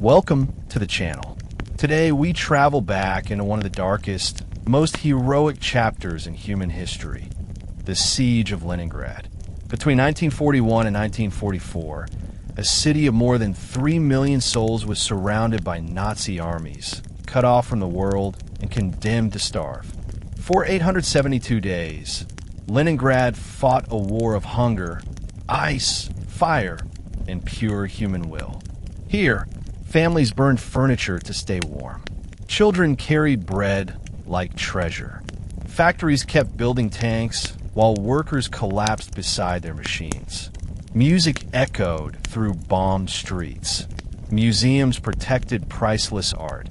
Welcome to the channel. Today we travel back into one of the darkest, most heroic chapters in human history, the Siege of Leningrad. Between 1941 and 1944, a city of more than 3 million souls was surrounded by Nazi armies, cut off from the world and condemned to starve. For 872 days, Leningrad fought a war of hunger, ice, fire, and pure human will. Here, families burned furniture to stay warm. Children carried bread like treasure. Factories kept building tanks while workers collapsed beside their machines. Music echoed through bombed streets. Museums protected priceless art,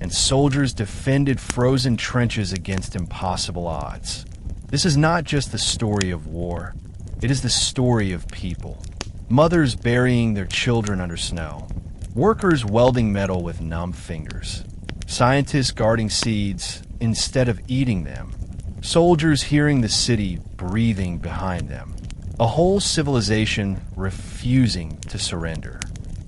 and soldiers defended frozen trenches against impossible odds. This is not just the story of war. It is the story of people. Mothers burying their children under snow. Workers welding metal with numb fingers. Scientists guarding seeds instead of eating them. Soldiers hearing the city breathing behind them. A whole civilization refusing to surrender.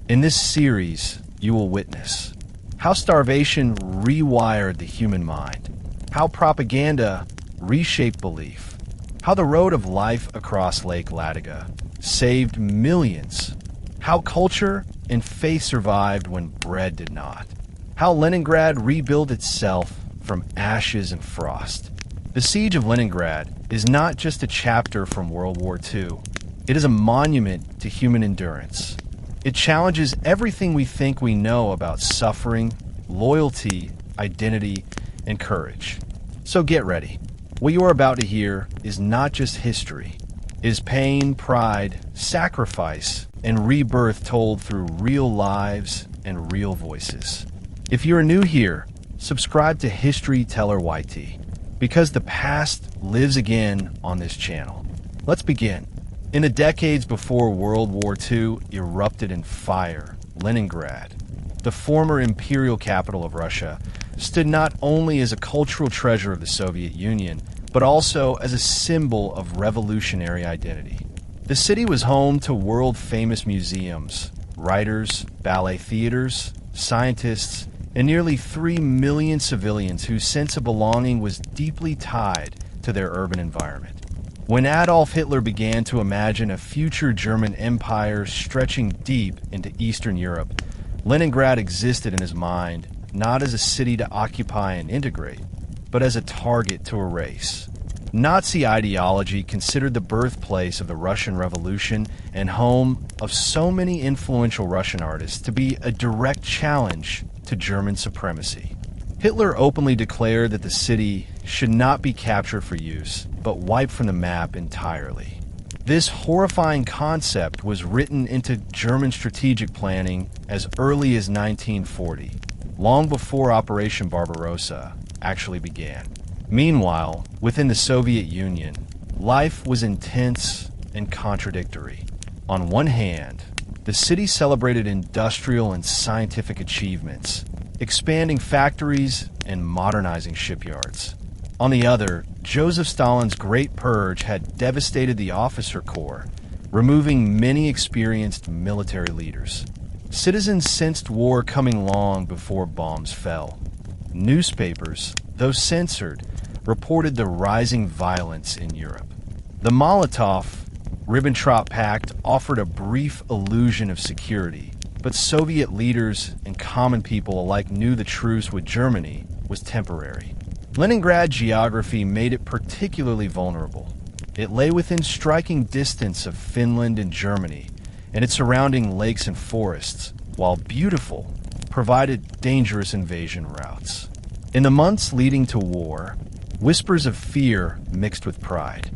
In this series, you will witness how starvation rewired the human mind, how propaganda reshaped belief, how the road of life across Lake Ladoga saved millions, how culture and faith survived when bread did not, how Leningrad rebuilt itself from ashes and frost. The Siege of Leningrad is not just a chapter from World War II. It is a monument to human endurance. It challenges everything we think we know about suffering, loyalty, identity, and courage. So get ready. What you are about to hear is not just history. It is pain, pride, sacrifice, and rebirth told through real lives and real voices. If you are new here, subscribe to History Teller YT, because the past lives again on this channel. Let's begin. In the decades before World War II erupted in fire, Leningrad, the former imperial capital of Russia, stood not only as a cultural treasure of the Soviet Union, but also as a symbol of revolutionary identity. The city was home to world-famous museums, writers, ballet theaters, scientists, and nearly 3 million civilians whose sense of belonging was deeply tied to their urban environment. When Adolf Hitler began to imagine a future German empire stretching deep into Eastern Europe, Leningrad existed in his mind not as a city to occupy and integrate, but as a target to erase. Nazi ideology considered the birthplace of the Russian Revolution and home of so many influential Russian artists to be a direct challenge to German supremacy. Hitler openly declared that the city should not be captured for use, but wiped from the map entirely. This horrifying concept was written into German strategic planning as early as 1940, long before Operation Barbarossa actually began. Meanwhile, within the Soviet Union, life was intense and contradictory. On one hand, the city celebrated industrial and scientific achievements, expanding factories and modernizing shipyards. On the other, Joseph Stalin's Great Purge had devastated the officer corps, removing many experienced military leaders. Citizens sensed war coming long before bombs fell. Newspapers, though censored, reported the rising violence in Europe. The Molotov-Ribbentrop Pact offered a brief illusion of security, but Soviet leaders and common people alike knew the truce with Germany was temporary. Leningrad's geography made it particularly vulnerable. It lay within striking distance of Finland and Germany, and its surrounding lakes and forests, while beautiful, provided dangerous invasion routes. In the months leading to war, whispers of fear mixed with pride.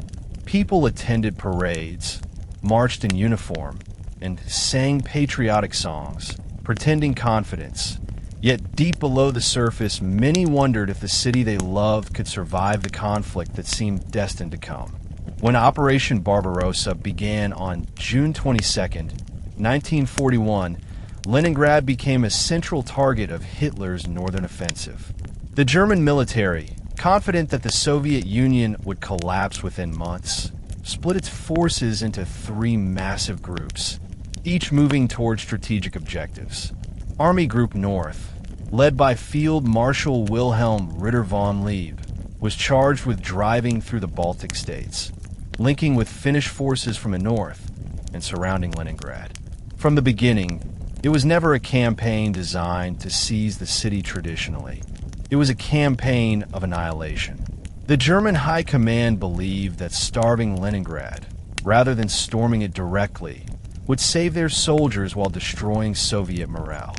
People attended parades, marched in uniform, and sang patriotic songs, pretending confidence. Yet deep below the surface, many wondered if the city they loved could survive the conflict that seemed destined to come. When Operation Barbarossa began on June 22, 1941, Leningrad became a central target of Hitler's northern offensive. The German military, confident that the Soviet Union would collapse within months, split its forces into 3 massive groups, each moving toward strategic objectives. Army Group North, led by Field Marshal Wilhelm Ritter von Lieb, was charged with driving through the Baltic states, linking with Finnish forces from the north and surrounding Leningrad. From the beginning, it was never a campaign designed to seize the city traditionally. It was a campaign of annihilation. The German High Command believed that starving Leningrad, rather than storming it directly, would save their soldiers while destroying Soviet morale.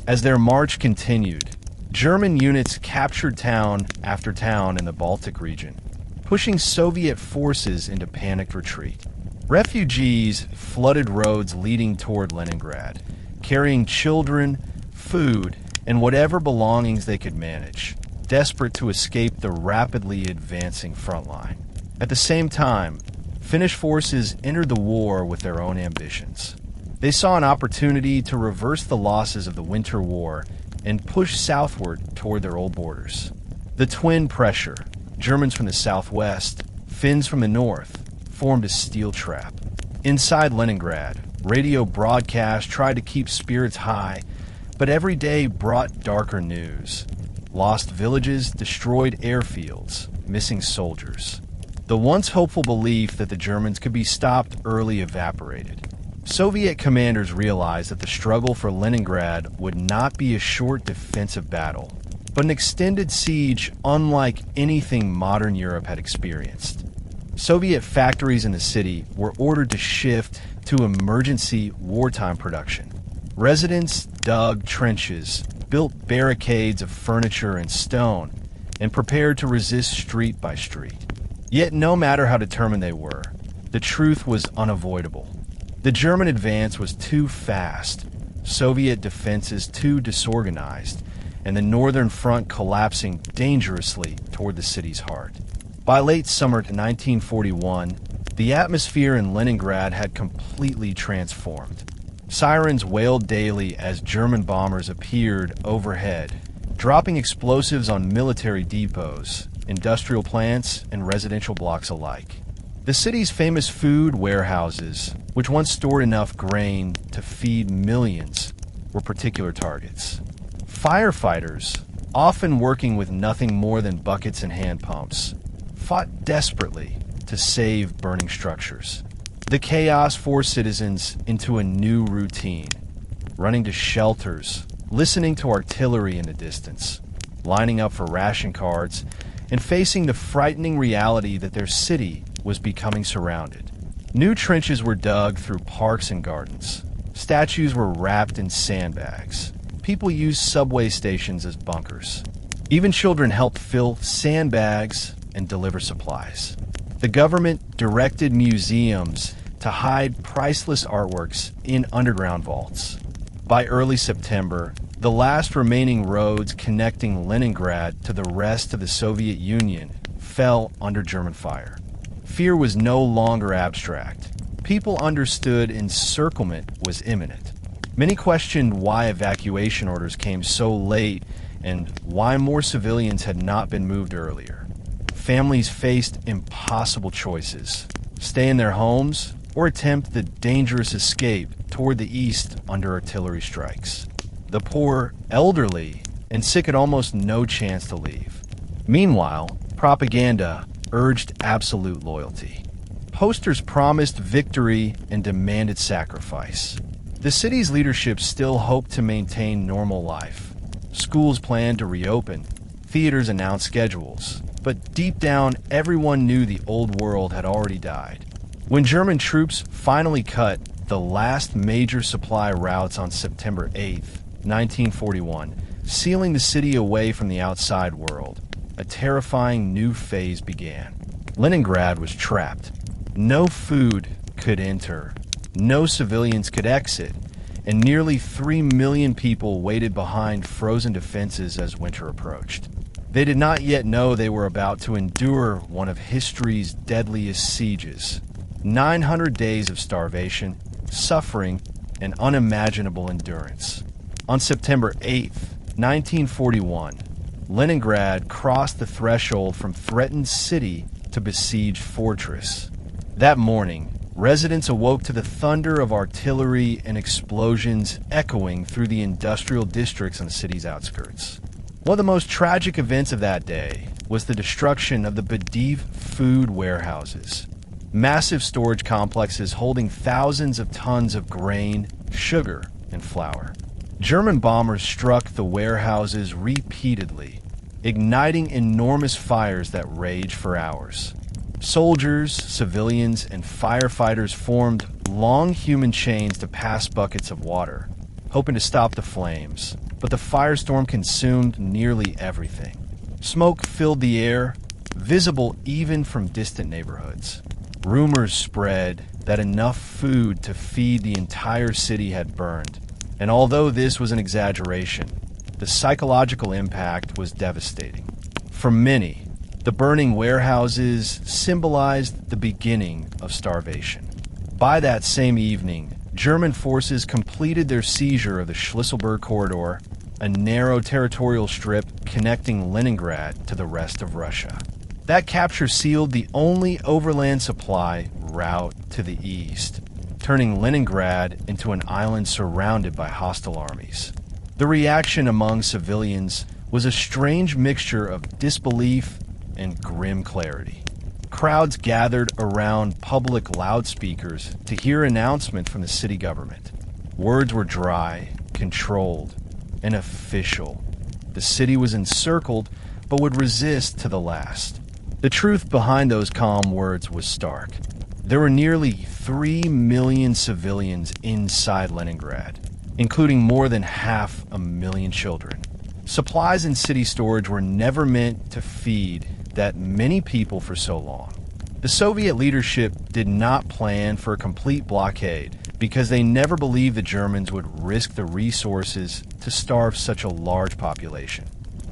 As their march continued, German units captured town after town in the Baltic region, pushing Soviet forces into panicked retreat. Refugees flooded roads leading toward Leningrad, carrying children, food, and whatever belongings they could manage, desperate to escape the rapidly advancing front line. At the same time, Finnish forces entered the war with their own ambitions. They saw an opportunity to reverse the losses of the Winter War and push southward toward their old borders. The twin pressure, Germans from the southwest, Finns from the north, formed a steel trap. Inside Leningrad, radio broadcasts tried to keep spirits high, but every day brought darker news. Lost villages, destroyed airfields, missing soldiers. The once hopeful belief that the Germans could be stopped early evaporated. Soviet commanders realized that the struggle for Leningrad would not be a short defensive battle, but an extended siege unlike anything modern Europe had experienced. Soviet factories in the city were ordered to shift to emergency wartime production. Residents dug trenches, built barricades of furniture and stone, and prepared to resist street by street. Yet no matter how determined they were, the truth was unavoidable. The German advance was too fast, Soviet defenses too disorganized, and the northern front collapsing dangerously toward the city's heart. By late summer 1941, the atmosphere in Leningrad had completely transformed. Sirens wailed daily as German bombers appeared overhead, dropping explosives on military depots, industrial plants, and residential blocks alike. The city's famous food warehouses, which once stored enough grain to feed millions, were particular targets. Firefighters, often working with nothing more than buckets and hand pumps, fought desperately to save burning structures. The chaos forced citizens into a new routine, running to shelters, listening to artillery in the distance, lining up for ration cards, and facing the frightening reality that their city was becoming surrounded. New trenches were dug through parks and gardens. Statues were wrapped in sandbags. People used subway stations as bunkers. Even children helped fill sandbags and deliver supplies. The government directed museums to hide priceless artworks in underground vaults. By early September, the last remaining roads connecting Leningrad to the rest of the Soviet Union fell under German fire. Fear was no longer abstract. People understood encirclement was imminent. Many questioned why evacuation orders came so late and why more civilians had not been moved earlier. Families faced impossible choices: stay in their homes or attempt the dangerous escape toward the east under artillery strikes. The poor, elderly, and sick had almost no chance to leave. Meanwhile, propaganda urged absolute loyalty. Posters promised victory and demanded sacrifice. The city's leadership still hoped to maintain normal life. Schools planned to reopen. Theaters announced schedules. But deep down, everyone knew the old world had already died. When German troops finally cut the last major supply routes on September 8th, 1941, sealing the city away from the outside world, a terrifying new phase began. Leningrad was trapped. No food could enter, no civilians could exit, and nearly 3 million people waited behind frozen defenses as winter approached. They did not yet know they were about to endure one of history's deadliest sieges. 900 days of starvation, suffering, and unimaginable endurance. On September 8th, 1941, Leningrad crossed the threshold from threatened city to besieged fortress. That morning, Residents awoke to the thunder of artillery and explosions echoing through the industrial districts on the city's outskirts. One of the most tragic events of that day was the destruction of the Bediv food warehouses, massive storage complexes holding thousands of tons of grain, sugar, and flour. German bombers struck the warehouses repeatedly, igniting enormous fires that raged for hours. Soldiers, civilians, and firefighters formed long human chains to pass buckets of water, hoping to stop the flames, but the firestorm consumed nearly everything. Smoke filled the air, visible even from distant neighborhoods. Rumors spread that enough food to feed the entire city had burned, and although this was an exaggeration, the psychological impact was devastating. For many, the burning warehouses symbolized the beginning of starvation. By that same evening, German forces completed their seizure of the Schlüsselburg Corridor, a narrow territorial strip connecting Leningrad to the rest of Russia. That capture sealed the only overland supply route to the east, turning Leningrad into an island surrounded by hostile armies. The reaction among civilians was a strange mixture of disbelief and grim clarity. Crowds gathered around public loudspeakers to hear announcements from the city government. Words were dry, controlled, and official. The city was encircled, but would resist to the last. The truth behind those calm words was stark. There were nearly 3 million civilians inside Leningrad, including more than 500,000 children. Supplies and city storage were never meant to feed that many people for so long. The Soviet leadership did not plan for a complete blockade because they never believed the Germans would risk the resources to starve such a large population.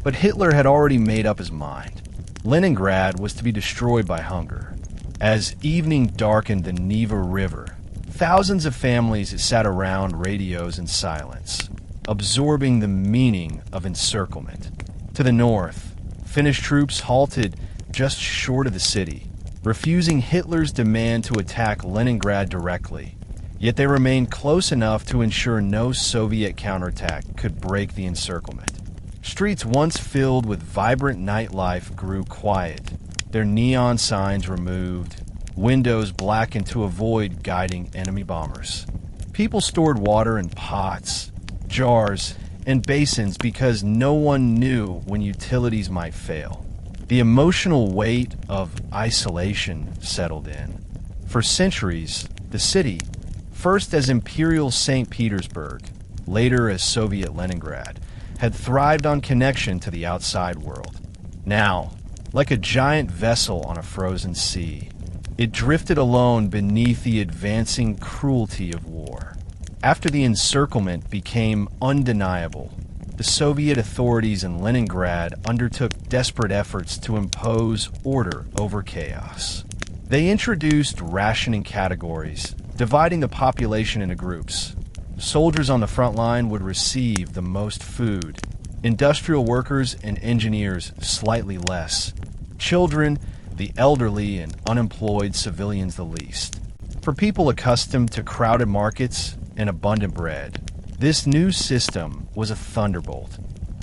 But Hitler had already made up his mind. Leningrad was to be destroyed by hunger. As evening darkened the Neva River, thousands of families sat around radios in silence, absorbing the meaning of encirclement. To the north, Finnish troops halted just short of the city, refusing Hitler's demand to attack Leningrad directly. Yet they remained close enough to ensure no Soviet counterattack could break the encirclement. Streets once filled with vibrant nightlife grew quiet, their neon signs removed, windows blackened to avoid guiding enemy bombers. People stored water in pots, jars, and basins because no one knew when utilities might fail. The emotional weight of isolation settled in. For centuries, the city, first as Imperial St. Petersburg, later as Soviet Leningrad, had thrived on connection to the outside world. Now, like a giant vessel on a frozen sea, it drifted alone beneath the advancing cruelty of war. After the encirclement became undeniable, the Soviet authorities in Leningrad undertook desperate efforts to impose order over chaos. They introduced rationing categories, dividing the population into groups. Soldiers on the front line would receive the most food, industrial workers and engineers slightly less, children, the elderly, and unemployed civilians the least. For people accustomed to crowded markets and abundant bread, this new system was a thunderbolt.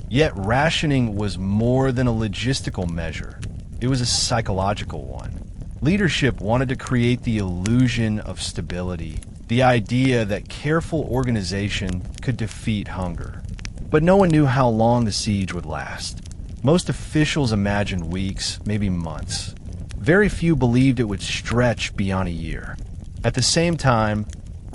Yet rationing was more than a logistical measure. It was a psychological one. Leadership wanted to create the illusion of stability, the idea that careful organization could defeat hunger. But no one knew how long the siege would last. Most officials imagined weeks, maybe months. Very few believed it would stretch beyond a year. At the same time,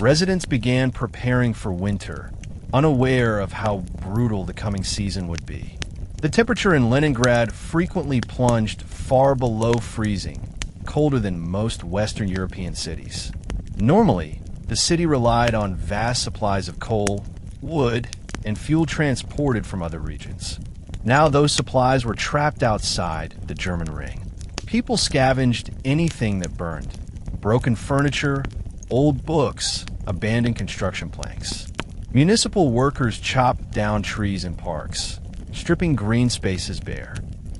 residents began preparing for winter, unaware of how brutal the coming season would be. The temperature in Leningrad frequently plunged far below freezing, colder than most Western European cities. Normally, the city relied on vast supplies of coal, wood, and fuel transported from other regions. Now those supplies were trapped outside the German ring. People scavenged anything that burned: broken furniture, old books, abandoned construction planks. Municipal workers chopped down trees in parks, stripping green spaces bare.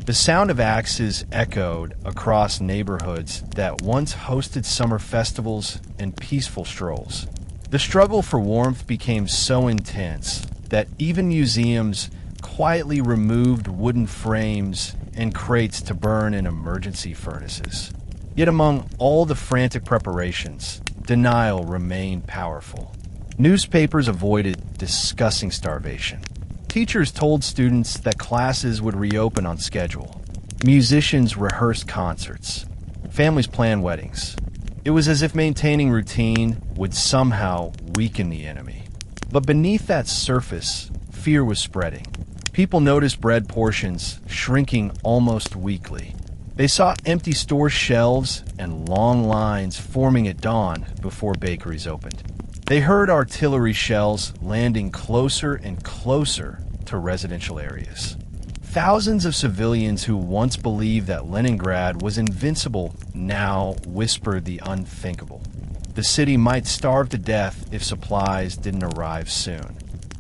The sound of axes echoed across neighborhoods that once hosted summer festivals and peaceful strolls. The struggle for warmth became so intense that even museums quietly removed wooden frames and crates to burn in emergency furnaces. Yet among all the frantic preparations, denial remained powerful. Newspapers avoided discussing starvation. Teachers told students that classes would reopen on schedule. Musicians rehearsed concerts. Families planned weddings. It was as if maintaining routine would somehow weaken the enemy. But beneath that surface, fear was spreading. People noticed bread portions shrinking almost weekly. They saw empty store shelves and long lines forming at dawn before bakeries opened. They heard artillery shells landing closer and closer to residential areas. Thousands of civilians who once believed that Leningrad was invincible now whispered the unthinkable. The city might starve to death if supplies didn't arrive soon.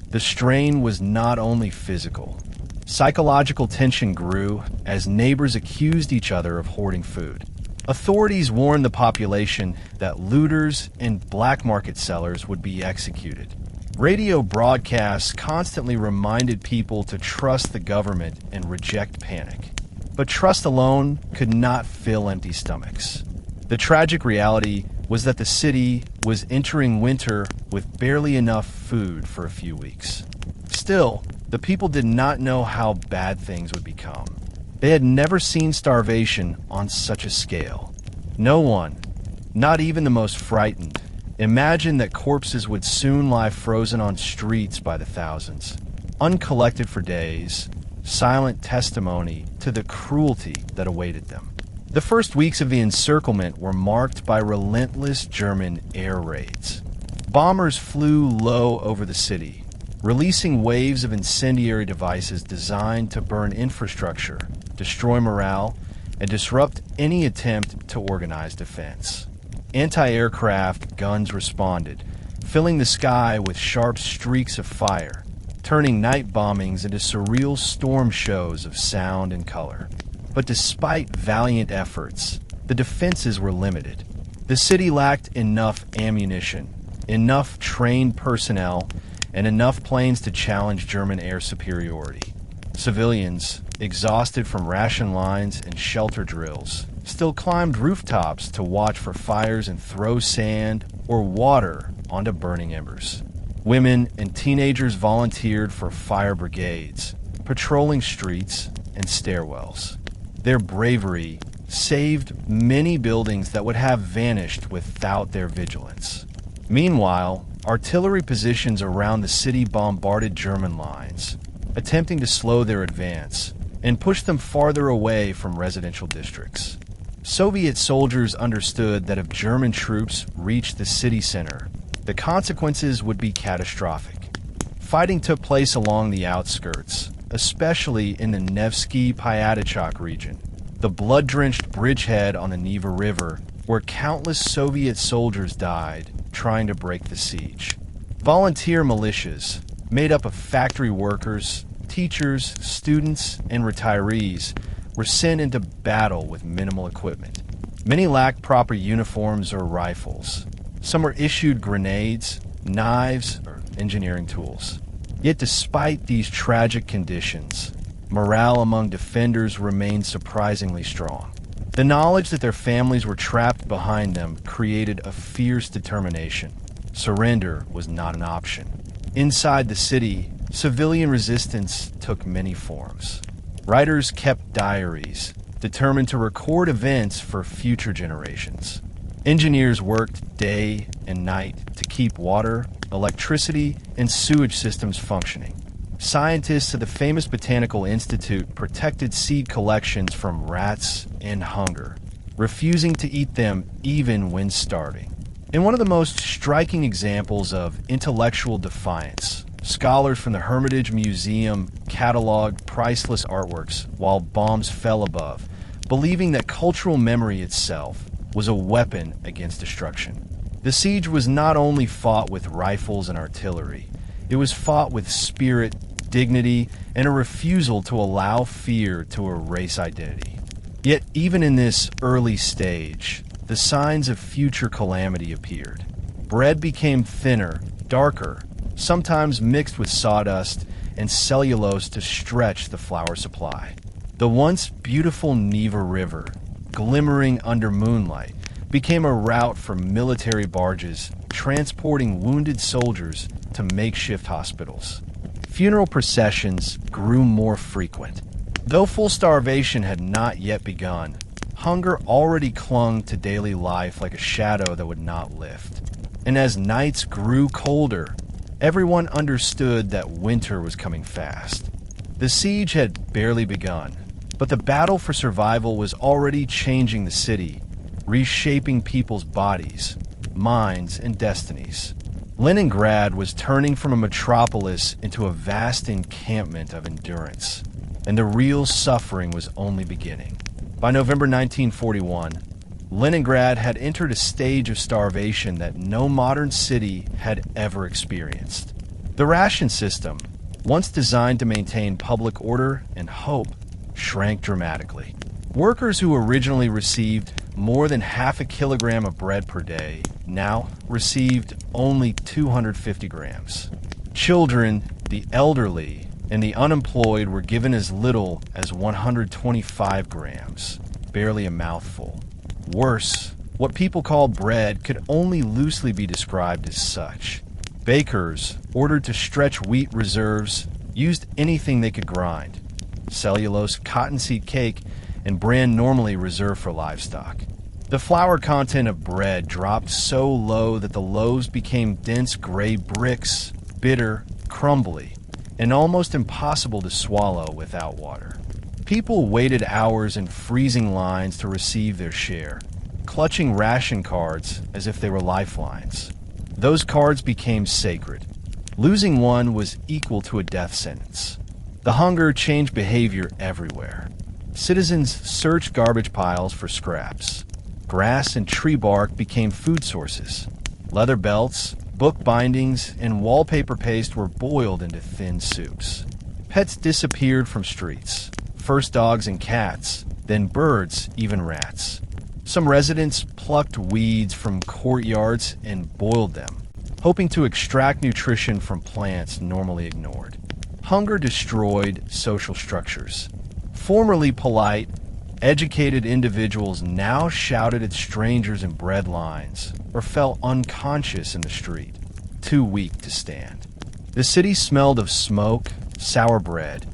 The strain was not only physical. Psychological tension grew as neighbors accused each other of hoarding food. Authorities warned the population that looters and black market sellers would be executed. Radio broadcasts constantly reminded people to trust the government and reject panic. But trust alone could not fill empty stomachs. The tragic reality was that the city was entering winter with barely enough food for a few weeks. Still, the people did not know how bad things would become. They had never seen starvation on such a scale. No one, not even the most frightened, imagined that corpses would soon lie frozen on streets by the thousands, uncollected for days, silent testimony to the cruelty that awaited them. The first weeks of the encirclement were marked by relentless German air raids. Bombers flew low over the city, releasing waves of incendiary devices designed to burn infrastructure, destroy morale, and disrupt any attempt to organize defense. Anti-aircraft guns responded, filling the sky with sharp streaks of fire, turning night bombings into surreal storm shows of sound and color. But despite valiant efforts, the defenses were limited. The city lacked enough ammunition, enough trained personnel, and enough planes to challenge German air superiority. Civilians, exhausted from ration lines and shelter drills, still climbed rooftops to watch for fires and throw sand or water onto burning embers. Women and teenagers volunteered for fire brigades, patrolling streets and stairwells. Their bravery saved many buildings that would have vanished without their vigilance. Meanwhile, artillery positions around the city bombarded German lines, attempting to slow their advance and push them farther away from residential districts. Soviet soldiers understood that if German troops reached the city center, the consequences would be catastrophic. Fighting took place along the outskirts, especially in the Nevsky Pyatatchok region, the blood-drenched bridgehead on the Neva River, where countless Soviet soldiers died trying to break the siege. Volunteer militias, made up of factory workers, teachers, students, and retirees, were sent into battle with minimal equipment. Many lacked proper uniforms or rifles. Some were issued grenades, knives, or engineering tools. Yet despite these tragic conditions, morale among defenders remained surprisingly strong. The knowledge that their families were trapped behind them created a fierce determination. Surrender was not an option. Inside the city, civilian resistance took many forms. Writers kept diaries, determined to record events for future generations. Engineers worked day and night to keep water, electricity, and sewage systems functioning. Scientists at the famous Botanical Institute protected seed collections from rats and hunger, refusing to eat them even when starving. In one of the most striking examples of intellectual defiance, scholars from the Hermitage Museum cataloged priceless artworks while bombs fell above, believing that cultural memory itself was a weapon against destruction. The siege was not only fought with rifles and artillery, it was fought with spirit dignity, and a refusal to allow fear to erase identity. Yet even in this early stage, the signs of future calamity appeared. Bread became thinner, darker, sometimes mixed with sawdust and cellulose to stretch the flour supply. The once beautiful Neva River, glimmering under moonlight, became a route for military barges transporting wounded soldiers to makeshift hospitals. Funeral processions grew more frequent. Though full starvation had not yet begun, hunger already clung to daily life like a shadow that would not lift. And as nights grew colder, everyone understood that winter was coming fast. The siege had barely begun, but the battle for survival was already changing the city, reshaping people's bodies, minds, and destinies. Leningrad was turning from a metropolis into a vast encampment of endurance, and the real suffering was only beginning. By November 1941, Leningrad had entered a stage of starvation that no modern city had ever experienced. The ration system, once designed to maintain public order and hope, shrank dramatically. Workers who originally received more than half a kilogram of bread per day now received only 250 grams. Children, the elderly, and the unemployed were given as little as 125 grams, barely a mouthful. Worse, what people called bread could only loosely be described as such. Bakers, ordered to stretch wheat reserves, used anything they could grind: cellulose, cottonseed cake, and bran normally reserved for livestock. The flour content of bread dropped so low that the loaves became dense gray bricks, bitter, crumbly, and almost impossible to swallow without water. People waited hours in freezing lines to receive their share, clutching ration cards as if they were lifelines. Those cards became sacred. Losing one was equal to a death sentence. The hunger changed behavior everywhere. Citizens searched garbage piles for scraps. Grass and tree bark became food sources. Leather belts, book bindings, and wallpaper paste were boiled into thin soups. Pets disappeared from streets. First dogs and cats, then birds, even rats. Some residents plucked weeds from courtyards and boiled them, hoping to extract nutrition from plants normally ignored. Hunger destroyed social structures. Formerly polite, educated individuals now shouted at strangers in bread lines or fell unconscious in the street, too weak to stand. The city smelled of smoke, sour bread,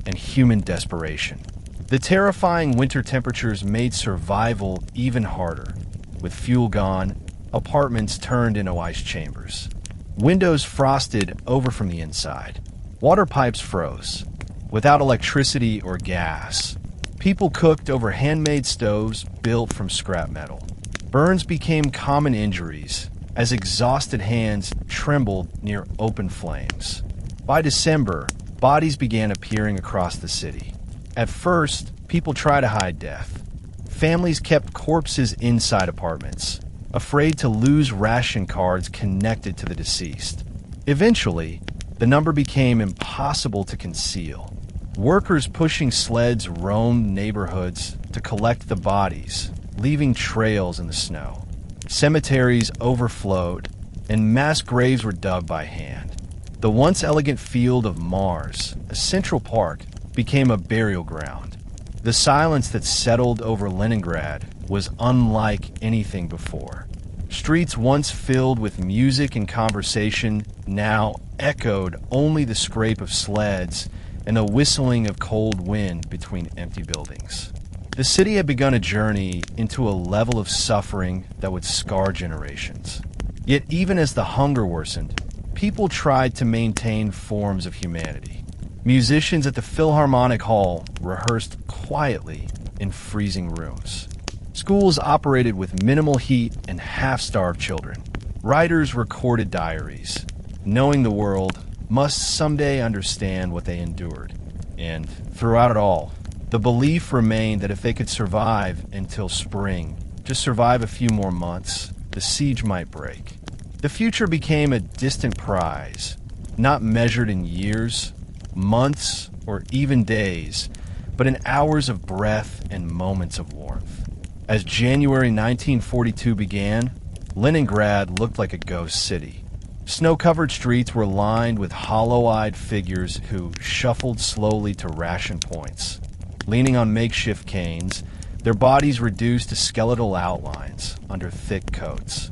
and human desperation. The terrifying winter temperatures made survival even harder. With fuel gone, apartments turned into ice chambers. Windows frosted over from the inside. Water pipes froze. Without electricity or gas, people cooked over handmade stoves built from scrap metal. Burns became common injuries as exhausted hands trembled near open flames. By December, bodies began appearing across the city. At first, people tried to hide death. Families kept corpses inside apartments, afraid to lose ration cards connected to the deceased. Eventually, the number became impossible to conceal. Workers pushing sleds roamed neighborhoods to collect the bodies, leaving trails in the snow. Cemeteries overflowed, and mass graves were dug by hand. The once elegant field of Mars, a central park, became a burial ground. The silence that settled over Leningrad was unlike anything before. Streets once filled with music and conversation now echoed only the scrape of sleds and the whistling of cold wind between empty buildings. The city had begun a journey into a level of suffering that would scar generations. Yet even as the hunger worsened, people tried to maintain forms of humanity. Musicians at the Philharmonic Hall rehearsed quietly in freezing rooms. Schools operated with minimal heat and half-starved children. Writers recorded diaries. Knowing the world must someday understand what they endured. And throughout it all, the belief remained that if they could survive until spring, just survive a few more months, the siege might break. The future became a distant prize, not measured in years, months or even days, but in hours of breath and moments of warmth. As January 1942 began, Leningrad looked like a ghost city. Snow-covered streets were lined with hollow-eyed figures who shuffled slowly to ration points. Leaning on makeshift canes, their bodies reduced to skeletal outlines under thick coats.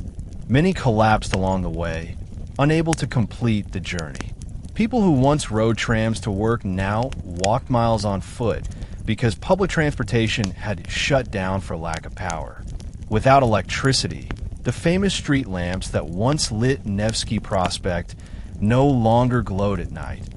Many collapsed along the way, unable to complete the journey. People who once rode trams to work now walked miles on foot because public transportation had shut down for lack of power. Without electricity, the famous street lamps that once lit Nevsky Prospect no longer glowed at night,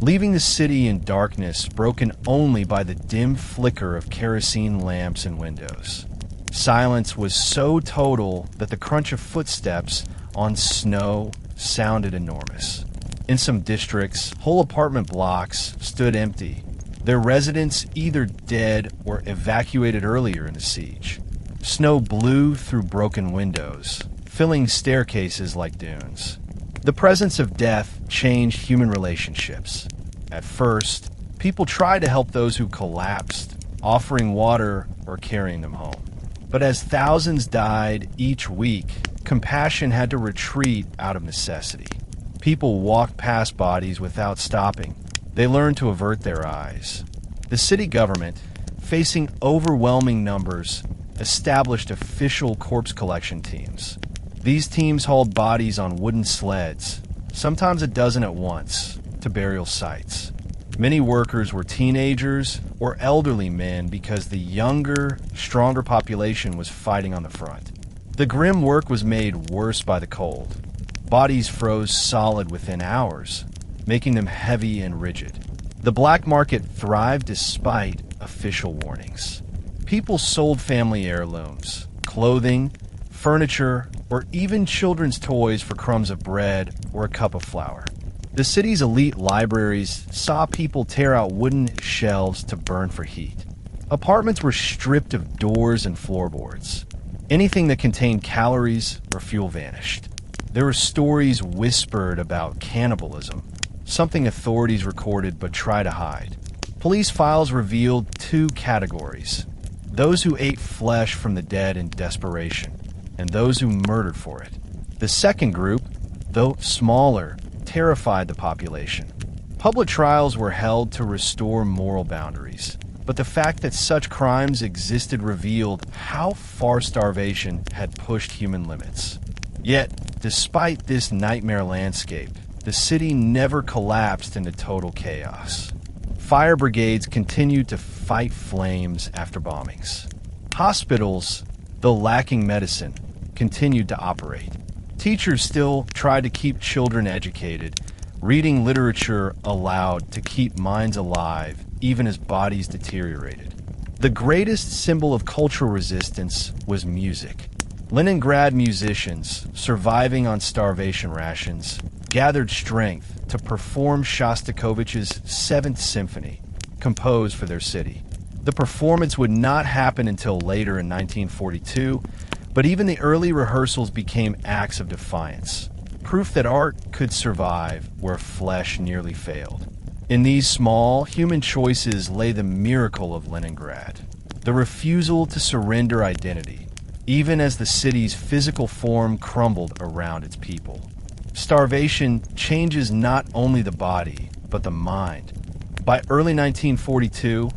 leaving the city in darkness broken only by the dim flicker of kerosene lamps and windows. Silence was so total that the crunch of footsteps on snow sounded enormous. In some districts, whole apartment blocks stood empty, their residents either dead or evacuated earlier in the siege. Snow blew through broken windows, filling staircases like dunes. The presence of death changed human relationships. At first, people tried to help those who collapsed, offering water or carrying them home. But as thousands died each week, compassion had to retreat out of necessity. People walked past bodies without stopping. They learned to avert their eyes. The city government, facing overwhelming numbers, established official corpse collection teams. These teams hauled bodies on wooden sleds, sometimes a dozen at once, to burial sites. Many workers were teenagers or elderly men because the younger, stronger population was fighting on the front. The grim work was made worse by the cold. Bodies froze solid within hours, making them heavy and rigid. The black market thrived despite official warnings. People sold family heirlooms, clothing, furniture, or even children's toys for crumbs of bread or a cup of flour. The city's elite libraries saw people tear out wooden shelves to burn for heat. Apartments were stripped of doors and floorboards. Anything that contained calories or fuel vanished. There were stories whispered about cannibalism, something authorities recorded but try to hide. Police files revealed two categories: those who ate flesh from the dead in desperation, and those who murdered for it. The second group, though smaller, terrified the population. Public trials were held to restore moral boundaries, but the fact that such crimes existed revealed how far starvation had pushed human limits. Yet, despite this nightmare landscape, the city never collapsed into total chaos. Fire brigades continued to fight flames after bombings. Hospitals, though lacking medicine, continued to operate. Teachers still tried to keep children educated, reading literature aloud to keep minds alive, even as bodies deteriorated. The greatest symbol of cultural resistance was music. Leningrad musicians, surviving on starvation rations, gathered strength to perform Shostakovich's Seventh Symphony, composed for their city. The performance would not happen until later in 1942, but even the early rehearsals became acts of defiance, proof that art could survive where flesh nearly failed. In these small, human choices lay the miracle of Leningrad, the refusal to surrender identity, even as the city's physical form crumbled around its people. Starvation changes not only the body, but the mind. By early 1942,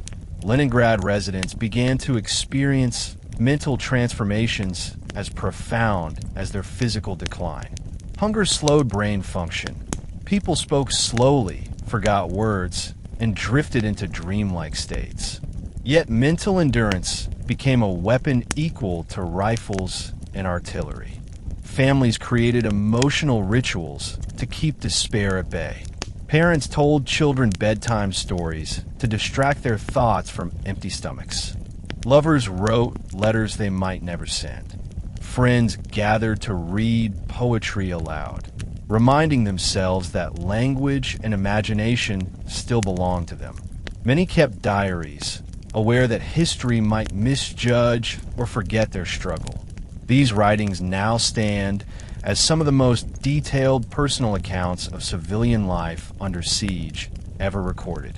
Leningrad residents began to experience mental transformations as profound as their physical decline. Hunger slowed brain function. People spoke slowly, forgot words, and drifted into dreamlike states. Yet mental endurance became a weapon equal to rifles and artillery. Families created emotional rituals to keep despair at bay. Parents told children bedtime stories to distract their thoughts from empty stomachs. Lovers wrote letters they might never send. Friends gathered to read poetry aloud, reminding themselves that language and imagination still belong to them. Many kept diaries, aware that history might misjudge or forget their struggle. These writings now stand as some of the most detailed personal accounts of civilian life under siege ever recorded.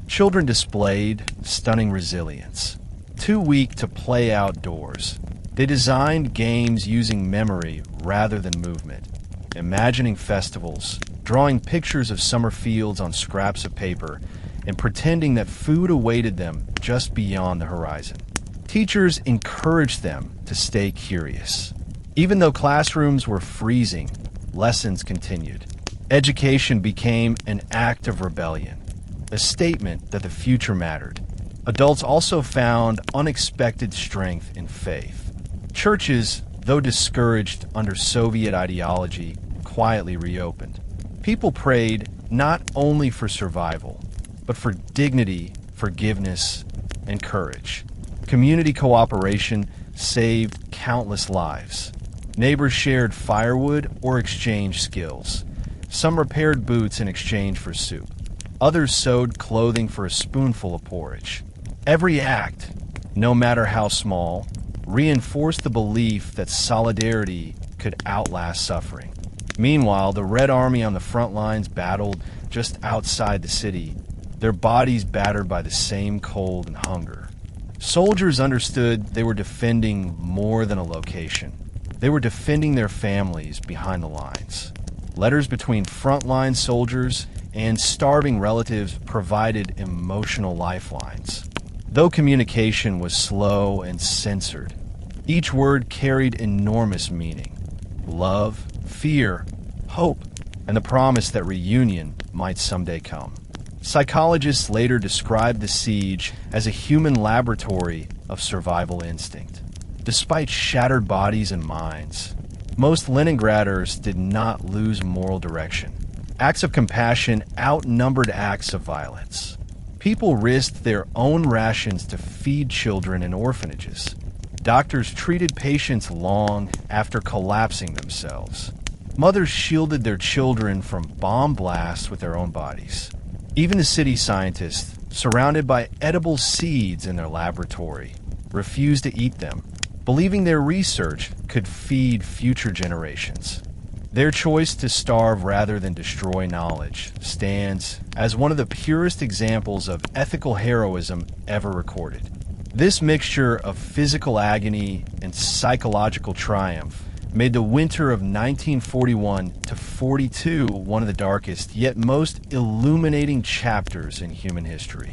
Children displayed stunning resilience. Too weak to play outdoors, they designed games using memory rather than movement, imagining festivals, drawing pictures of summer fields on scraps of paper, and pretending that food awaited them just beyond the horizon. Teachers encouraged them to stay curious. Even though classrooms were freezing, lessons continued. Education became an act of rebellion, a statement that the future mattered. Adults also found unexpected strength in faith. Churches, though discouraged under Soviet ideology, quietly reopened. People prayed not only for survival, but for dignity, forgiveness, and courage. Community cooperation saved countless lives. Neighbors shared firewood or exchanged skills. Some repaired boots in exchange for soup. Others sewed clothing for a spoonful of porridge. Every act, no matter how small, reinforced the belief that solidarity could outlast suffering. Meanwhile, the Red Army on the front lines battled just outside the city, their bodies battered by the same cold and hunger. Soldiers understood they were defending more than a location. They were defending their families behind the lines. Letters between frontline soldiers and starving relatives provided emotional lifelines. Though communication was slow and censored, each word carried enormous meaning. Love, fear, hope, and the promise that reunion might someday come. Psychologists later described the siege as a human laboratory of survival instinct. Despite shattered bodies and minds, most Leningraders did not lose moral direction. Acts of compassion outnumbered acts of violence. People risked their own rations to feed children in orphanages. Doctors treated patients long after collapsing themselves. Mothers shielded their children from bomb blasts with their own bodies. Even the city scientists, surrounded by edible seeds in their laboratory, refused to eat them, believing their research could feed future generations. Their choice to starve rather than destroy knowledge stands as one of the purest examples of ethical heroism ever recorded. This mixture of physical agony and psychological triumph made the winter of 1941 to 42 one of the darkest yet most illuminating chapters in human history.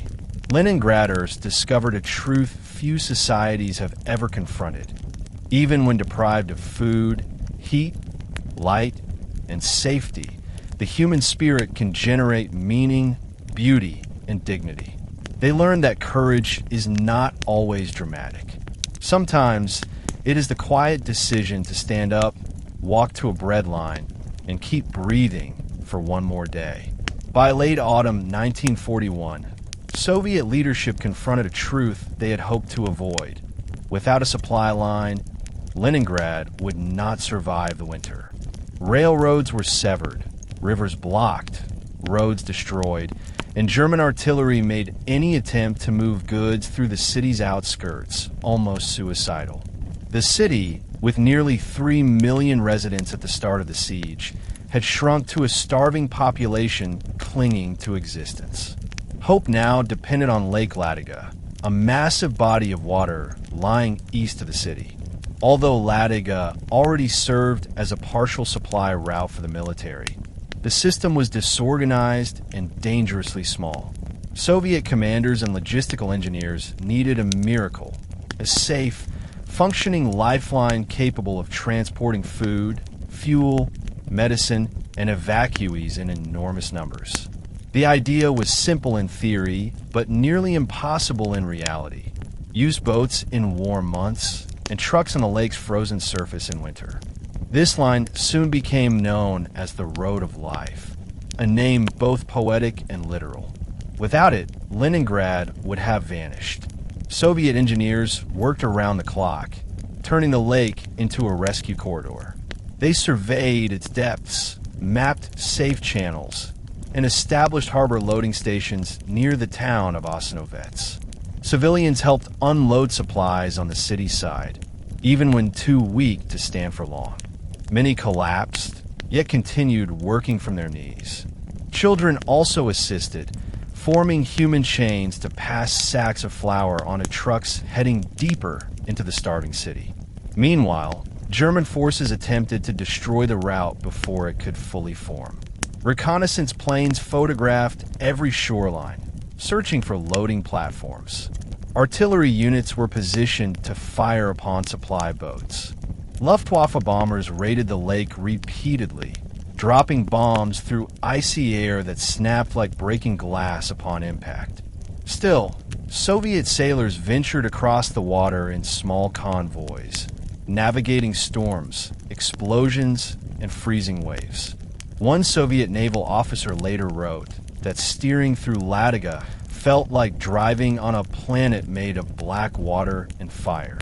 Leningraders discovered a truth few societies have ever confronted. Even when deprived of food, heat, light, and safety, the human spirit can generate meaning, beauty, and dignity. They learned that courage is not always dramatic. Sometimes it is the quiet decision to stand up, walk to a bread line, and keep breathing for one more day. By late autumn 1941, Soviet leadership confronted a truth they had hoped to avoid. Without a supply line, Leningrad would not survive the winter. Railroads were severed, rivers blocked, roads destroyed, and German artillery made any attempt to move goods through the city's outskirts almost suicidal. The city, with nearly 3 million residents at the start of the siege, had shrunk to a starving population clinging to existence. Hope now depended on Lake Ladoga, a massive body of water lying east of the city. Although Ladoga already served as a partial supply route for the military, the system was disorganized and dangerously small. Soviet commanders and logistical engineers needed a miracle, a safe, functioning lifeline capable of transporting food, fuel, medicine, and evacuees in enormous numbers. The idea was simple in theory, but nearly impossible in reality. Use boats in warm months and trucks on the lake's frozen surface in winter. This line soon became known as the Road of Life, a name both poetic and literal. Without it, Leningrad would have vanished. Soviet engineers worked around the clock, turning the lake into a rescue corridor. They surveyed its depths, mapped safe channels, and established harbor loading stations near the town of Osnovets. Civilians helped unload supplies on the city side, even when too weak to stand for long. Many collapsed, yet continued working from their knees. Children also assisted, forming human chains to pass sacks of flour onto trucks heading deeper into the starving city. Meanwhile, German forces attempted to destroy the route before it could fully form. Reconnaissance planes photographed every shoreline, searching for loading platforms. Artillery units were positioned to fire upon supply boats. Luftwaffe bombers raided the lake repeatedly, dropping bombs through icy air that snapped like breaking glass upon impact. Still, Soviet sailors ventured across the water in small convoys, navigating storms, explosions, and freezing waves. One Soviet naval officer later wrote that steering through Ladoga felt like driving on a planet made of black water and fire.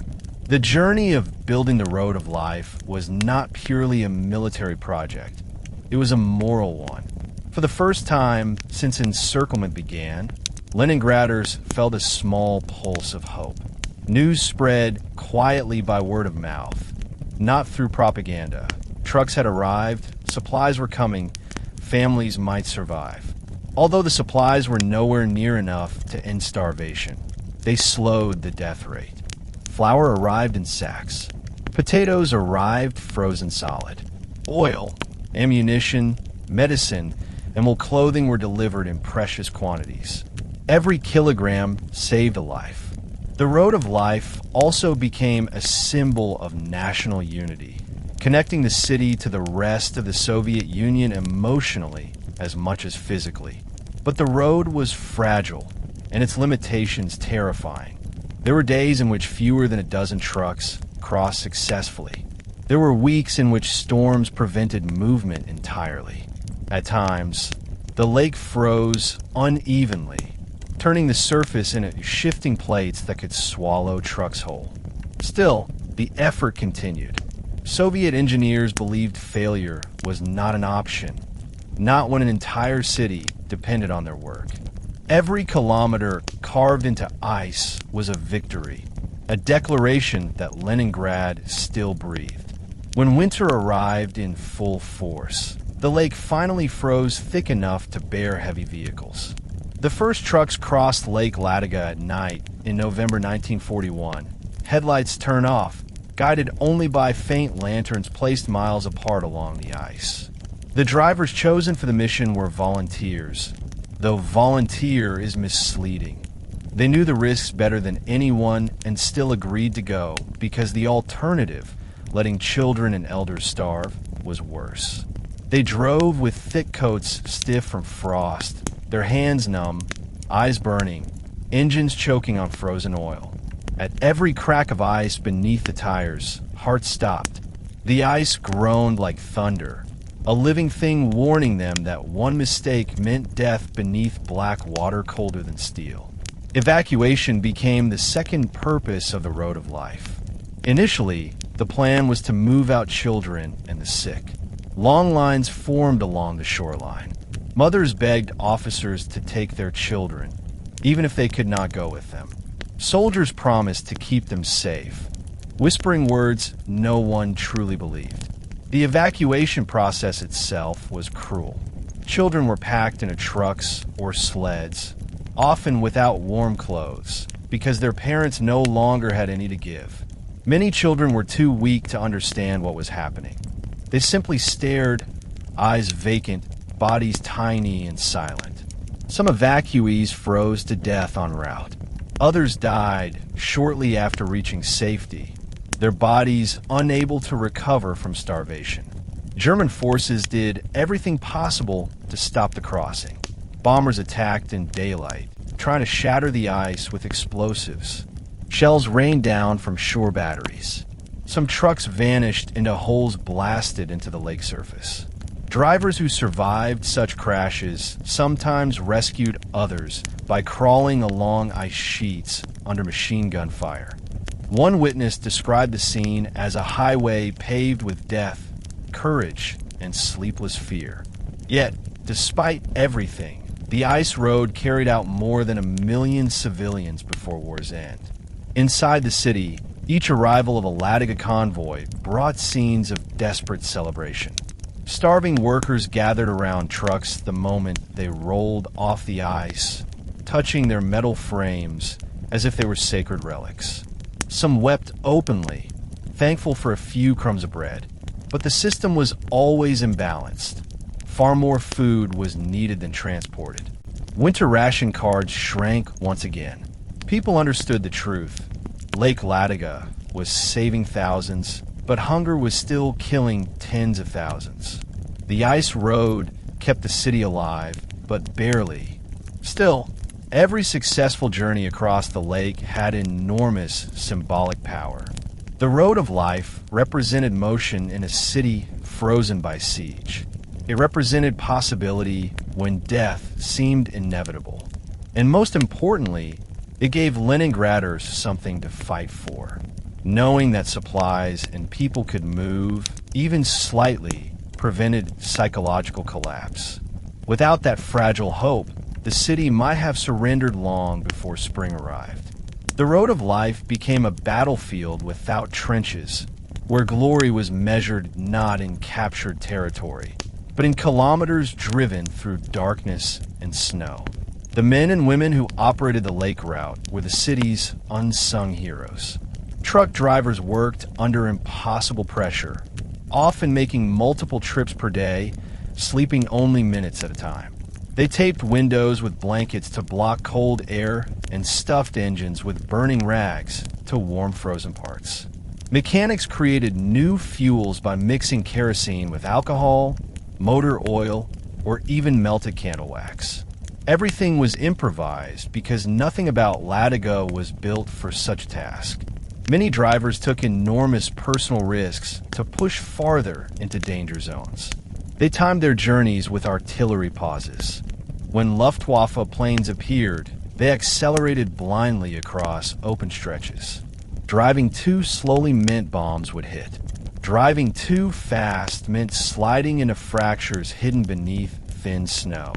The journey of building the road of life was not purely a military project. It was a moral one. For the first time since encirclement began, Leningraders felt a small pulse of hope. News spread quietly by word of mouth, not through propaganda. Trucks had arrived, supplies were coming, families might survive. Although the supplies were nowhere near enough to end starvation, they slowed the death rate. Flour arrived in sacks. Potatoes arrived frozen solid. Oil, ammunition, medicine, and clothing were delivered in precious quantities. Every kilogram saved a life. The Road of Life also became a symbol of national unity, connecting the city to the rest of the Soviet Union emotionally as much as physically. But the road was fragile, and its limitations terrifying. There were days in which fewer than a dozen trucks crossed successfully. There were weeks in which storms prevented movement entirely. At times, the lake froze unevenly, turning the surface into shifting plates that could swallow trucks whole. Still, the effort continued. Soviet engineers believed failure was not an option, not when an entire city depended on their work. Every kilometer carved into ice was a victory, a declaration that Leningrad still breathed. When winter arrived in full force, the lake finally froze thick enough to bear heavy vehicles. The first trucks crossed Lake Ladoga at night in November 1941. Headlights turned off, guided only by faint lanterns placed miles apart along the ice. The drivers chosen for the mission were volunteers, though volunteer is misleading. They knew the risks better than anyone and still agreed to go because the alternative, letting children and elders starve, was worse. They drove with thick coats stiff from frost, their hands numb, eyes burning, engines choking on frozen oil. At every crack of ice beneath the tires, hearts stopped. The ice groaned like thunder, a living thing warning them that one mistake meant death beneath black water colder than steel. Evacuation became the second purpose of the Road of Life. Initially, the plan was to move out children and the sick. Long lines formed along the shoreline. Mothers begged officers to take their children, even if they could not go with them. Soldiers promised to keep them safe, whispering words no one truly believed. The evacuation process itself was cruel. Children were packed into trucks or sleds, often without warm clothes, because their parents no longer had any to give. Many children were too weak to understand what was happening. They simply stared, eyes vacant, bodies tiny and silent. Some evacuees froze to death en route. Others died shortly after reaching safety, their bodies unable to recover from starvation. German forces did everything possible to stop the crossing. Bombers attacked in daylight, trying to shatter the ice with explosives. Shells rained down from shore batteries. Some trucks vanished into holes blasted into the lake surface. Drivers who survived such crashes sometimes rescued others by crawling along ice sheets under machine gun fire. One witness described the scene as a highway paved with death, courage, and sleepless fear. Yet, despite everything, the ice road carried out more than 1 million civilians before war's end. Inside the city, each arrival of a Ladoga convoy brought scenes of desperate celebration. Starving workers gathered around trucks the moment they rolled off the ice touching their metal frames as if they were sacred relics. Some wept openly, thankful for a few crumbs of bread. But the system was always imbalanced. Far more food was needed than transported. Winter ration cards shrank once again. People understood the truth. Lake Ladoga was saving thousands, but hunger was still killing tens of thousands. The ice road kept the city alive, but barely. Still, every successful journey across the lake had enormous symbolic power. The road of life represented motion in a city frozen by siege. It represented possibility when death seemed inevitable. And most importantly, it gave Leningraders something to fight for. Knowing that supplies and people could move, even slightly, prevented psychological collapse. Without that fragile hope, the city might have surrendered long before spring arrived. The road of life became a battlefield without trenches, where glory was measured not in captured territory, but in kilometers driven through darkness and snow. The men and women who operated the lake route were the city's unsung heroes. Truck drivers worked under impossible pressure, often making multiple trips per day, sleeping only minutes at a time. They taped windows with blankets to block cold air and stuffed engines with burning rags to warm frozen parts. Mechanics created new fuels by mixing kerosene with alcohol, motor oil, or even melted candle wax. Everything was improvised because nothing about Ladoga was built for such a task. Many drivers took enormous personal risks to push farther into danger zones. They timed their journeys with artillery pauses. When Luftwaffe planes appeared, they accelerated blindly across open stretches. Driving too slowly meant bombs would hit. Driving too fast meant sliding into fractures hidden beneath thin snow.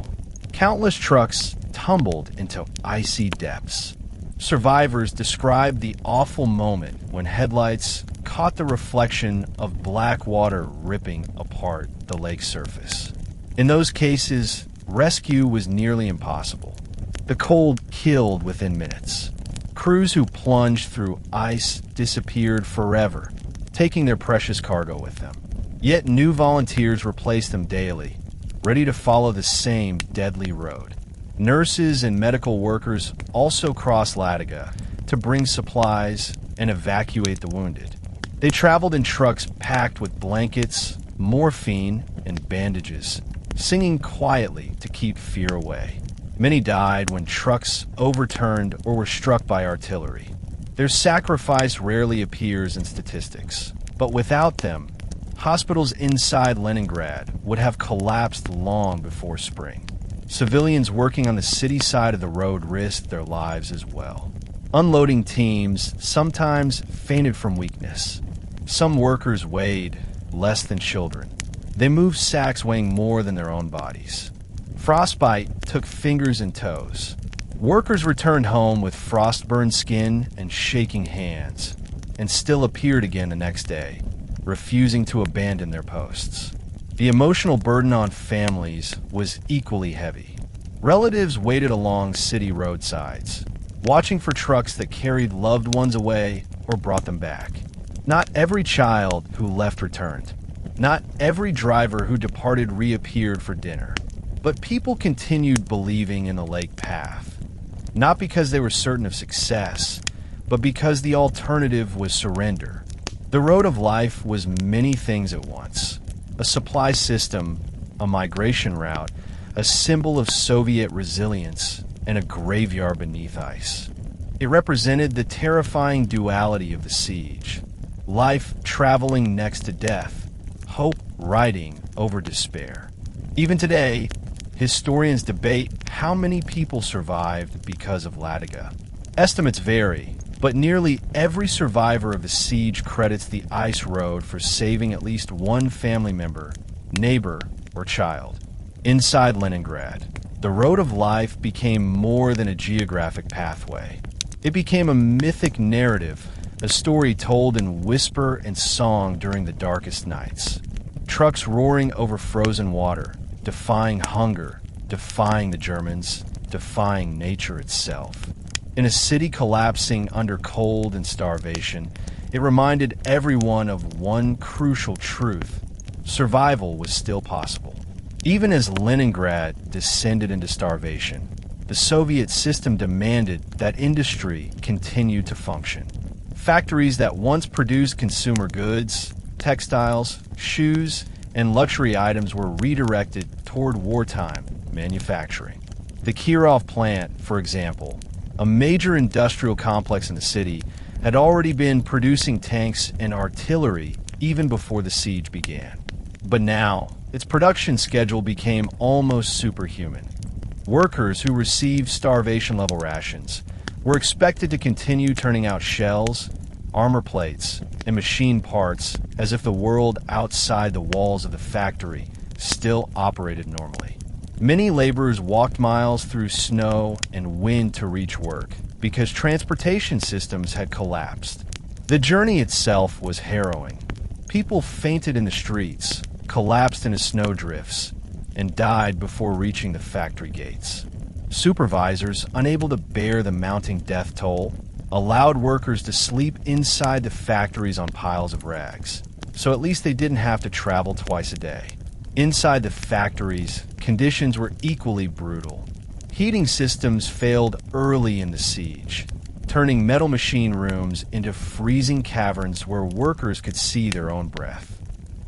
Countless trucks tumbled into icy depths. Survivors described the awful moment when headlights caught the reflection of black water ripping apart the lake's surface. In those cases, rescue was nearly impossible. The cold killed within minutes. Crews who plunged through ice disappeared forever, taking their precious cargo with them. Yet new volunteers replaced them daily, ready to follow the same deadly road. Nurses and medical workers also crossed Ladoga to bring supplies and evacuate the wounded. They traveled in trucks packed with blankets, morphine, and bandages, singing quietly to keep fear away. Many died when trucks overturned or were struck by artillery. Their sacrifice rarely appears in statistics, but without them, hospitals inside Leningrad would have collapsed long before spring. Civilians working on the city side of the road risked their lives as well. Unloading teams sometimes fainted from weakness. Some workers weighed less than children. They moved sacks weighing more than their own bodies. Frostbite took fingers and toes. Workers returned home with frost-burned skin and shaking hands, and still appeared again the next day, refusing to abandon their posts. The emotional burden on families was equally heavy. Relatives waited along city roadsides, watching for trucks that carried loved ones away or brought them back. Not every child who left returned. Not every driver who departed reappeared for dinner. But people continued believing in the lake path. Not because they were certain of success, but because the alternative was surrender. The road of life was many things at once. A supply system, a migration route, a symbol of Soviet resilience, and a graveyard beneath ice. It represented the terrifying duality of the siege. Life traveling next to death, hope riding over despair. Even today, historians debate how many people survived because of Ladoga. Estimates vary, but nearly every survivor of the siege credits the ice road for saving at least one family member, neighbor, or child. Inside Leningrad, the road of life became more than a geographic pathway. It became a mythic narrative, a story told in whisper and song during the darkest nights. Trucks roaring over frozen water, defying hunger, defying the Germans, defying nature itself. In a city collapsing under cold and starvation, it reminded everyone of one crucial truth: survival was still possible. Even as Leningrad descended into starvation, the Soviet system demanded that industry continue to function. Factories that once produced consumer goods, textiles, shoes, and luxury items were redirected toward wartime manufacturing. The Kirov plant, for example, a major industrial complex in the city, had already been producing tanks and artillery even before the siege began. But now, its production schedule became almost superhuman. Workers who received starvation-level rations were expected to continue turning out shells, armor plates, and machine parts as if the world outside the walls of the factory still operated normally. Many laborers walked miles through snow and wind to reach work because transportation systems had collapsed. The journey itself was harrowing. People fainted in the streets, collapsed into snowdrifts, and died before reaching the factory gates. Supervisors, unable to bear the mounting death toll, allowed workers to sleep inside the factories on piles of rags, so at least they didn't have to travel twice a day. Inside the factories, conditions were equally brutal. Heating systems failed early in the siege, turning metal machine rooms into freezing caverns where workers could see their own breath.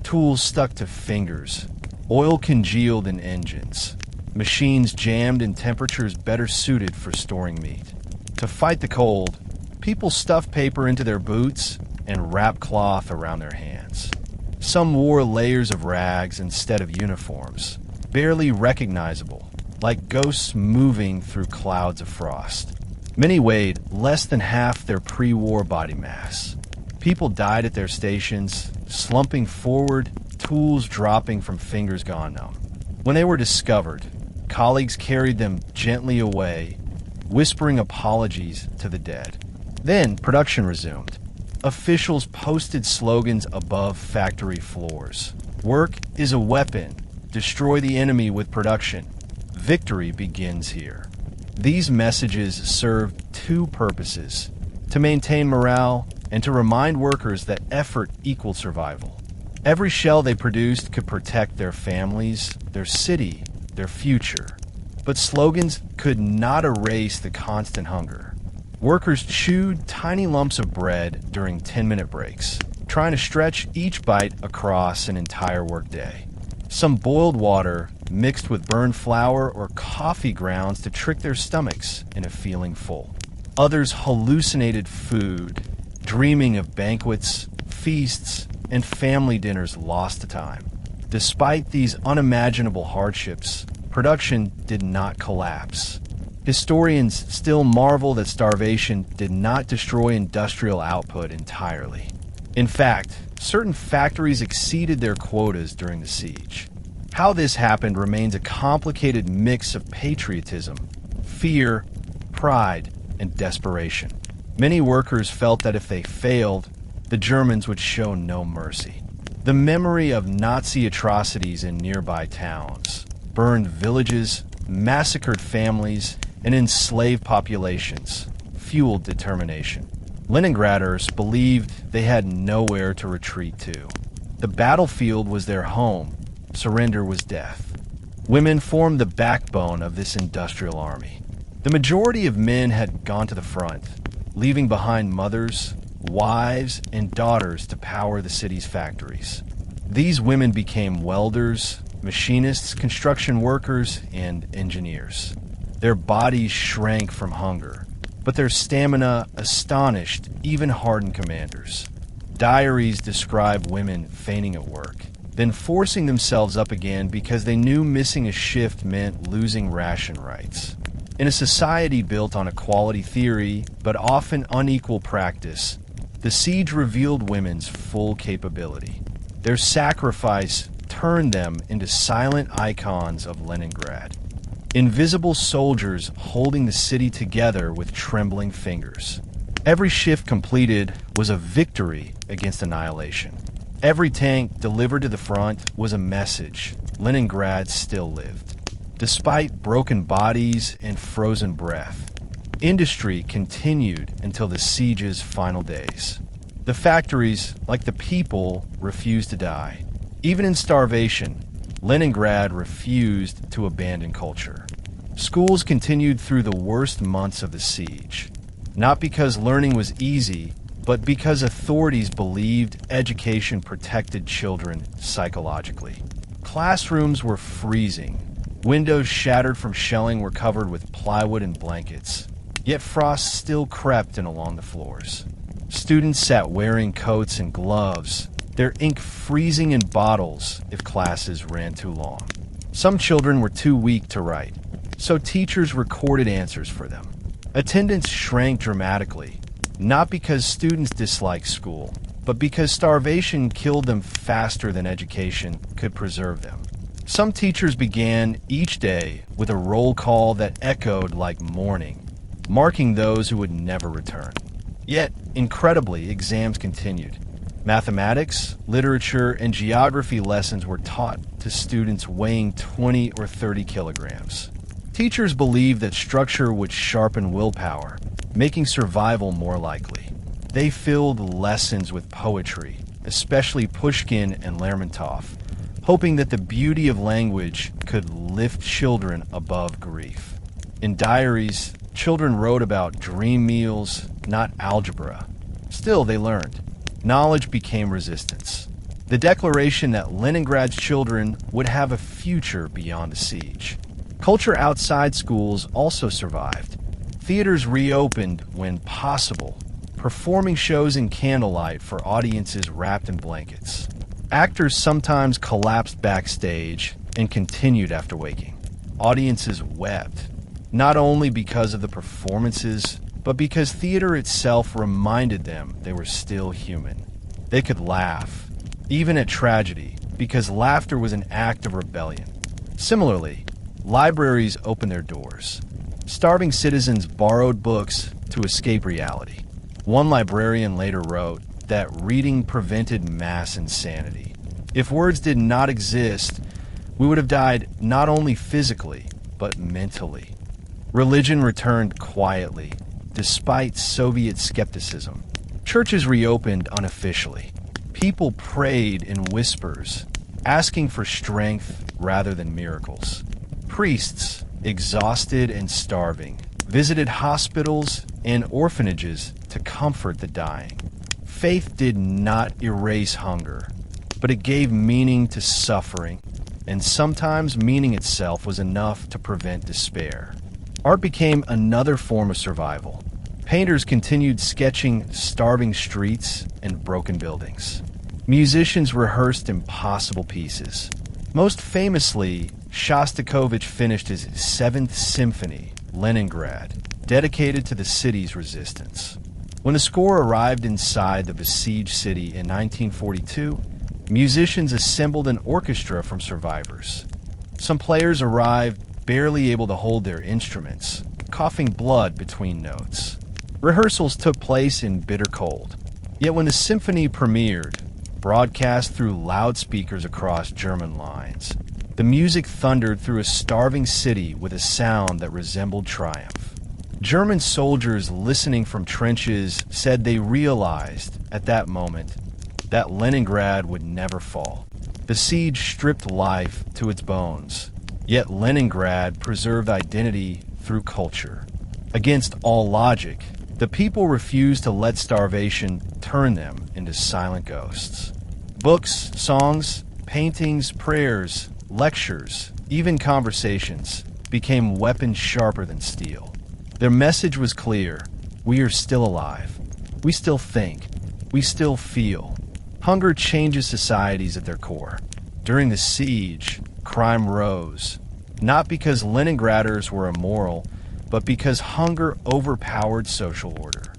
Tools stuck to fingers, oil congealed in engines, machines jammed in temperatures better suited for storing meat. To fight the cold, people stuffed paper into their boots and wrapped cloth around their hands. Some wore layers of rags instead of uniforms, barely recognizable, like ghosts moving through clouds of frost. Many weighed less than half their pre-war body mass. People died at their stations, slumping forward, tools dropping from fingers gone numb. When they were discovered, colleagues carried them gently away, whispering apologies to the dead. Then production resumed. Officials posted slogans above factory floors. Work is a weapon. Destroy the enemy with production. Victory begins here. These messages served two purposes: to maintain morale and to remind workers that effort equaled survival. Every shell they produced could protect their families, their city, their future. But slogans could not erase the constant hunger. Workers chewed tiny lumps of bread during 10-minute breaks, trying to stretch each bite across an entire workday. Some boiled water mixed with burned flour or coffee grounds to trick their stomachs into feeling full. Others hallucinated food, dreaming of banquets, feasts, and family dinners lost to time. Despite these unimaginable hardships, production did not collapse. Historians still marvel that starvation did not destroy industrial output entirely. In fact, certain factories exceeded their quotas during the siege. How this happened remains a complicated mix of patriotism, fear, pride, and desperation. Many workers felt that if they failed, the Germans would show no mercy. The memory of Nazi atrocities in nearby towns, burned villages, massacred families, and enslaved populations fueled determination. Leningraders believed they had nowhere to retreat to. The battlefield was their home. Surrender was death. Women formed the backbone of this industrial army. The majority of men had gone to the front, leaving behind mothers, wives, and daughters to power the city's factories. These women became welders, machinists, construction workers, and engineers. Their bodies shrank from hunger, but their stamina astonished even hardened commanders. Diaries describe women fainting at work, then forcing themselves up again because they knew missing a shift meant losing ration rights. In a society built on equality theory, but often unequal practice, the siege revealed women's full capability. Their sacrifice turned them into silent icons of Leningrad. Invisible soldiers holding the city together with trembling fingers. Every shift completed was a victory against annihilation. Every tank delivered to the front was a message. Leningrad still lived. Despite broken bodies and frozen breath, industry continued until the siege's final days. The factories, like the people, refused to die. Even in starvation, Leningrad refused to abandon culture. Schools continued through the worst months of the siege, not because learning was easy, but because authorities believed education protected children psychologically. Classrooms were freezing. Windows shattered from shelling were covered with plywood and blankets, yet frost still crept in along the floors. Students sat wearing coats and gloves, their ink freezing in bottles if classes ran too long. Some children were too weak to write, so teachers recorded answers for them. Attendance shrank dramatically, not because students disliked school, but because starvation killed them faster than education could preserve them. Some teachers began each day with a roll call that echoed like mourning, marking those who would never return. Yet, incredibly, exams continued. Mathematics, literature, and geography lessons were taught to students weighing 20 or 30 kilograms. Teachers believed that structure would sharpen willpower, making survival more likely. They filled lessons with poetry, especially Pushkin and Lermontov, hoping that the beauty of language could lift children above grief. In diaries, children wrote about dream meals, not algebra. Still, they learned. Knowledge became resistance. The declaration that Leningrad's children would have a future beyond the siege. Culture outside schools also survived. Theaters reopened when possible, performing shows in candlelight for audiences wrapped in blankets. Actors sometimes collapsed backstage and continued after waking. Audiences wept, not only because of the performances, but because theater itself reminded them they were still human. They could laugh, even at tragedy, because laughter was an act of rebellion. Similarly, libraries opened their doors. Starving citizens borrowed books to escape reality. One librarian later wrote that reading prevented mass insanity. If words did not exist, we would have died not only physically, but mentally. Religion returned quietly, despite Soviet skepticism. Churches reopened unofficially. People prayed in whispers, asking for strength rather than miracles. Priests, exhausted and starving, visited hospitals and orphanages to comfort the dying. Faith did not erase hunger, but it gave meaning to suffering, and sometimes meaning itself was enough to prevent despair. Art became another form of survival. Painters continued sketching starving streets and broken buildings. Musicians rehearsed impossible pieces. Most famously, Shostakovich finished his 7th Symphony, Leningrad, dedicated to the city's resistance. When the score arrived inside the besieged city in 1942, musicians assembled an orchestra from survivors. Some players arrived barely able to hold their instruments, coughing blood between notes. Rehearsals took place in bitter cold. Yet when the symphony premiered, broadcast through loudspeakers across German lines, the music thundered through a starving city with a sound that resembled triumph. German soldiers listening from trenches said they realized at that moment that Leningrad would never fall. The siege stripped life to its bones, yet Leningrad preserved identity through culture. Against all logic, the people refused to let starvation turn them into silent ghosts. Books, songs, paintings, prayers, lectures, even conversations became weapons sharper than steel. Their message was clear: we are still alive. We still think. We still feel. Hunger changes societies at their core. During the siege, crime rose, not because Leningraders were immoral, but because hunger overpowered social order.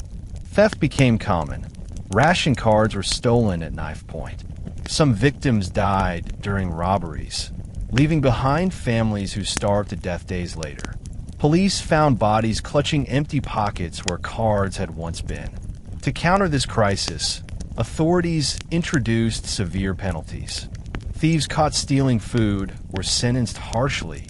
Theft became common. Ration cards were stolen at knife point. Some victims died during robberies, leaving behind families who starved to death days later. Police found bodies clutching empty pockets where cards had once been. To counter this crisis, authorities introduced severe penalties. Thieves caught stealing food were sentenced harshly.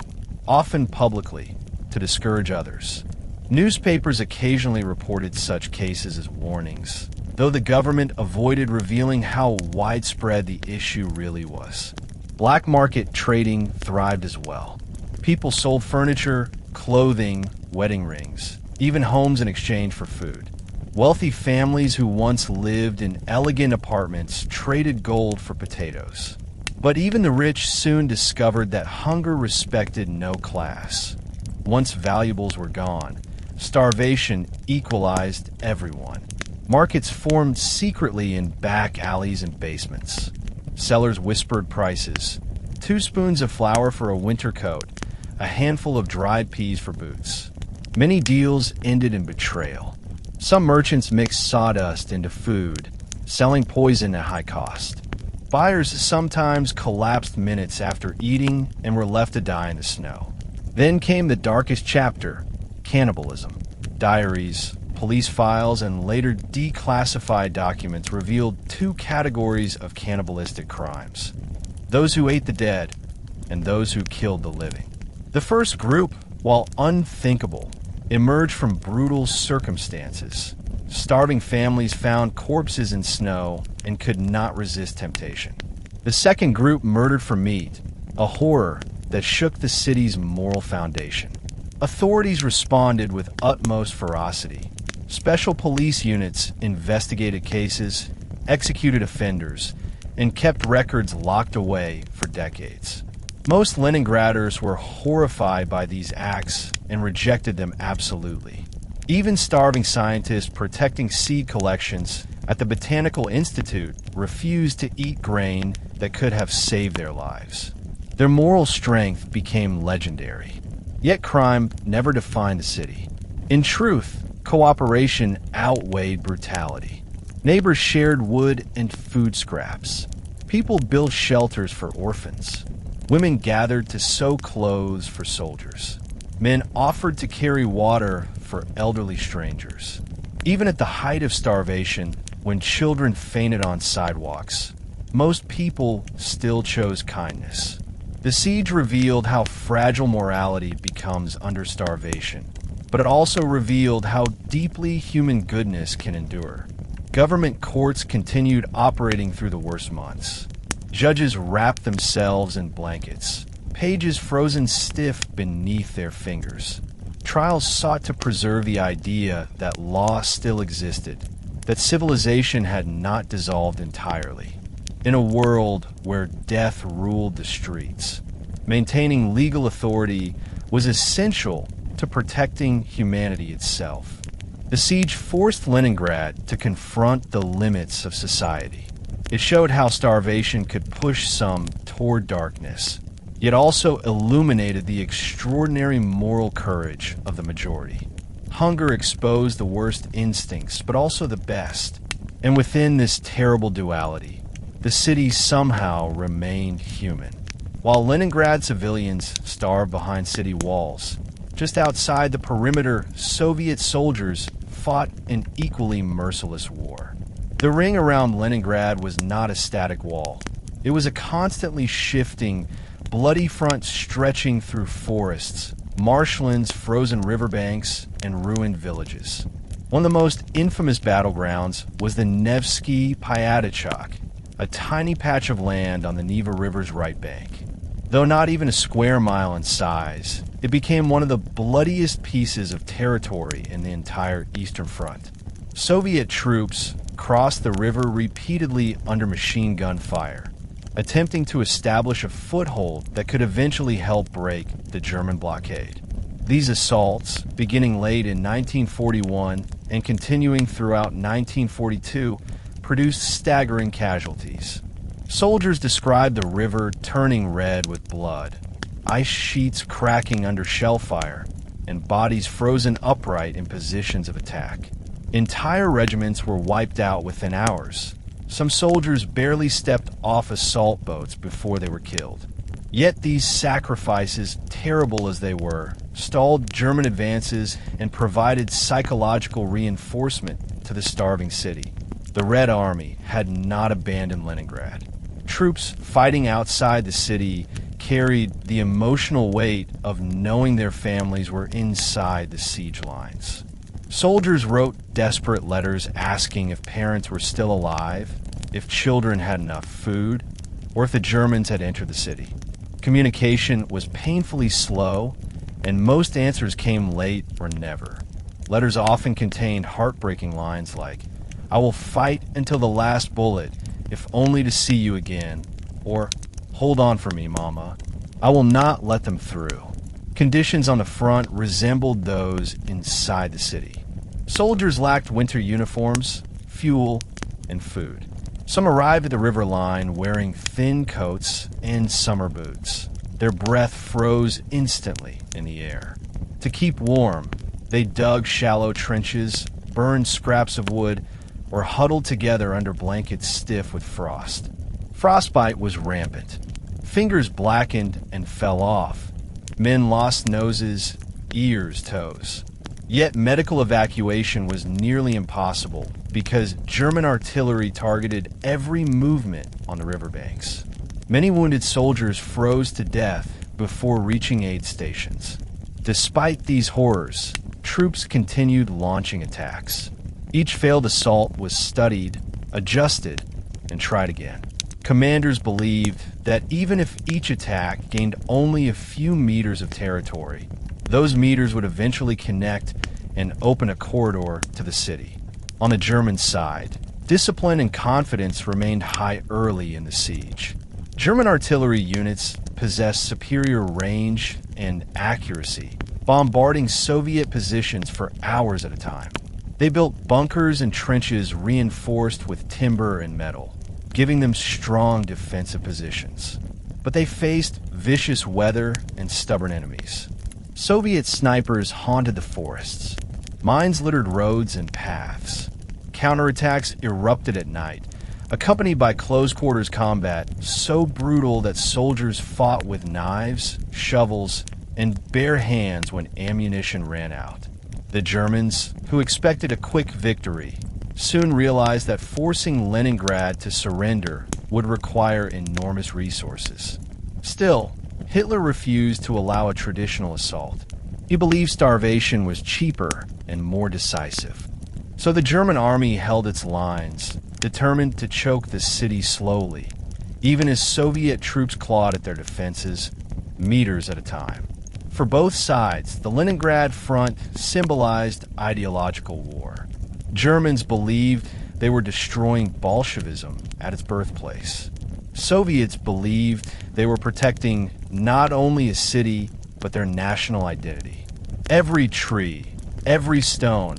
often publicly, to discourage others. Newspapers occasionally reported such cases as warnings, though the government avoided revealing how widespread the issue really was. Black market trading thrived as well. People sold furniture, clothing, wedding rings, even homes in exchange for food. Wealthy families who once lived in elegant apartments traded gold for potatoes. But even the rich soon discovered that hunger respected no class. Once valuables were gone, starvation equalized everyone. Markets formed secretly in back alleys and basements. Sellers whispered prices: 2 spoons of flour for a winter coat, a handful of dried peas for boots. Many deals ended in betrayal. Some merchants mixed sawdust into food, selling poison at high cost. Buyers sometimes collapsed minutes after eating and were left to die in the snow. Then came the darkest chapter: cannibalism. Diaries, police files, and later declassified documents revealed 2 categories of cannibalistic crimes: those who ate the dead and those who killed the living. The first group, while unthinkable, emerged from brutal circumstances. Starving families found corpses in snow and could not resist temptation. The second group murdered for meat, a horror that shook the city's moral foundation. Authorities responded with utmost ferocity. Special police units investigated cases, executed offenders, and kept records locked away for decades. Most Leningraders were horrified by these acts and rejected them absolutely. Even starving scientists protecting seed collections at the Botanical Institute refused to eat grain that could have saved their lives. Their moral strength became legendary. Yet crime never defined the city. In truth, cooperation outweighed brutality. Neighbors shared wood and food scraps. People built shelters for orphans. Women gathered to sew clothes for soldiers. Men offered to carry water for elderly strangers. Even at the height of starvation, when children fainted on sidewalks, most people still chose kindness. The siege revealed how fragile morality becomes under starvation, but it also revealed how deeply human goodness can endure. Government courts continued operating through the worst months. Judges wrapped themselves in blankets, pages frozen stiff beneath their fingers. Trials sought to preserve the idea that law still existed, that civilization had not dissolved entirely. In a world where death ruled the streets, maintaining legal authority was essential to protecting humanity itself. The siege forced Leningrad to confront the limits of society. It showed how starvation could push some toward darkness, yet also illuminated the extraordinary moral courage of the majority. Hunger exposed the worst instincts, but also the best. And within this terrible duality, the city somehow remained human. While Leningrad civilians starved behind city walls, just outside the perimeter, Soviet soldiers fought an equally merciless war. The ring around Leningrad was not a static wall. It was a constantly shifting, bloody front stretching through forests, marshlands, frozen riverbanks, and ruined villages. One of the most infamous battlegrounds was the Nevsky Pyatatchok, a tiny patch of land on the Neva River's right bank. Though not even a square mile in size, it became one of the bloodiest pieces of territory in the entire Eastern Front. Soviet troops crossed the river repeatedly under machine gun fire, attempting to establish a foothold that could eventually help break the German blockade. These assaults, beginning late in 1941 and continuing throughout 1942, produced staggering casualties. Soldiers described the river turning red with blood, ice sheets cracking under shell fire, and bodies frozen upright in positions of attack. Entire regiments were wiped out within hours. Some soldiers barely stepped off assault boats before they were killed. Yet these sacrifices, terrible as they were, stalled German advances and provided psychological reinforcement to the starving city. The Red Army had not abandoned Leningrad. Troops fighting outside the city carried the emotional weight of knowing their families were inside the siege lines. Soldiers wrote desperate letters asking if parents were still alive, if children had enough food, or if the Germans had entered the city. Communication was painfully slow, and most answers came late or never. Letters often contained heartbreaking lines like, "I will fight until the last bullet, if only to see you again," or "Hold on for me, Mama. I will not let them through." Conditions on the front resembled those inside the city. Soldiers lacked winter uniforms, fuel, and food. Some arrived at the river line wearing thin coats and summer boots. Their breath froze instantly in the air. To keep warm, they dug shallow trenches, burned scraps of wood, or huddled together under blankets stiff with frost. Frostbite was rampant. Fingers blackened and fell off. Men lost noses, ears, toes. Yet medical evacuation was nearly impossible because German artillery targeted every movement on the riverbanks. Many wounded soldiers froze to death before reaching aid stations. Despite these horrors, troops continued launching attacks. Each failed assault was studied, adjusted, and tried again. Commanders believed that even if each attack gained only a few meters of territory, those meters would eventually connect and open a corridor to the city. On the German side, discipline and confidence remained high early in the siege. German artillery units possessed superior range and accuracy, bombarding Soviet positions for hours at a time. They built bunkers and trenches reinforced with timber and metal, giving them strong defensive positions. But they faced vicious weather and stubborn enemies. Soviet snipers haunted the forests. Mines littered roads and paths. Counterattacks erupted at night, accompanied by close-quarters combat so brutal that soldiers fought with knives, shovels, and bare hands when ammunition ran out. The Germans, who expected a quick victory, soon realized that forcing Leningrad to surrender would require enormous resources. Still, Hitler refused to allow a traditional assault. He believed starvation was cheaper and more decisive. So the German army held its lines, determined to choke the city slowly, even as Soviet troops clawed at their defenses, meters at a time. For both sides, the Leningrad front symbolized ideological war. Germans believed they were destroying Bolshevism at its birthplace. Soviets believed they were protecting not only a city, but their national identity. Every tree, every stone,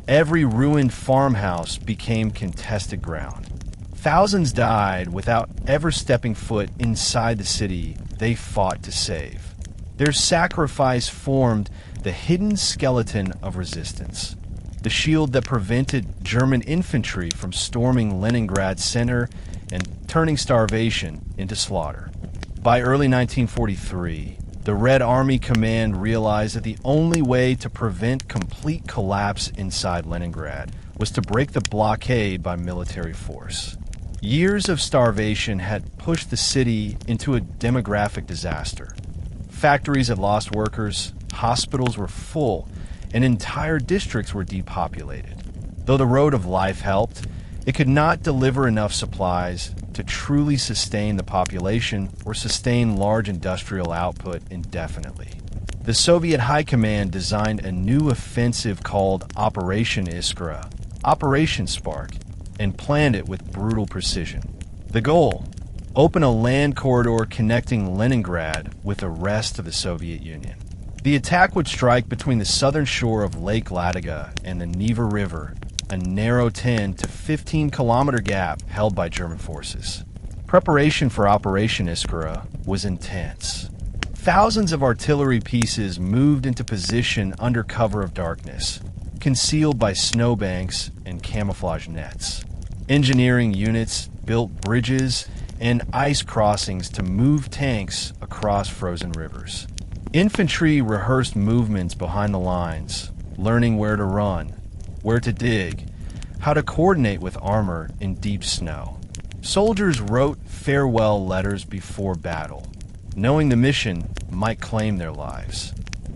every ruined farmhouse became contested ground. Thousands died without ever stepping foot inside the city they fought to save. Their sacrifice formed the hidden skeleton of resistance, the shield that prevented German infantry from storming Leningrad's center and turning starvation into slaughter. By early 1943, the Red Army Command realized that the only way to prevent complete collapse inside Leningrad was to break the blockade by military force. Years of starvation had pushed the city into a demographic disaster. Factories had lost workers, hospitals were full, and entire districts were depopulated. Though the road of life helped, it could not deliver enough supplies to truly sustain the population or sustain large industrial output indefinitely. The Soviet High Command designed a new offensive called Operation Iskra, Operation Spark, and planned it with brutal precision. The goal: open a land corridor connecting Leningrad with the rest of the Soviet Union. The attack would strike between the southern shore of Lake Ladoga and the Neva River, a narrow 10 to 15 kilometer gap held by German forces. Preparation for Operation Iskra was intense. Thousands of artillery pieces moved into position under cover of darkness, concealed by snowbanks and camouflage nets. Engineering units built bridges and ice crossings to move tanks across frozen rivers. Infantry rehearsed movements behind the lines, learning where to run, where to dig, how to coordinate with armor in deep snow. Soldiers wrote farewell letters before battle, knowing the mission might claim their lives.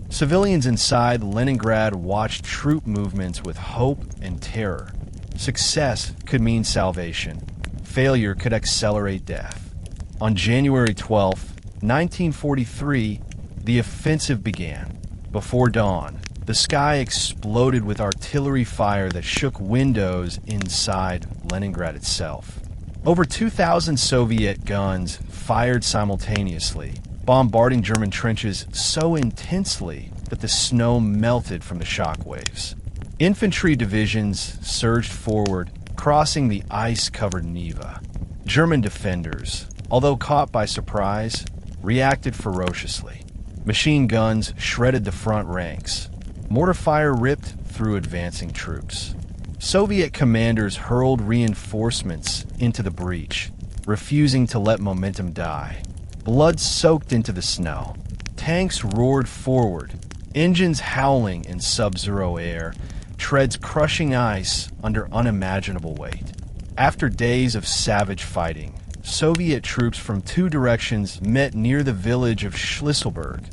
Civilians inside Leningrad watched troop movements with hope and terror. Success could mean salvation. Failure could accelerate death. On January 12, 1943, the offensive began. Before dawn, the sky exploded with artillery fire that shook windows inside Leningrad itself. Over 2,000 Soviet guns fired simultaneously, bombarding German trenches so intensely that the snow melted from the shockwaves. Infantry divisions surged forward, crossing the ice-covered Neva. German defenders, although caught by surprise, reacted ferociously. Machine guns shredded the front ranks. Mortar fire ripped through advancing troops. Soviet commanders hurled reinforcements into the breach, refusing to let momentum die. Blood soaked into the snow. Tanks roared forward, engines howling in sub-zero air, treads crushing ice under unimaginable weight. After days of savage fighting, Soviet troops from two directions met near the village of Schlisselburg,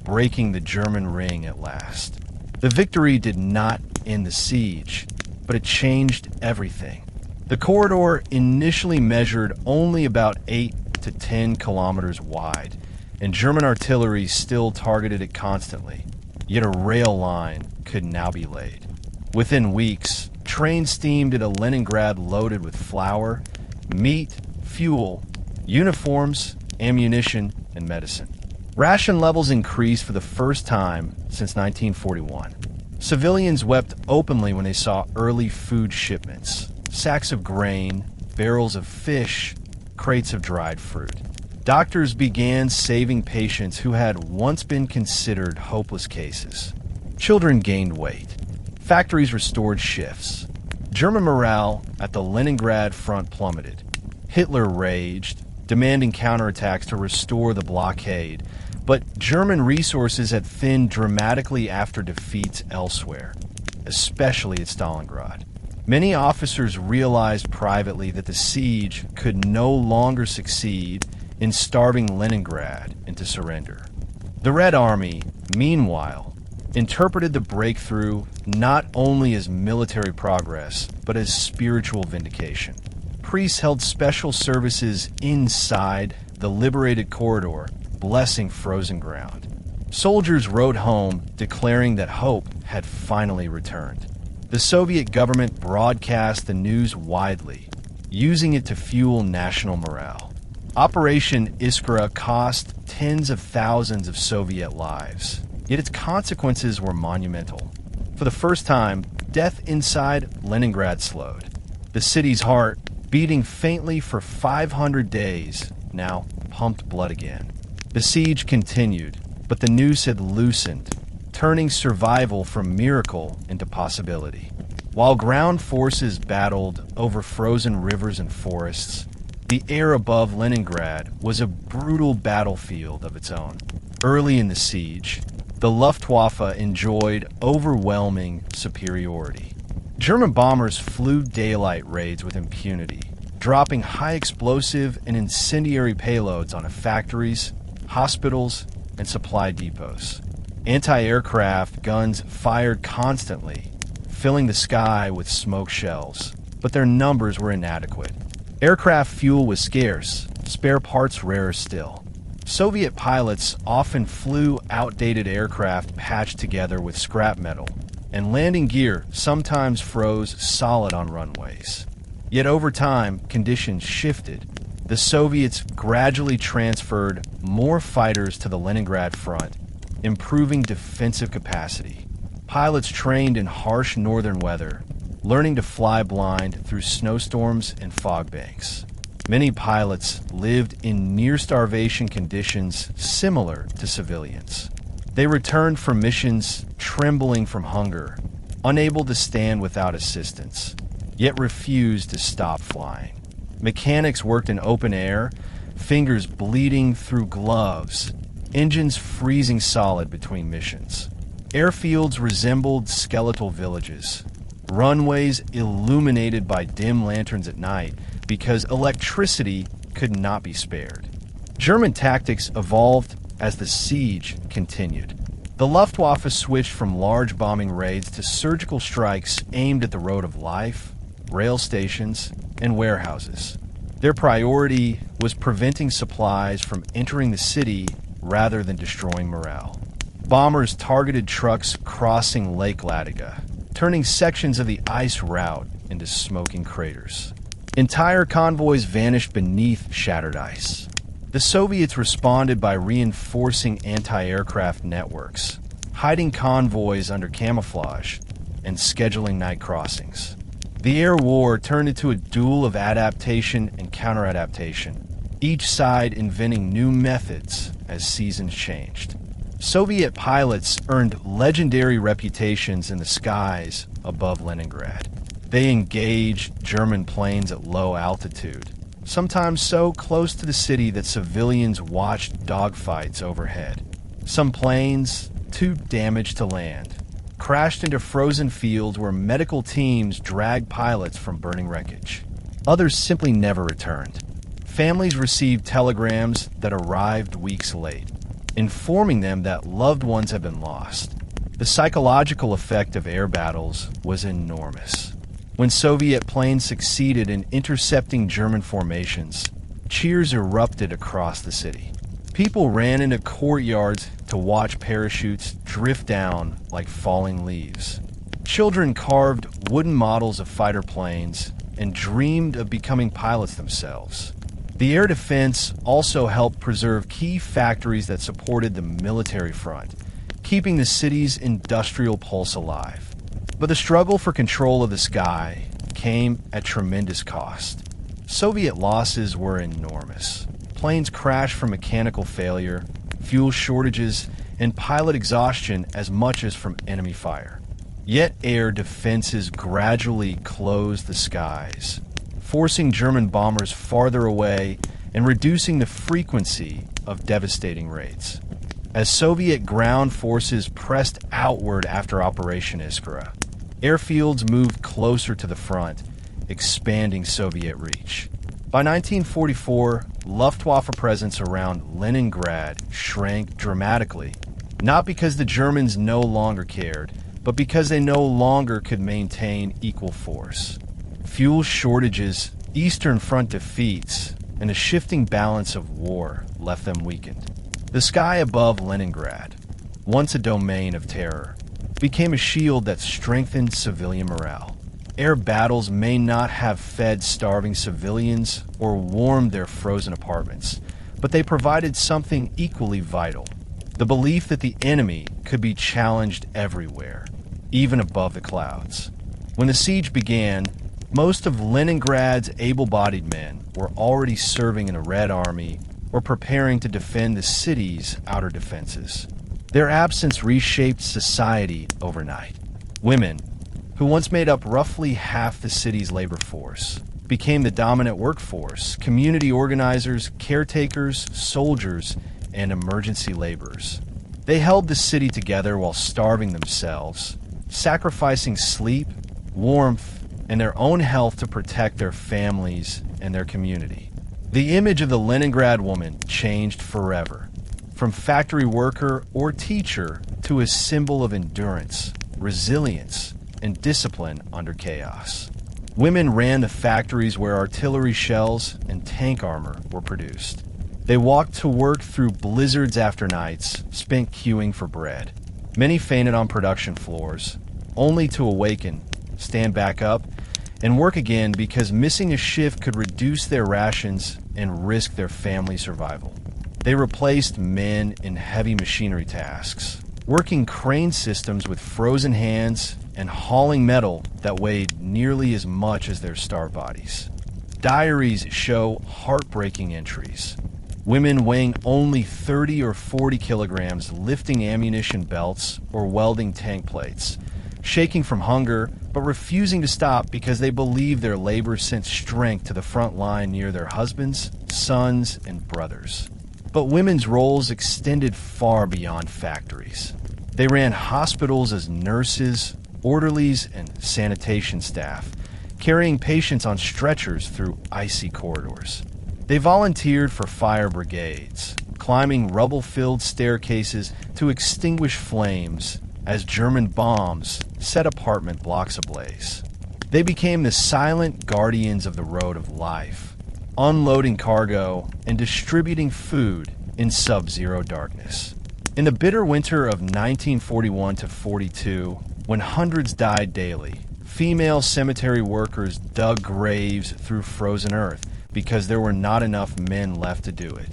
breaking the German ring at last. The victory did not end the siege, but it changed everything. The corridor initially measured only about 8 to 10 kilometers wide, and German artillery still targeted it constantly. Yet a rail line could now be laid. Within weeks, trains steamed into Leningrad loaded with flour, meat, fuel, uniforms, ammunition, and medicine. Ration levels increased for the first time since 1941. Civilians wept openly when they saw early food shipments, sacks of grain, barrels of fish, crates of dried fruit. Doctors began saving patients who had once been considered hopeless cases. Children gained weight. Factories restored shifts. German morale at the Leningrad front plummeted. Hitler raged, demanding counterattacks to restore the blockade, but German resources had thinned dramatically after defeats elsewhere, especially at Stalingrad. Many officers realized privately that the siege could no longer succeed in starving Leningrad into surrender. The Red Army, meanwhile, interpreted the breakthrough not only as military progress, but as spiritual vindication. Priests held special services inside the liberated corridor, blessing frozen ground. Soldiers rode home, declaring that hope had finally returned. The Soviet government broadcast the news widely, using it to fuel national morale. Operation Iskra cost tens of thousands of Soviet lives, yet its consequences were monumental. For the first time, death inside Leningrad slowed. The city's heart, beating faintly for 500 days, now pumped blood again. The siege continued, but the noose had loosened, turning survival from miracle into possibility. While ground forces battled over frozen rivers and forests, the air above Leningrad was a brutal battlefield of its own. Early in the siege, the Luftwaffe enjoyed overwhelming superiority. German bombers flew daylight raids with impunity, dropping high explosive and incendiary payloads onto factories, hospitals, and supply depots. Anti-aircraft guns fired constantly, filling the sky with smoke shells, but their numbers were inadequate. Aircraft fuel was scarce, spare parts rarer still. Soviet pilots often flew outdated aircraft patched together with scrap metal, and landing gear sometimes froze solid on runways. Yet over time, conditions shifted. The Soviets gradually transferred more fighters to the Leningrad front, improving defensive capacity. Pilots trained in harsh northern weather, learning to fly blind through snowstorms and fog banks. Many pilots lived in near-starvation conditions similar to civilians. They returned from missions trembling from hunger, unable to stand without assistance, yet refused to stop flying. Mechanics worked in open air, fingers bleeding through gloves, engines freezing solid between missions. Airfields resembled skeletal villages, runways illuminated by dim lanterns at night because electricity could not be spared. German tactics evolved as the siege continued. The Luftwaffe switched from large bombing raids to surgical strikes aimed at the road of life, rail stations, and warehouses. Their priority was preventing supplies from entering the city rather than destroying morale. Bombers targeted trucks crossing Lake Ladoga, turning sections of the ice route into smoking craters. Entire convoys vanished beneath shattered ice. The Soviets responded by reinforcing anti-aircraft networks, hiding convoys under camouflage, and scheduling night crossings. The air war turned into a duel of adaptation and counter-adaptation, each side inventing new methods as seasons changed. Soviet pilots earned legendary reputations in the skies above Leningrad. They engaged German planes at low altitude, sometimes so close to the city that civilians watched dogfights overhead. Some planes, too damaged to land, crashed into frozen fields where medical teams dragged pilots from burning wreckage. Others simply never returned. Families received telegrams that arrived weeks late, informing them that loved ones had been lost. The psychological effect of air battles was enormous. When Soviet planes succeeded in intercepting German formations, cheers erupted across the city. People ran into courtyards to watch parachutes drift down like falling leaves. Children carved wooden models of fighter planes and dreamed of becoming pilots themselves. The air defense also helped preserve key factories that supported the military front, keeping the city's industrial pulse alive. But the struggle for control of the sky came at tremendous cost. Soviet losses were enormous. Planes crashed from mechanical failure, fuel shortages, and pilot exhaustion as much as from enemy fire. Yet air defenses gradually closed the skies, forcing German bombers farther away and reducing the frequency of devastating raids. As Soviet ground forces pressed outward after Operation Iskra, airfields moved closer to the front, expanding Soviet reach. By 1944, Luftwaffe presence around Leningrad shrank dramatically, not because the Germans no longer cared, but because they no longer could maintain equal force. Fuel shortages, Eastern Front defeats, and a shifting balance of war left them weakened. The sky above Leningrad, once a domain of terror, became a shield that strengthened civilian morale. Air battles may not have fed starving civilians or warmed their frozen apartments, but they provided something equally vital: the belief that the enemy could be challenged everywhere, even above the clouds. When the siege began, most of Leningrad's able-bodied men were already serving in the Red Army or preparing to defend the city's outer defenses. Their absence reshaped society overnight. Women, who once made up roughly half the city's labor force, became the dominant workforce: community organizers, caretakers, soldiers, and emergency laborers. They held the city together while starving themselves, sacrificing sleep, warmth, and their own health to protect their families and their community. The image of the Leningrad woman changed forever, from factory worker or teacher to a symbol of endurance, resilience, and discipline under chaos. Women ran the factories where artillery shells and tank armor were produced. They walked to work through blizzards after nights spent queuing for bread. Many fainted on production floors, only to awaken, stand back up, and work again because missing a shift could reduce their rations and risk their family survival. They replaced men in heavy machinery tasks, working crane systems with frozen hands and hauling metal that weighed nearly as much as their starved bodies. Diaries show heartbreaking entries. Women weighing only 30 or 40 kilograms lifting ammunition belts or welding tank plates, shaking from hunger but refusing to stop because they believe their labor sent strength to the front line near their husbands, sons, and brothers. But women's roles extended far beyond factories. They ran hospitals as nurses, orderlies, and sanitation staff, carrying patients on stretchers through icy corridors. They volunteered for fire brigades, climbing rubble-filled staircases to extinguish flames as German bombs set apartment blocks ablaze. They became the silent guardians of the road of life, unloading cargo and distributing food in sub-zero darkness. In the bitter winter of 1941 to 42, when hundreds died daily, female cemetery workers dug graves through frozen earth because there were not enough men left to do it.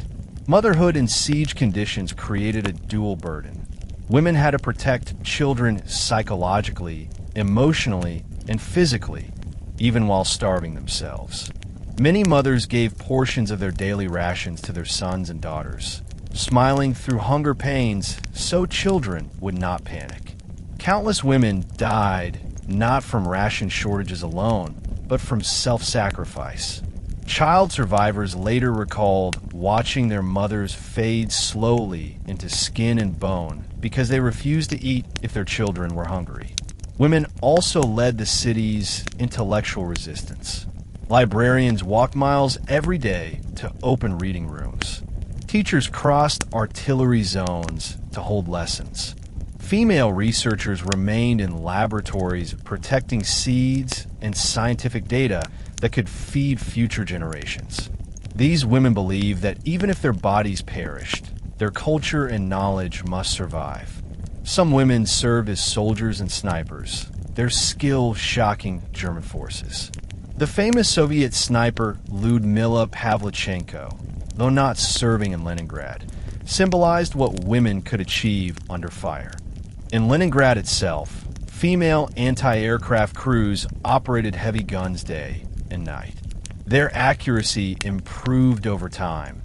Motherhood in siege conditions created a dual burden. Women had to protect children psychologically, emotionally, and physically, even while starving themselves. Many mothers gave portions of their daily rations to their sons and daughters, smiling through hunger pains so children would not panic. Countless women died not from ration shortages alone, but from self-sacrifice. Child survivors later recalled watching their mothers fade slowly into skin and bone because they refused to eat if their children were hungry. Women also led the city's intellectual resistance. Librarians walked miles every day to open reading rooms. Teachers crossed artillery zones to hold lessons. Female researchers remained in laboratories protecting seeds and scientific data that could feed future generations. These women believed that even if their bodies perished, their culture and knowledge must survive. Some women served as soldiers and snipers, their skill shocking German forces. The famous Soviet sniper Lyudmila Pavlichenko, though not serving in Leningrad, symbolized what women could achieve under fire. In Leningrad itself, female anti-aircraft crews operated heavy guns day and night. Their accuracy improved over time,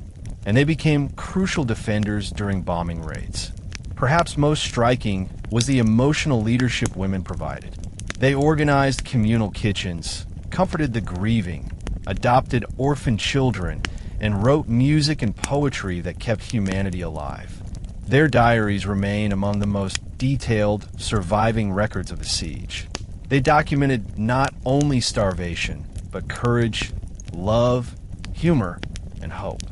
and they became crucial defenders during bombing raids. Perhaps most striking was the emotional leadership women provided. They organized communal kitchens, comforted the grieving, adopted orphan children, and wrote music and poetry that kept humanity alive. Their diaries remain among the most detailed surviving records of the siege. They documented not only starvation, but courage, love, humor, and hope.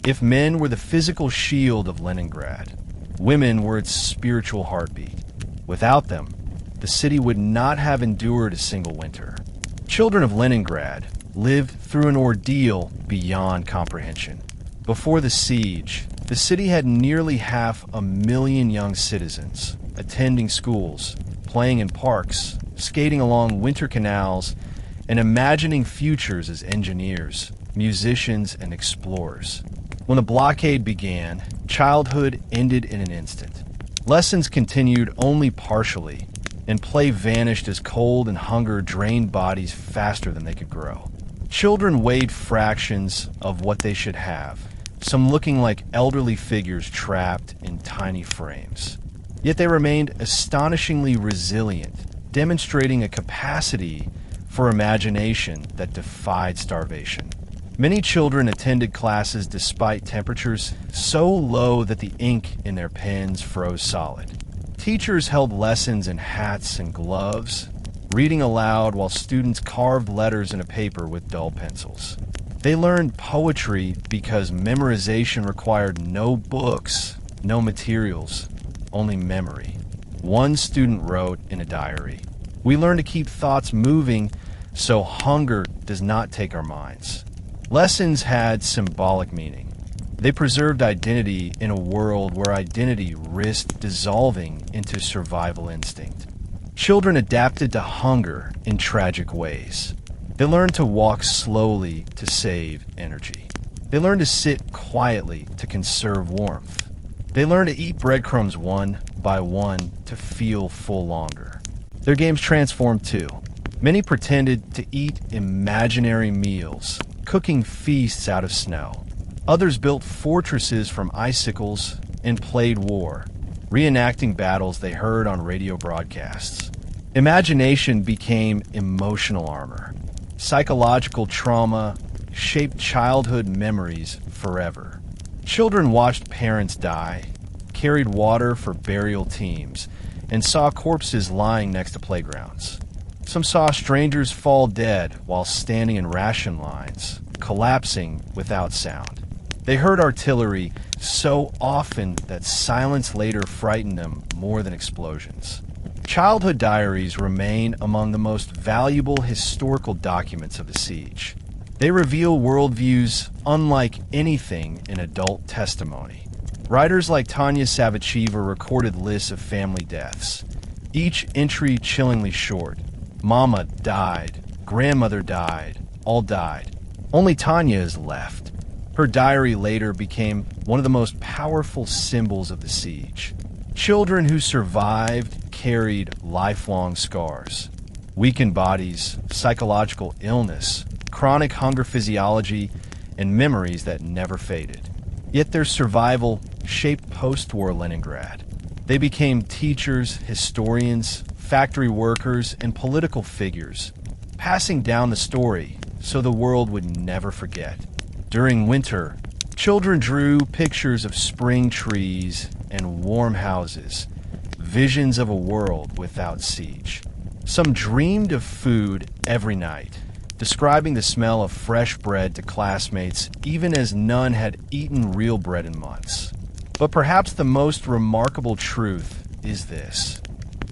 If men were the physical shield of Leningrad, women were its spiritual heartbeat. Without them, the city would not have endured a single winter. Children of Leningrad lived through an ordeal beyond comprehension. Before the siege, the city had nearly 500,000 young citizens attending schools, playing in parks, skating along winter canals, and imagining futures as engineers, musicians, and explorers. When the blockade began, childhood ended in an instant. Lessons continued only partially, and play vanished as cold and hunger drained bodies faster than they could grow. Children weighed fractions of what they should have, some looking like elderly figures trapped in tiny frames. Yet they remained astonishingly resilient, demonstrating a capacity for imagination that defied starvation. Many children attended classes despite temperatures so low that the ink in their pens froze solid. Teachers held lessons in hats and gloves, reading aloud while students carved letters in a paper with dull pencils. They learned poetry because memorization required no books, no materials, only memory. One student wrote in a diary, "We learn to keep thoughts moving so hunger does not take our minds." Lessons had symbolic meaning. They preserved identity in a world where identity risked dissolving into survival instinct. Children adapted to hunger in tragic ways. They learned to walk slowly to save energy. They learned to sit quietly to conserve warmth. They learned to eat breadcrumbs one by one to feel full longer. Their games transformed too. Many pretended to eat imaginary meals, cooking feasts out of snow. Others built fortresses from icicles and played war, reenacting battles they heard on radio broadcasts. Imagination became emotional armor. Psychological trauma shaped childhood memories forever. Children watched parents die, carried water for burial teams, and saw corpses lying next to playgrounds. Some saw strangers fall dead while standing in ration lines, collapsing without sound. They heard artillery so often that silence later frightened them more than explosions. Childhood diaries remain among the most valuable historical documents of the siege. They reveal worldviews unlike anything in adult testimony. Writers like Tanya Savacheva recorded lists of family deaths, each entry chillingly short. Mama died, grandmother died, all died. Only Tanya is left. Her diary later became one of the most powerful symbols of the siege. Children who survived carried lifelong scars, weakened bodies, psychological illness, chronic hunger physiology, and memories that never faded. Yet their survival shaped post-war Leningrad. They became teachers, historians, factory workers, and political figures, passing down the story so the world would never forget. During winter, children drew pictures of spring trees and warm houses, visions of a world without siege. Some dreamed of food every night, describing the smell of fresh bread to classmates even as none had eaten real bread in months. But perhaps the most remarkable truth is this.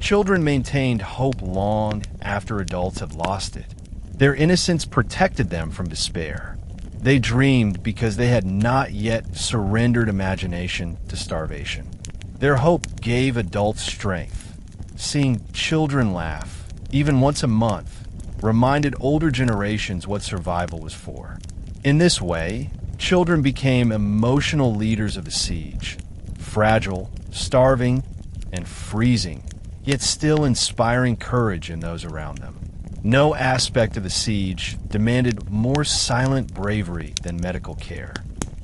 Children maintained hope long after adults had lost it. Their innocence protected them from despair. They dreamed because they had not yet surrendered imagination to starvation. Their hope gave adults strength. Seeing children laugh, even once a month, reminded older generations what survival was for. In this way, children became emotional leaders of the siege, fragile, starving, and freezing, yet still inspiring courage in those around them. No aspect of the siege demanded more silent bravery than medical care.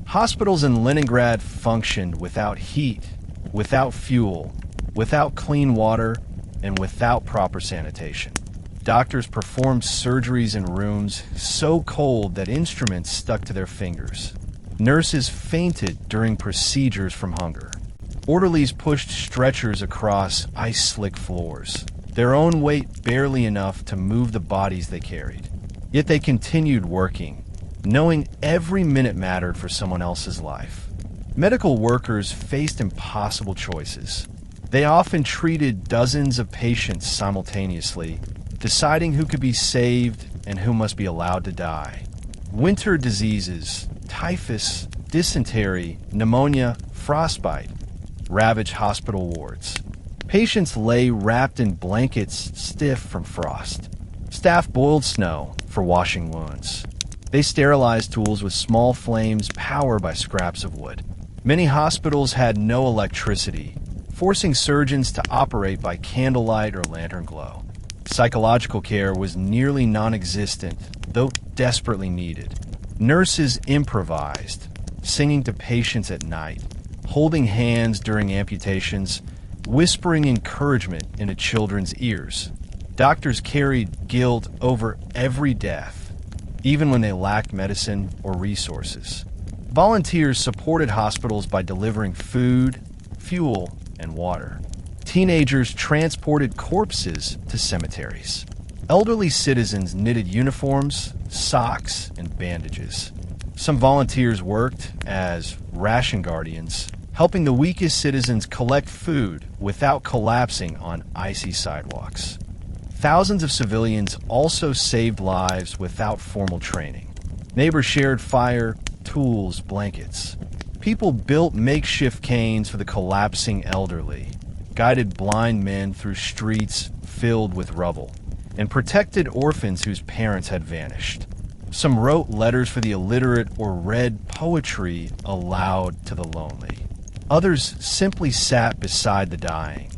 Hospitals in Leningrad functioned without heat, without fuel, without clean water, and without proper sanitation. Doctors performed surgeries in rooms so cold that instruments stuck to their fingers. Nurses fainted during procedures from hunger. Orderlies pushed stretchers across ice-slick floors, their own weight barely enough to move the bodies they carried. Yet they continued working, knowing every minute mattered for someone else's life. Medical workers faced impossible choices. They often treated dozens of patients simultaneously, deciding who could be saved and who must be allowed to die. Winter diseases, typhus, dysentery, pneumonia, frostbite, ravaged hospital wards. Patients lay wrapped in blankets stiff from frost. Staff boiled snow for washing wounds. They sterilized tools with small flames powered by scraps of wood. Many hospitals had no electricity, forcing surgeons to operate by candlelight or lantern glow. Psychological care was nearly non-existent, though desperately needed. Nurses improvised, singing to patients at night, holding hands during amputations, whispering encouragement into children's ears. Doctors carried guilt over every death, even when they lacked medicine or resources. Volunteers supported hospitals by delivering food, fuel, and water. Teenagers transported corpses to cemeteries. Elderly citizens knitted uniforms, socks, and bandages. Some volunteers worked as ration guardians, helping the weakest citizens collect food without collapsing on icy sidewalks. Thousands of civilians also saved lives without formal training. Neighbors shared fire, tools, blankets. People built makeshift canes for the collapsing elderly, guided blind men through streets filled with rubble, and protected orphans whose parents had vanished. Some wrote letters for the illiterate or read poetry aloud to the lonely. Others simply sat beside the dying,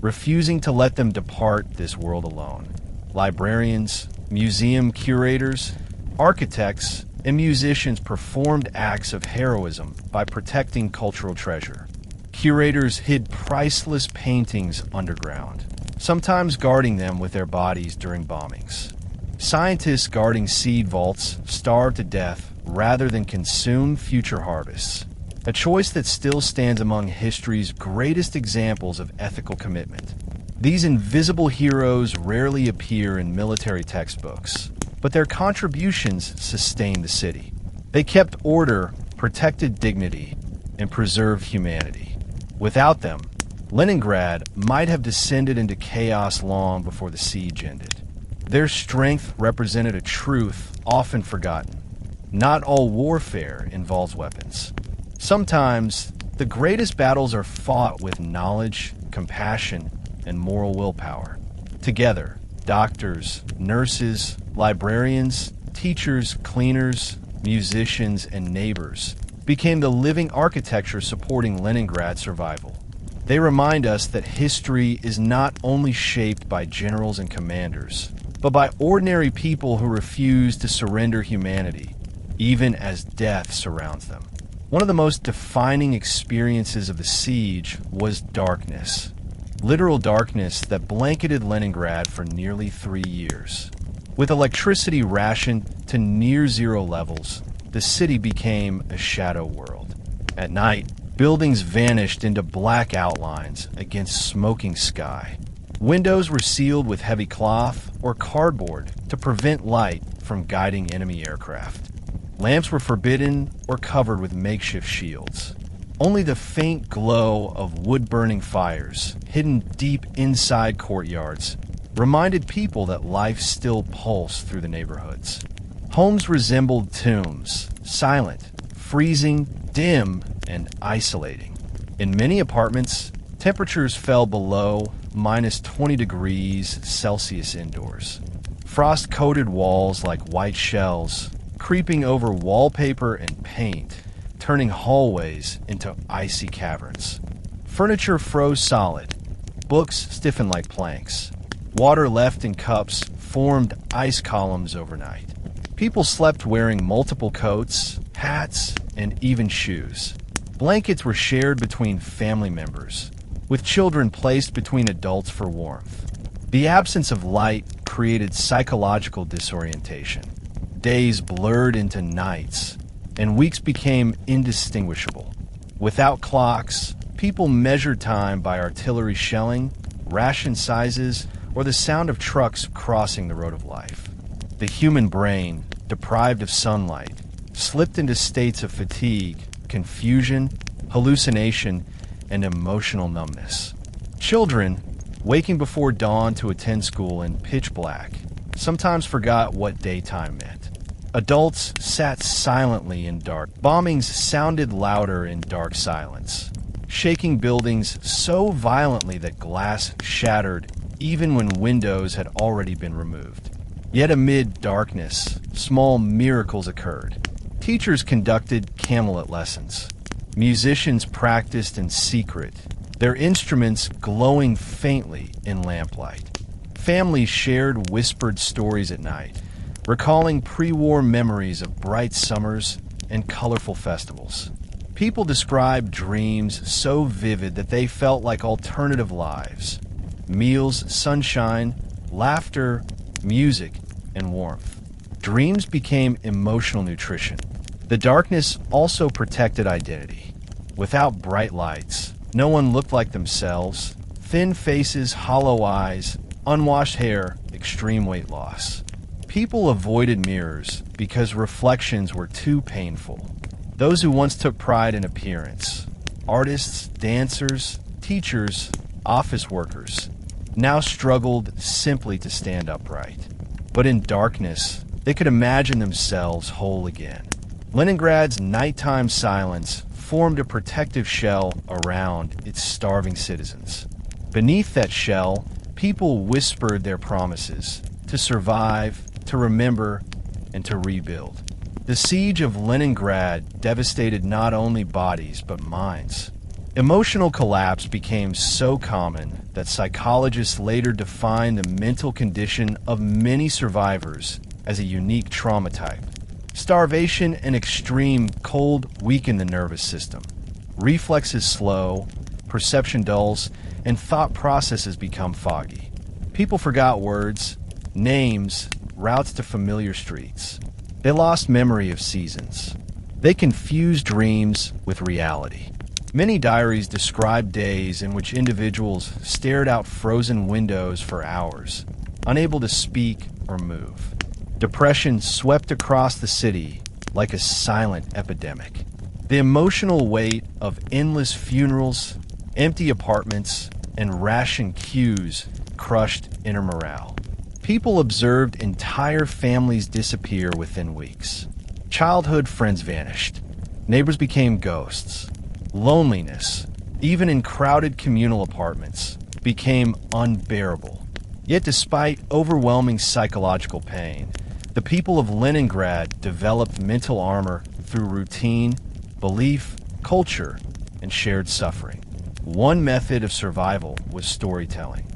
refusing to let them depart this world alone. Librarians, museum curators, architects, and musicians performed acts of heroism by protecting cultural treasure. Curators hid priceless paintings underground, sometimes guarding them with their bodies during bombings. Scientists guarding seed vaults starved to death rather than consume future harvests, a choice that still stands among history's greatest examples of ethical commitment. These invisible heroes rarely appear in military textbooks, but their contributions sustain the city. They kept order, protected dignity, and preserved humanity. Without them, Leningrad might have descended into chaos long before the siege ended. Their strength represented a truth often forgotten. Not all warfare involves weapons. Sometimes, the greatest battles are fought with knowledge, compassion, and moral willpower. Together, doctors, nurses, librarians, teachers, cleaners, musicians, and neighbors became the living architecture supporting Leningrad's survival. They remind us that history is not only shaped by generals and commanders, but by ordinary people who refuse to surrender humanity, even as death surrounds them. One of the most defining experiences of the siege was darkness. Literal darkness that blanketed Leningrad for nearly 3 years. With electricity rationed to near zero levels, the city became a shadow world. At night, buildings vanished into black outlines against smoking sky. Windows were sealed with heavy cloth or cardboard to prevent light from guiding enemy aircraft. Lamps were forbidden or covered with makeshift shields. Only the faint glow of wood-burning fires, hidden deep inside courtyards, reminded people that life still pulsed through the neighborhoods. Homes resembled tombs, silent, freezing, dim, and isolating. In many apartments, temperatures fell below minus 20 degrees Celsius indoors. Frost-coated walls like white shells, creeping over wallpaper and paint, turning hallways into icy caverns. Furniture froze solid, books stiffened like planks. Water left in cups formed ice columns overnight. People slept wearing multiple coats, hats, and even shoes. Blankets were shared between family members, with children placed between adults for warmth. The absence of light created psychological disorientation. Days blurred into nights, and weeks became indistinguishable. Without clocks, people measured time by artillery shelling, ration sizes, or the sound of trucks crossing the road of life. The human brain, deprived of sunlight, slipped into states of fatigue, confusion, hallucination, and emotional numbness. Children, waking before dawn to attend school in pitch black, sometimes forgot what daytime meant. Adults sat silently in dark. Bombings sounded louder in dark silence, shaking buildings so violently that glass shattered even when windows had already been removed. Yet amid darkness, small miracles occurred. Teachers conducted Camelot lessons. Musicians practiced in secret, their instruments glowing faintly in lamplight. Families shared whispered stories at night, recalling pre-war memories of bright summers and colorful festivals. People described dreams so vivid that they felt like alternative lives. Meals, sunshine, laughter, music, and warmth. Dreams became emotional nutrition. The darkness also protected identity. Without bright lights, no one looked like themselves. Thin faces, hollow eyes, unwashed hair, extreme weight loss. People avoided mirrors because reflections were too painful. Those who once took pride in appearance, artists, dancers, teachers, office workers, now struggled simply to stand upright. But in darkness, they could imagine themselves whole again. Leningrad's nighttime silence formed a protective shell around its starving citizens. Beneath that shell, people whispered their promises to survive, to remember, and to rebuild. The siege of Leningrad devastated not only bodies, but minds. Emotional collapse became so common that psychologists later defined the mental condition of many survivors as a unique trauma type. Starvation and extreme cold weaken the nervous system. Reflexes slow, perception dulls, and thought processes become foggy. People forgot words, names, routes to familiar streets. They lost memory of seasons. They confused dreams with reality. Many diaries describe days in which individuals stared out frozen windows for hours, unable to speak or move. Depression swept across the city, like a silent epidemic. The emotional weight of endless funerals, empty apartments, and ration queues crushed inner morale. People observed entire families disappear within weeks. Childhood friends vanished. Neighbors became ghosts. Loneliness, even in crowded communal apartments, became unbearable. Yet despite overwhelming psychological pain, the people of Leningrad developed mental armor through routine, belief, culture, and shared suffering. One method of survival was storytelling.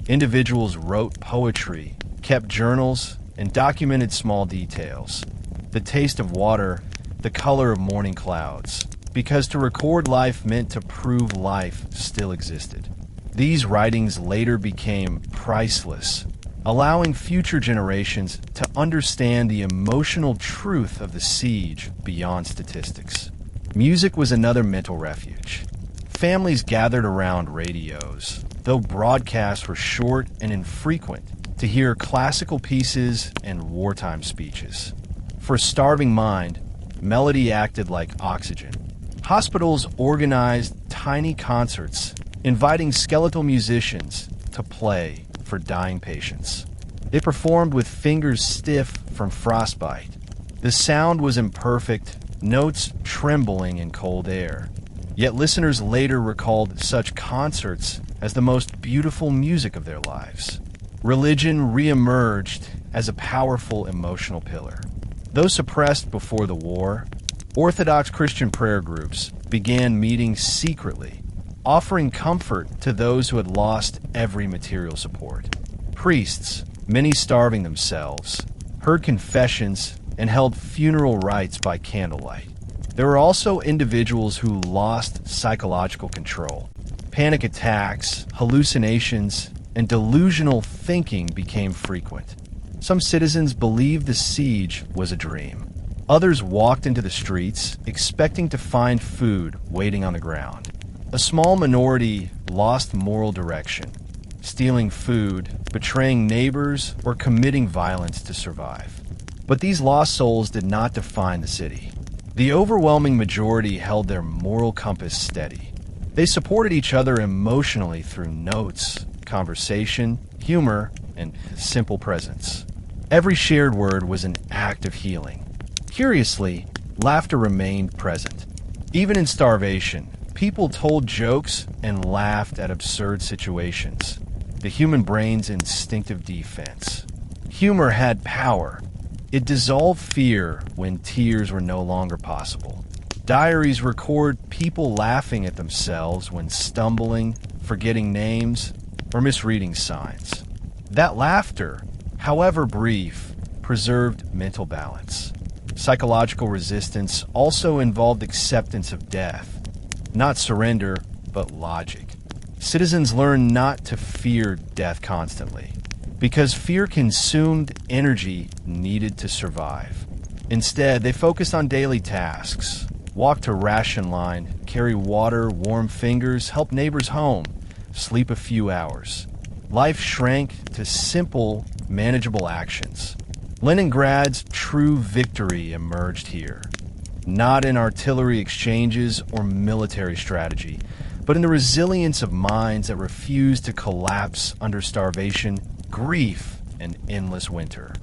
Individuals wrote poetry, kept journals, and documented small details. The taste of water, the color of morning clouds, because to record life meant to prove life still existed. These writings later became priceless, allowing future generations to understand the emotional truth of the siege beyond statistics. Music was another mental refuge. Families gathered around radios, though broadcasts were short and infrequent, to hear classical pieces and wartime speeches. For a starving mind, melody acted like oxygen. Hospitals organized tiny concerts, inviting skeletal musicians to play for dying patients. They performed with fingers stiff from frostbite. The sound was imperfect, notes trembling in cold air. Yet listeners later recalled such concerts as the most beautiful music of their lives. Religion re-emerged as a powerful emotional pillar. Though suppressed before the war, Orthodox Christian prayer groups began meeting secretly, offering comfort to those who had lost every material support. Priests, many starving themselves, heard confessions and held funeral rites by candlelight. There were also individuals who lost psychological control. Panic attacks, hallucinations, and delusional thinking became frequent. Some citizens believed the siege was a dream. Others walked into the streets, expecting to find food waiting on the ground. A small minority lost moral direction, stealing food, betraying neighbors, or committing violence to survive. But these lost souls did not define the city. The overwhelming majority held their moral compass steady. They supported each other emotionally through notes, conversation, humor, and simple presence. Every shared word was an act of healing. Curiously, laughter remained present. Even in starvation, people told jokes and laughed at absurd situations. The human brain's instinctive defense. Humor had power. It dissolved fear when tears were no longer possible. Diaries record people laughing at themselves when stumbling, forgetting names, or misreading signs. That laughter, however brief, preserved mental balance. Psychological resistance also involved acceptance of death. Not surrender, but logic. Citizens learned not to fear death constantly, because fear consumed energy needed to survive. Instead, they focused on daily tasks. Walk to ration line, carry water, warm fingers, help neighbors home, sleep a few hours. Life shrank to simple, manageable actions. Leningrad's true victory emerged here, not in artillery exchanges or military strategy, but in the resilience of minds that refused to collapse under starvation, grief, and endless winter.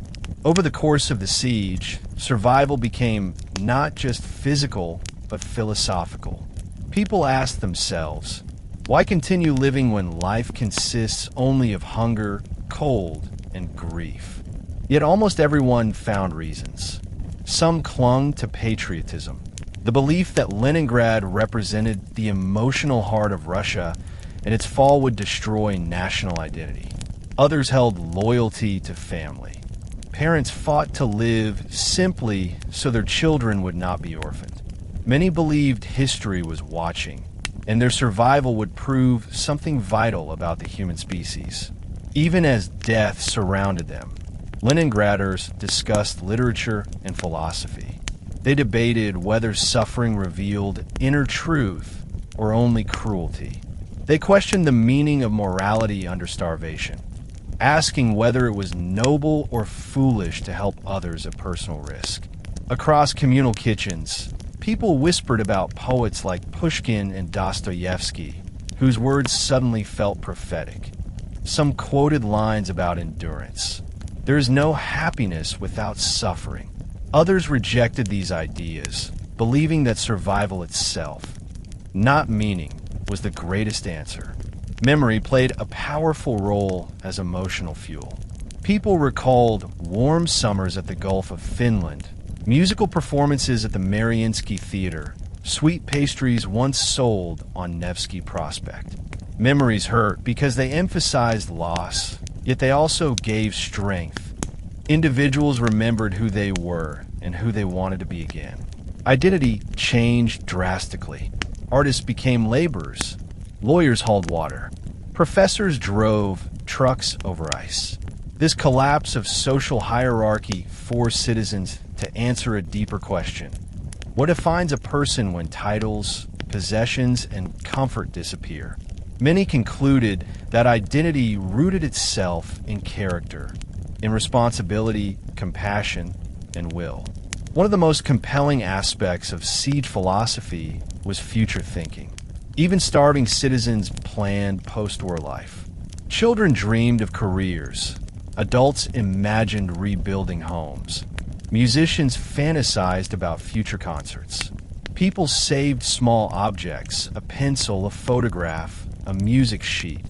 Over the course of the siege, survival became not just physical, but philosophical. People asked themselves, why continue living when life consists only of hunger, cold, and grief? Yet almost everyone found reasons. Some clung to patriotism, the belief that Leningrad represented the emotional heart of Russia and its fall would destroy national identity. Others held loyalty to family. Parents fought to live simply so their children would not be orphaned. Many believed history was watching, and their survival would prove something vital about the human species. Even as death surrounded them, Leningraders discussed literature and philosophy. They debated whether suffering revealed inner truth or only cruelty. They questioned the meaning of morality under starvation, asking whether it was noble or foolish to help others at personal risk. Across communal kitchens, people whispered about poets like Pushkin and Dostoevsky, whose words suddenly felt prophetic. Some quoted lines about endurance. There is no happiness without suffering. Others rejected these ideas, believing that survival itself, not meaning, was the greatest answer. Memory played a powerful role as emotional fuel. People recalled warm summers at the Gulf of Finland, musical performances at the Mariinsky Theater, sweet pastries once sold on Nevsky Prospect. Memories hurt because they emphasized loss, yet they also gave strength. Individuals remembered who they were and who they wanted to be again. Identity changed drastically. Artists became laborers. Lawyers hauled water. Professors drove trucks over ice. This collapse of social hierarchy forced citizens to answer a deeper question. What defines a person when titles, possessions, and comfort disappear? Many concluded that identity rooted itself in character, in responsibility, compassion, and will. One of the most compelling aspects of siege philosophy was future thinking. Even starving citizens planned post-war life. Children dreamed of careers. Adults imagined rebuilding homes. Musicians fantasized about future concerts. People saved small objects, a pencil, a photograph, a music sheet,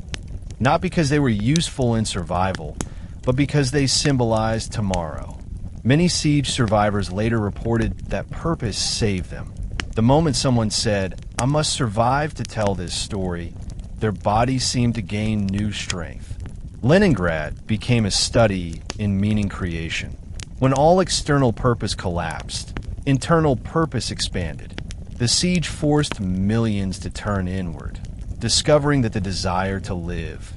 not because they were useful in survival, but because they symbolized tomorrow. Many siege survivors later reported that purpose saved them. The moment someone said, "I must survive to tell this story," their bodies seemed to gain new strength. Leningrad became a study in meaning creation. When all external purpose collapsed, internal purpose expanded. The siege forced millions to turn inward, discovering that the desire to live,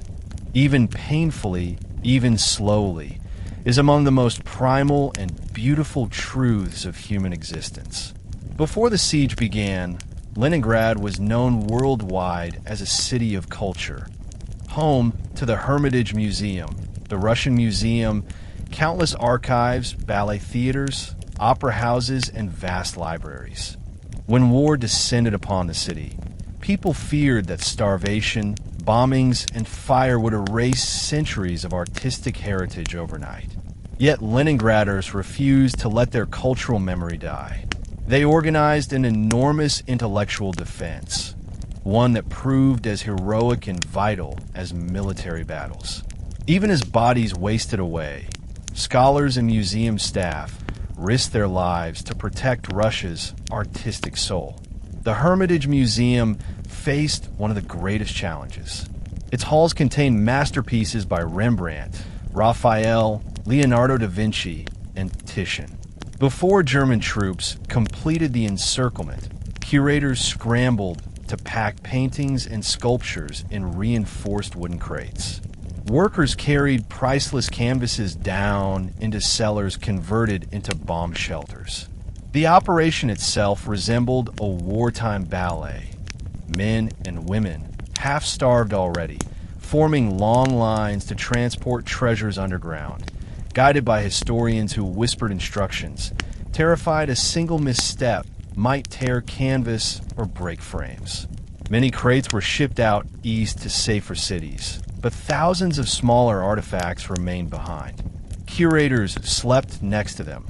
even painfully, even slowly, is among the most primal and beautiful truths of human existence. Before the siege began, Leningrad was known worldwide as a city of culture, home to the Hermitage Museum, the Russian Museum, countless archives, ballet theaters, opera houses, and vast libraries. When war descended upon the city, people feared that starvation, bombings, and fire would erase centuries of artistic heritage overnight. Yet Leningraders refused to let their cultural memory die. They organized an enormous intellectual defense, one that proved as heroic and vital as military battles. Even as bodies wasted away, scholars and museum staff risked their lives to protect Russia's artistic soul. The Hermitage Museum faced one of the greatest challenges. Its halls contained masterpieces by Rembrandt, Raphael, Leonardo da Vinci, and Titian. Before German troops completed the encirclement, curators scrambled to pack paintings and sculptures in reinforced wooden crates. Workers carried priceless canvases down into cellars converted into bomb shelters. The operation itself resembled a wartime ballet. Men and women, half-starved already, forming long lines to transport treasures underground, guided by historians who whispered instructions, terrified a single misstep might tear canvas or break frames. Many crates were shipped out east to safer cities, but thousands of smaller artifacts remained behind. Curators slept next to them,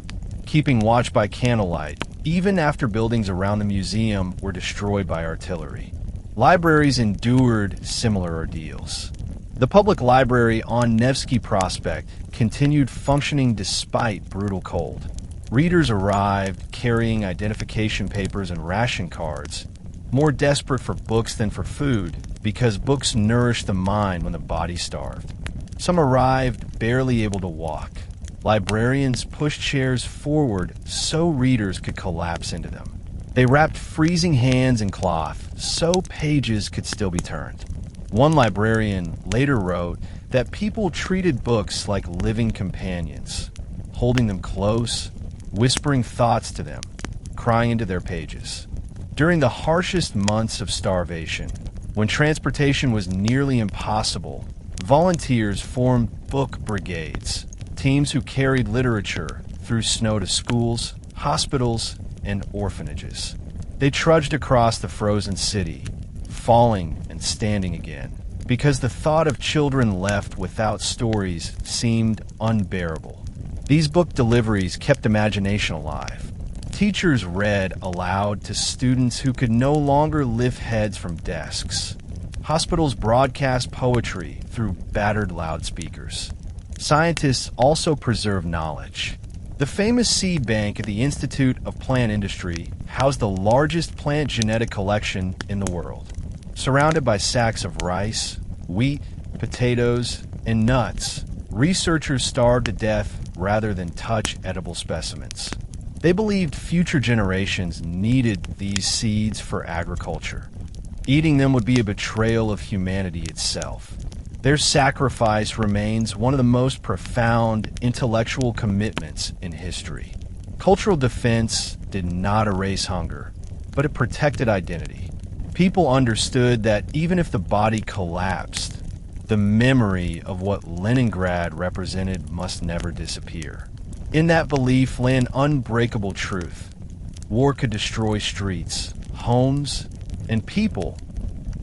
keeping watch by candlelight, even after buildings around the museum were destroyed by artillery. Libraries endured similar ordeals. The public library on Nevsky Prospect continued functioning despite brutal cold. Readers arrived carrying identification papers and ration cards, more desperate for books than for food, because books nourished the mind when the body starved. Some arrived barely able to walk. Librarians pushed chairs forward so readers could collapse into them. They wrapped freezing hands in cloth so pages could still be turned. One librarian later wrote that people treated books like living companions, holding them close, whispering thoughts to them, crying into their pages. During the harshest months of starvation, when transportation was nearly impossible, volunteers formed book brigades, teams who carried literature through snow to schools, hospitals, and orphanages. They trudged across the frozen city, falling and standing again, because the thought of children left without stories seemed unbearable. These book deliveries kept imagination alive. Teachers read aloud to students who could no longer lift heads from desks. Hospitals broadcast poetry through battered loudspeakers. Scientists also preserved knowledge. The famous seed bank at the Institute of Plant Industry housed the largest plant genetic collection in the world. Surrounded by sacks of rice, wheat, potatoes, and nuts, researchers starved to death rather than touch edible specimens. They believed future generations needed these seeds for agriculture. Eating them would be a betrayal of humanity itself. Their sacrifice remains one of the most profound intellectual commitments in history. Cultural defense did not erase hunger, but it protected identity. People understood that even if the body collapsed, the memory of what Leningrad represented must never disappear. In that belief lay an unbreakable truth. War could destroy streets, homes, and people,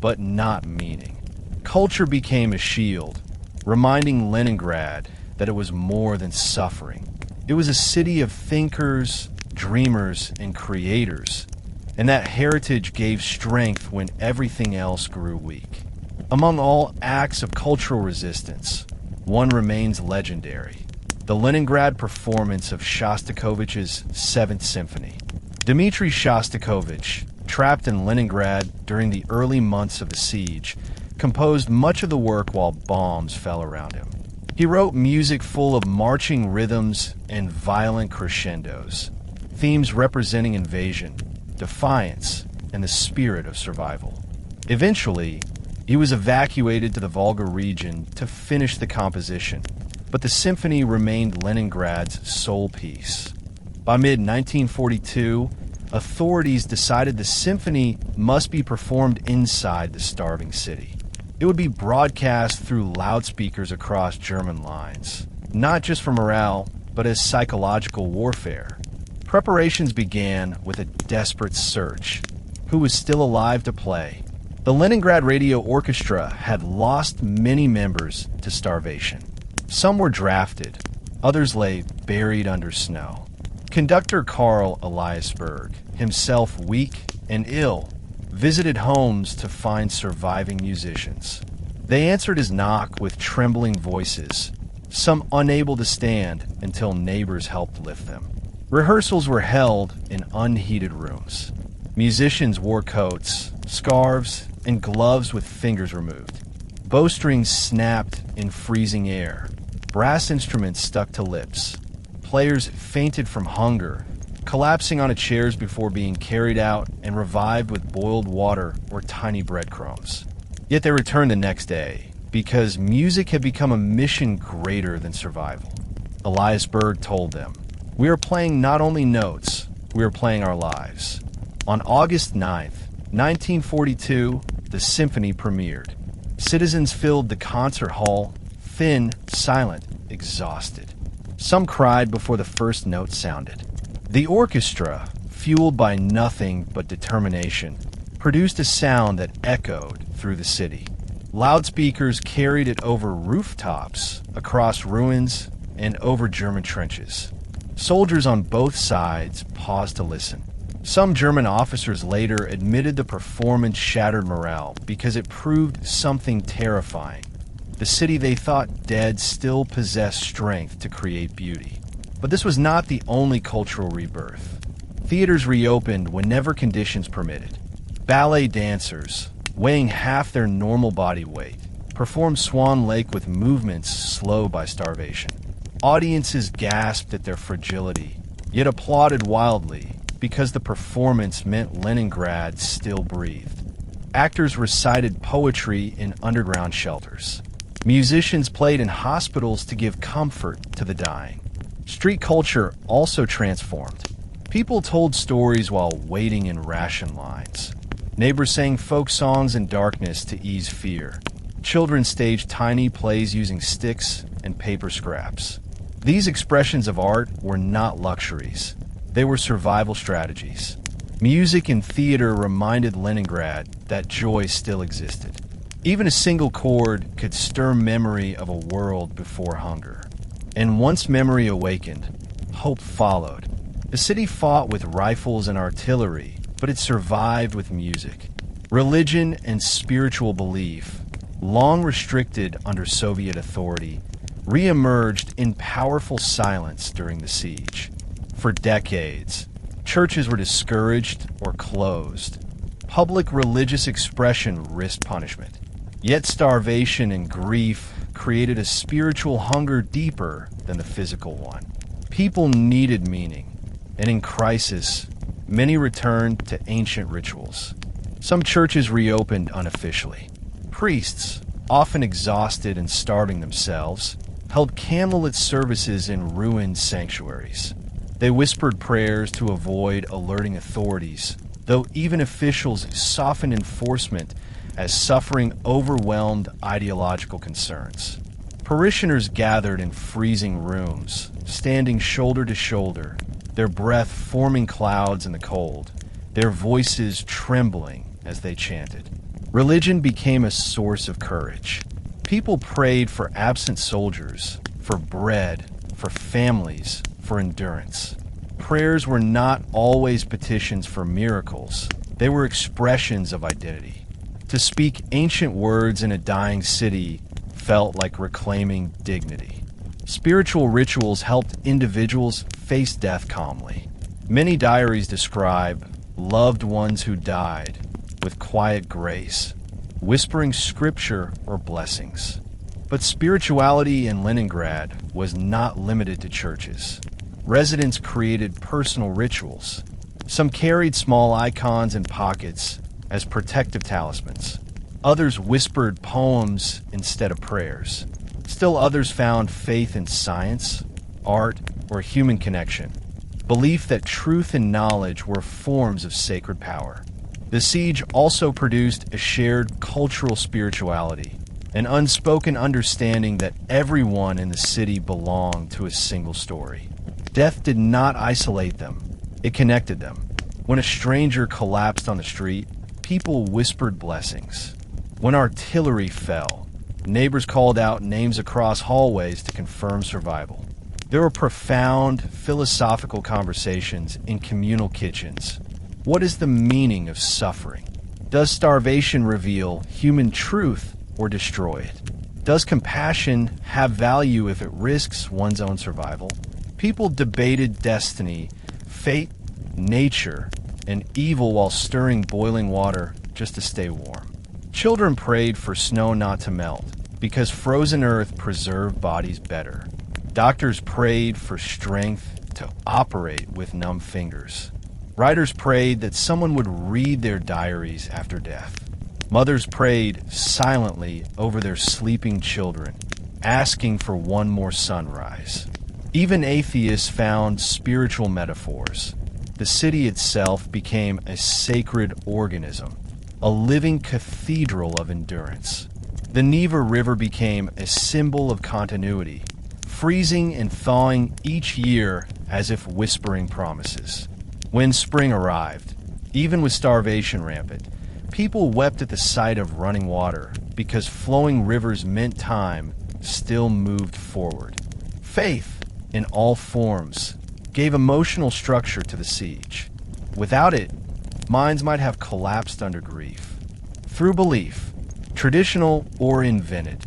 but not meaning. Culture became a shield, reminding Leningrad that it was more than suffering. It was a city of thinkers, dreamers, and creators, and that heritage gave strength when everything else grew weak. Among all acts of cultural resistance, one remains legendary: the Leningrad performance of Shostakovich's Seventh Symphony. Dmitri Shostakovich, trapped in Leningrad during the early months of the siege, composed much of the work while bombs fell around him. He wrote music full of marching rhythms and violent crescendos, themes representing invasion, defiance, and the spirit of survival. Eventually, he was evacuated to the Volga region to finish the composition, but the symphony remained Leningrad's sole piece. By mid-1942, authorities decided the symphony must be performed inside the starving city. It would be broadcast through loudspeakers across German lines, not just for morale, but as psychological warfare. Preparations began with a desperate search. Who was still alive to play? The Leningrad Radio Orchestra had lost many members to starvation. Some were drafted, others lay buried under snow. Conductor Karl Eliasberg, himself weak and ill, visited homes to find surviving musicians. They answered his knock with trembling voices, some unable to stand until neighbors helped lift them. Rehearsals were held in unheated rooms. Musicians wore coats, scarves, and gloves with fingers removed. Bowstrings snapped in freezing air. Brass instruments stuck to lips. Players fainted from hunger, collapsing onto chairs before being carried out and revived with boiled water or tiny breadcrumbs. Yet they returned the next day, because music had become a mission greater than survival. Eliasberg told them, "We are playing not only notes, we are playing our lives." On August 9th, 1942, the symphony premiered. Citizens filled the concert hall, thin, silent, exhausted. Some cried before the first note sounded. The orchestra, fueled by nothing but determination, produced a sound that echoed through the city. Loudspeakers carried it over rooftops, across ruins, and over German trenches. Soldiers on both sides paused to listen. Some German officers later admitted the performance shattered morale because it proved something terrifying. The city they thought dead still possessed strength to create beauty. But this was not the only cultural rebirth. Theaters reopened whenever conditions permitted. Ballet dancers, weighing half their normal body weight, performed Swan Lake with movements slowed by starvation. Audiences gasped at their fragility, yet applauded wildly because the performance meant Leningrad still breathed. Actors recited poetry in underground shelters. Musicians played in hospitals to give comfort to the dying. Street culture also transformed. People told stories while waiting in ration lines. Neighbors sang folk songs in darkness to ease fear. Children staged tiny plays using sticks and paper scraps. These expressions of art were not luxuries. They were survival strategies. Music and theater reminded Leningrad that joy still existed. Even a single chord could stir memory of a world before hunger. And once memory awakened, hope followed. The city fought with rifles and artillery, but it survived with music. Religion and spiritual belief, long restricted under Soviet authority, re-emerged in powerful silence during the siege. For decades, churches were discouraged or closed. Public religious expression risked punishment. Yet starvation and grief created a spiritual hunger deeper than the physical one. People needed meaning, and in crisis, many returned to ancient rituals. Some churches reopened unofficially. Priests, often exhausted and starving themselves, held candlelit services in ruined sanctuaries. They whispered prayers to avoid alerting authorities, though even officials softened enforcement as suffering overwhelmed ideological concerns. Parishioners gathered in freezing rooms, standing shoulder to shoulder, their breath forming clouds in the cold, their voices trembling as they chanted. Religion became a source of courage. People prayed for absent soldiers, for bread, for families, for endurance. Prayers were not always petitions for miracles. They were expressions of identity. To speak ancient words in a dying city felt like reclaiming dignity. Spiritual rituals helped individuals face death calmly. Many diaries describe loved ones who died with quiet grace, whispering scripture or blessings. But spirituality in Leningrad was not limited to churches. Residents created personal rituals. Some carried small icons in pockets as protective talismans. Others whispered poems instead of prayers. Still others found faith in science, art, or human connection. Belief that truth and knowledge were forms of sacred power. The siege also produced a shared cultural spirituality, an unspoken understanding that everyone in the city belonged to a single story. Death did not isolate them, it connected them. When a stranger collapsed on the street, people whispered blessings. When artillery fell, neighbors called out names across hallways to confirm survival. There were profound philosophical conversations in communal kitchens. What is the meaning of suffering? Does starvation reveal human truth or destroy it? Does compassion have value if it risks one's own survival? People debated destiny, fate, nature, and evil while stirring boiling water just to stay warm. Children prayed for snow not to melt because frozen earth preserved bodies better. Doctors prayed for strength to operate with numb fingers. Writers prayed that someone would read their diaries after death. Mothers prayed silently over their sleeping children, asking for one more sunrise. Even atheists found spiritual metaphors. The city itself became a sacred organism, a living cathedral of endurance. The Neva River became a symbol of continuity, freezing and thawing each year as if whispering promises. When spring arrived, even with starvation rampant, people wept at the sight of running water because flowing rivers meant time still moved forward. Faith, in all forms, gave emotional structure to the siege. Without it, minds might have collapsed under grief. Through belief, traditional or invented,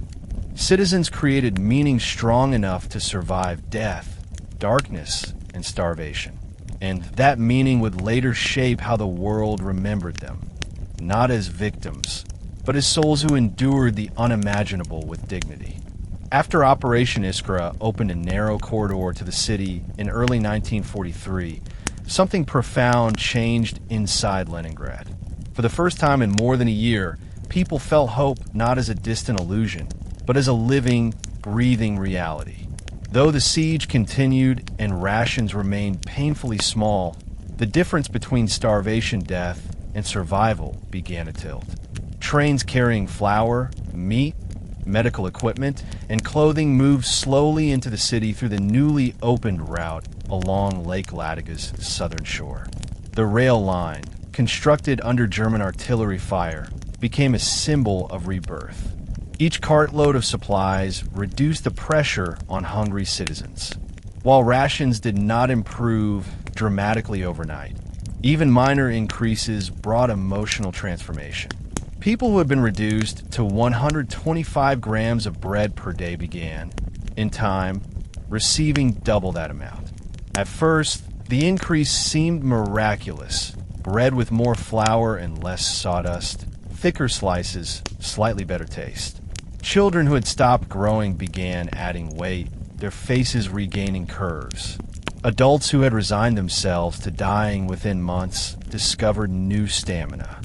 citizens created meaning strong enough to survive death, darkness, and starvation. And that meaning would later shape how the world remembered them, not as victims, but as souls who endured the unimaginable with dignity. After Operation Iskra opened a narrow corridor to the city in early 1943, something profound changed inside Leningrad. For the first time in more than a year, people felt hope not as a distant illusion, but as a living, breathing reality. Though the siege continued and rations remained painfully small, the difference between starvation death and survival began to tilt. Trains carrying flour, meat, medical equipment, and clothing moved slowly into the city through the newly opened route along Lake Ladoga's southern shore. The rail line, constructed under German artillery fire, became a symbol of rebirth. Each cartload of supplies reduced the pressure on hungry citizens. While rations did not improve dramatically overnight, even minor increases brought emotional transformation. People who had been reduced to 125 grams of bread per day began, in time, receiving double that amount. At first, the increase seemed miraculous. Bread with more flour and less sawdust, thicker slices, slightly better taste. Children who had stopped growing began adding weight, their faces regaining curves. Adults who had resigned themselves to dying within months discovered new stamina.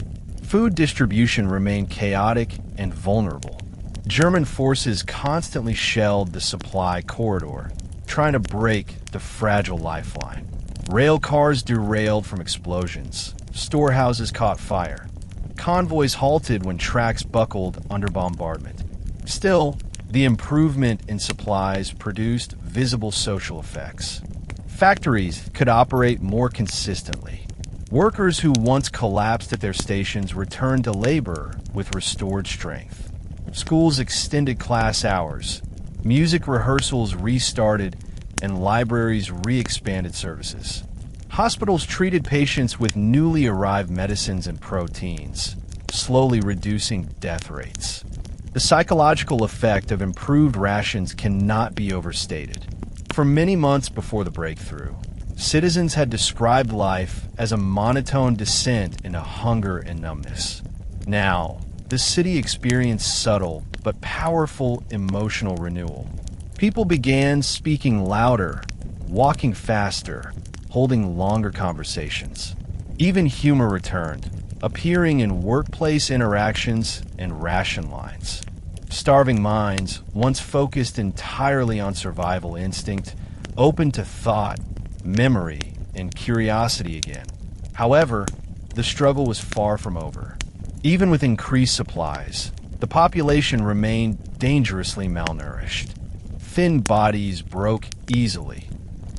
Food distribution remained chaotic and vulnerable. German forces constantly shelled the supply corridor, trying to break the fragile lifeline. Rail cars derailed from explosions. Storehouses caught fire. Convoys halted when tracks buckled under bombardment. Still, the improvement in supplies produced visible social effects. Factories could operate more consistently. Workers who once collapsed at their stations returned to labor with restored strength. Schools extended class hours. Music rehearsals restarted, and libraries re-expanded services. Hospitals treated patients with newly arrived medicines and proteins, slowly reducing death rates. The psychological effect of improved rations cannot be overstated. For many months before the breakthrough, citizens had described life as a monotone descent into hunger and numbness. Now, the city experienced subtle but powerful emotional renewal. People began speaking louder, walking faster, holding longer conversations. Even humor returned, appearing in workplace interactions and ration lines. Starving minds, once focused entirely on survival instinct, opened to thought, memory, and curiosity again. However, the struggle was far from over. Even with increased supplies, the population remained dangerously malnourished. Thin bodies broke easily.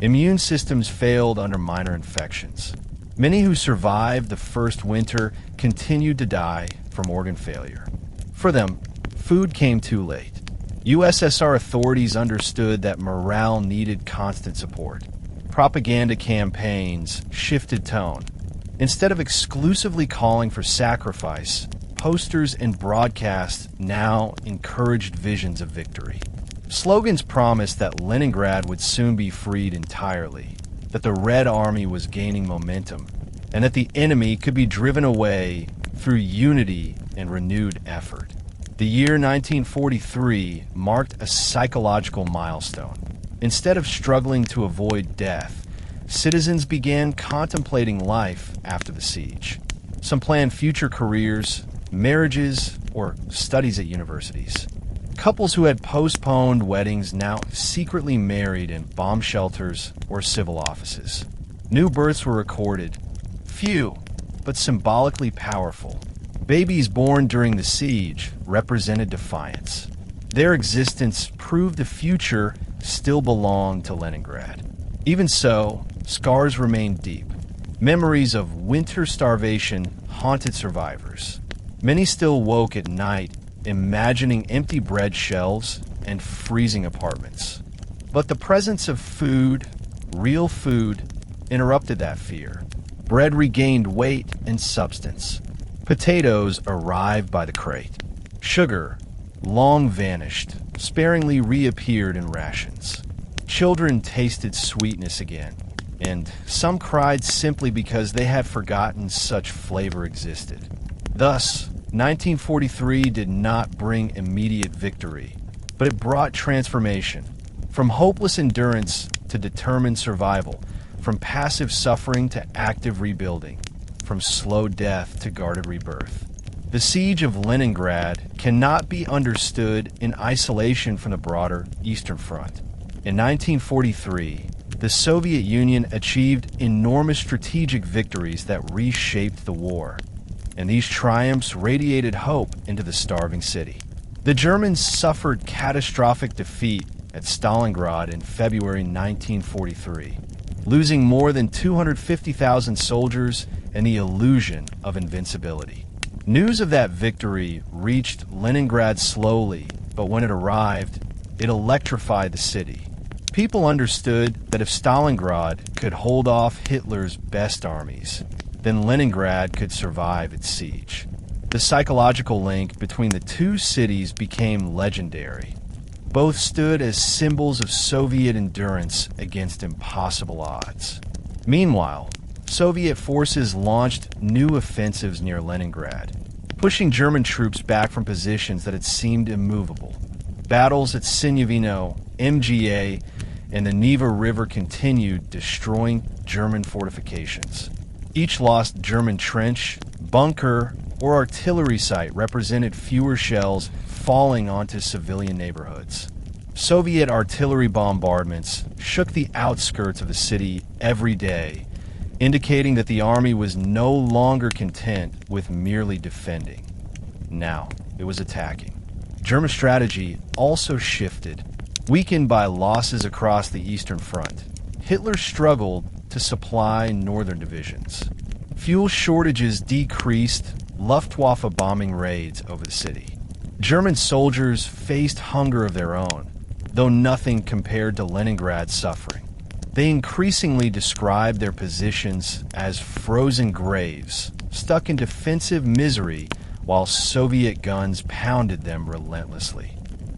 Immune systems failed under minor infections. Many who survived the first winter continued to die from organ failure. For them, food came too late. USSR authorities understood that morale needed constant support. Propaganda campaigns shifted tone. Instead of exclusively calling for sacrifice, posters and broadcasts now encouraged visions of victory. Slogans promised that Leningrad would soon be freed entirely, that the Red Army was gaining momentum, and that the enemy could be driven away through unity and renewed effort. The year 1943 marked a psychological milestone. Instead of struggling to avoid death, citizens began contemplating life after the siege. Some planned future careers, marriages, or studies at universities. Couples who had postponed weddings now secretly married in bomb shelters or civil offices. New births were recorded, few, but symbolically powerful. Babies born during the siege represented defiance. Their existence proved the future still belonged to Leningrad. Even so, scars remained deep. Memories of winter starvation haunted survivors. Many still woke at night, imagining empty bread shelves and freezing apartments. But the presence of food, real food, interrupted that fear. Bread regained weight and substance. Potatoes arrived by the crate. Sugar, long vanished, sparingly reappeared in rations. Children tasted sweetness again, and some cried simply because they had forgotten such flavor existed. Thus, 1943 did not bring immediate victory, but it brought transformation. From hopeless endurance to determined survival, from passive suffering to active rebuilding, from slow death to guarded rebirth. The Siege of Leningrad cannot be understood in isolation from the broader Eastern Front. In 1943, the Soviet Union achieved enormous strategic victories that reshaped the war, and these triumphs radiated hope into the starving city. The Germans suffered catastrophic defeat at Stalingrad in February 1943, losing more than 250,000 soldiers and the illusion of invincibility. News of that victory reached Leningrad slowly, but when it arrived, it electrified the city. People understood that if Stalingrad could hold off Hitler's best armies, then Leningrad could survive its siege. The psychological link between the two cities became legendary. Both stood as symbols of Soviet endurance against impossible odds. Meanwhile, Soviet forces launched new offensives near Leningrad, pushing German troops back from positions that had seemed immovable. Battles at Sinyavino, MGA, and the Neva River continued, destroying German fortifications. Each lost German trench, bunker, or artillery site represented fewer shells falling onto civilian neighborhoods. Soviet artillery bombardments shook the outskirts of the city every day, indicating that the army was no longer content with merely defending. Now, it was attacking. German strategy also shifted. Weakened by losses across the Eastern Front, Hitler struggled to supply northern divisions. Fuel shortages decreased Luftwaffe bombing raids over the city. German soldiers faced hunger of their own, though nothing compared to Leningrad's suffering. They increasingly described their positions as frozen graves, stuck in defensive misery while Soviet guns pounded them relentlessly.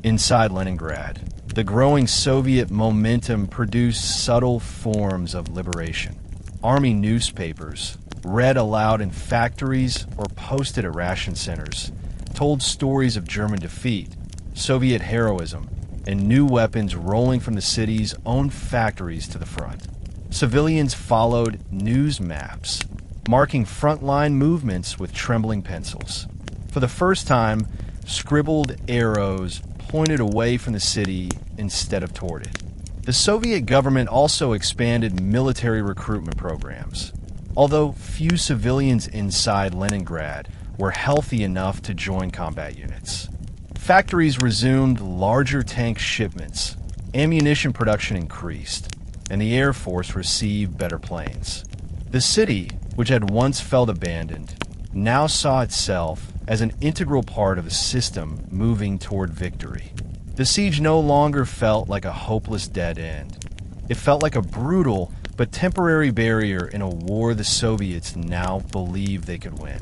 Inside Leningrad, the growing Soviet momentum produced subtle forms of liberation. Army newspapers, read aloud in factories or posted at ration centers, told stories of German defeat, Soviet heroism, and new weapons rolling from the city's own factories to the front. Civilians followed news maps, marking frontline movements with trembling pencils. For the first time, scribbled arrows pointed away from the city instead of toward it. The Soviet government also expanded military recruitment programs. Although few civilians inside Leningrad were healthy enough to join combat units. Factories resumed larger tank shipments, ammunition production increased, and the Air Force received better planes. The city, which had once felt abandoned, now saw itself as an integral part of a system moving toward victory. The siege no longer felt like a hopeless dead end. It felt like a brutal but temporary barrier in a war the Soviets now believed they could win.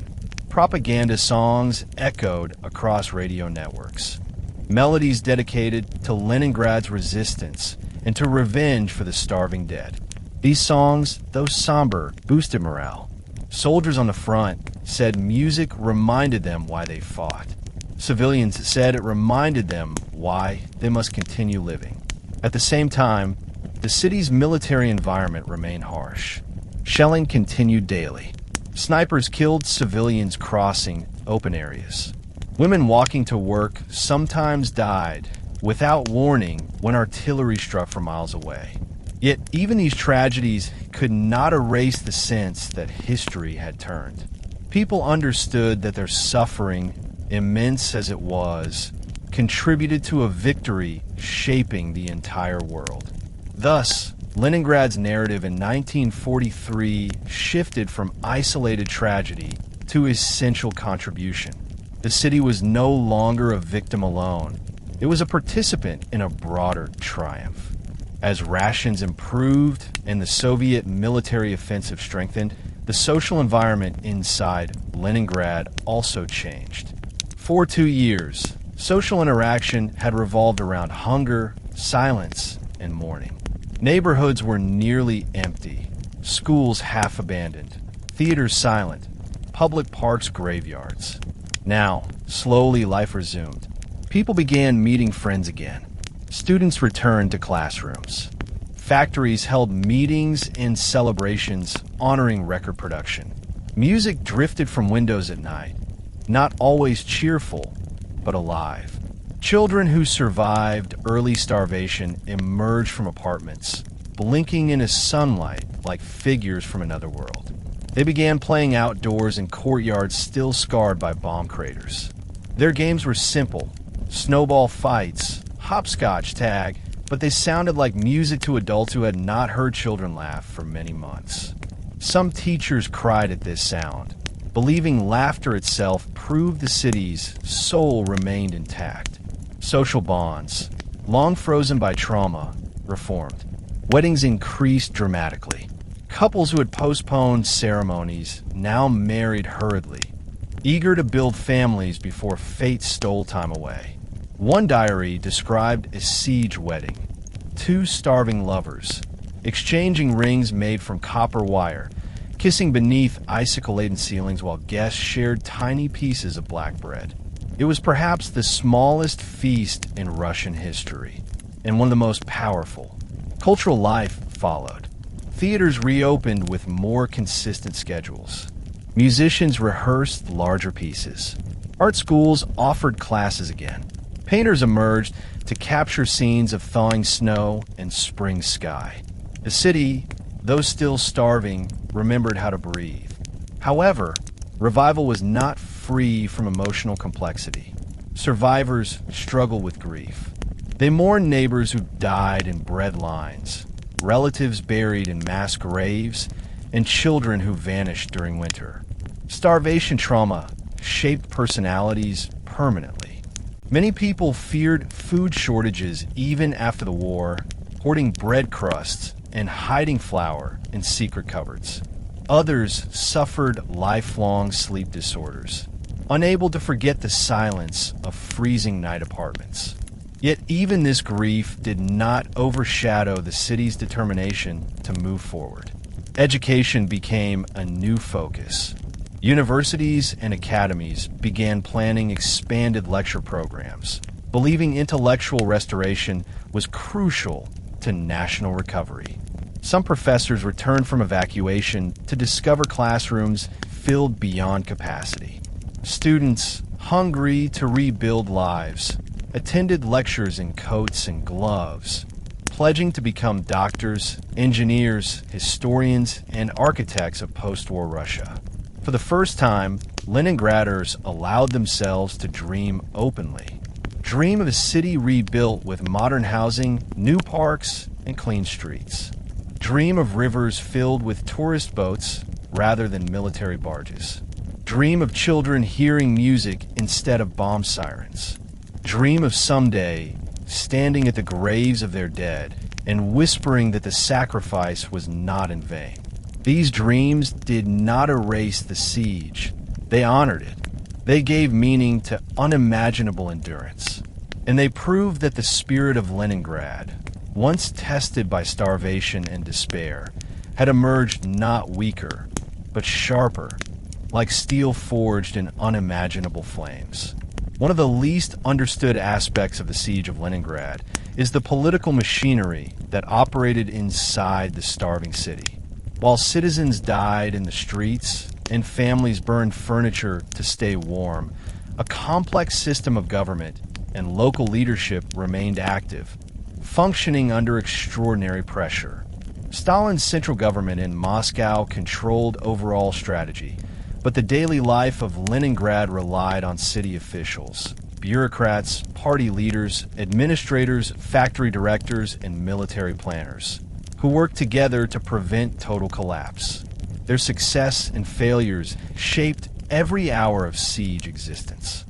Propaganda songs echoed across radio networks. Melodies dedicated to Leningrad's resistance and to revenge for the starving dead. These songs, though somber, boosted morale. Soldiers on the front said music reminded them why they fought. Civilians said it reminded them why they must continue living. At the same time, the city's military environment remained harsh. Shelling continued daily. Snipers killed civilians crossing open areas. Women walking to work sometimes died without warning when artillery struck from miles away. Yet even these tragedies could not erase the sense that history had turned. People understood that their suffering, immense as it was, contributed to a victory shaping the entire world. Thus, Leningrad's narrative in 1943 shifted from isolated tragedy to essential contribution. The city was no longer a victim alone. It was a participant in a broader triumph. As rations improved and the Soviet military offensive strengthened, the social environment inside Leningrad also changed. For 2 years, social interaction had revolved around hunger, silence, and mourning. Neighborhoods were nearly empty, schools half abandoned, theaters silent, public parks graveyards. Now, slowly life resumed. People began meeting friends again. Students returned to classrooms. Factories held meetings and celebrations honoring record production. Music drifted from windows at night, not always cheerful, but alive. Children who survived early starvation emerged from apartments, blinking into sunlight like figures from another world. They began playing outdoors in courtyards still scarred by bomb craters. Their games were simple, snowball fights, hopscotch tag, but they sounded like music to adults who had not heard children laugh for many months. Some teachers cried at this sound, believing laughter itself proved the city's soul remained intact. Social bonds, long frozen by trauma, reformed. Weddings increased dramatically. Couples who had postponed ceremonies now married hurriedly, eager to build families before fate stole time away. One diary described a siege wedding. Two starving lovers, exchanging rings made from copper wire, kissing beneath icicle-laden ceilings while guests shared tiny pieces of black bread. It was perhaps the smallest feast in Russian history, and one of the most powerful. Cultural life followed. Theaters reopened with more consistent schedules. Musicians rehearsed larger pieces. Art schools offered classes again. Painters emerged to capture scenes of thawing snow and spring sky. The city, though still starving, remembered how to breathe. However, revival was not free from emotional complexity. Survivors struggle with grief. They mourn neighbors who died in bread lines, relatives buried in mass graves, and children who vanished during winter. Starvation trauma shaped personalities permanently. Many people feared food shortages even after the war, hoarding bread crusts and hiding flour in secret cupboards. Others suffered lifelong sleep disorders, unable to forget the silence of freezing night apartments. Yet even this grief did not overshadow the city's determination to move forward. Education became a new focus. Universities and academies began planning expanded lecture programs, believing intellectual restoration was crucial to national recovery. Some professors returned from evacuation to discover classrooms filled beyond capacity. Students, hungry to rebuild lives, attended lectures in coats and gloves, pledging to become doctors, engineers, historians, and architects of post-war Russia. For the first time, Leningraders allowed themselves to dream openly. Dream of a city rebuilt with modern housing, new parks, and clean streets. Dream of rivers filled with tourist boats rather than military barges. Dream of children hearing music instead of bomb sirens. Dream of someday standing at the graves of their dead and whispering that the sacrifice was not in vain. These dreams did not erase the siege. They honored it. They gave meaning to unimaginable endurance. And they proved that the spirit of Leningrad, once tested by starvation and despair, had emerged not weaker, but sharper, like steel forged in unimaginable flames. One of the least understood aspects of the Siege of Leningrad is the political machinery that operated inside the starving city. While citizens died in the streets and families burned furniture to stay warm, a complex system of government and local leadership remained active, functioning under extraordinary pressure. Stalin's central government in Moscow controlled overall strategy, but the daily life of Leningrad relied on city officials, bureaucrats, party leaders, administrators, factory directors, and military planners, who worked together to prevent total collapse. Their success and failures shaped every hour of siege existence.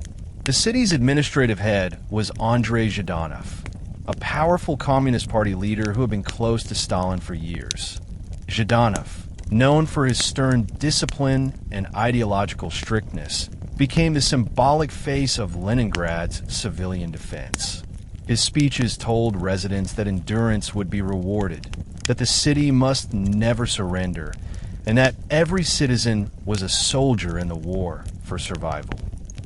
The city's administrative head was Andrei Zhdanov, a powerful Communist Party leader who had been close to Stalin for years. Zhdanov, known for his stern discipline and ideological strictness, became the symbolic face of Leningrad's civilian defense. His speeches told residents that endurance would be rewarded, that the city must never surrender, and that every citizen was a soldier in the war for survival.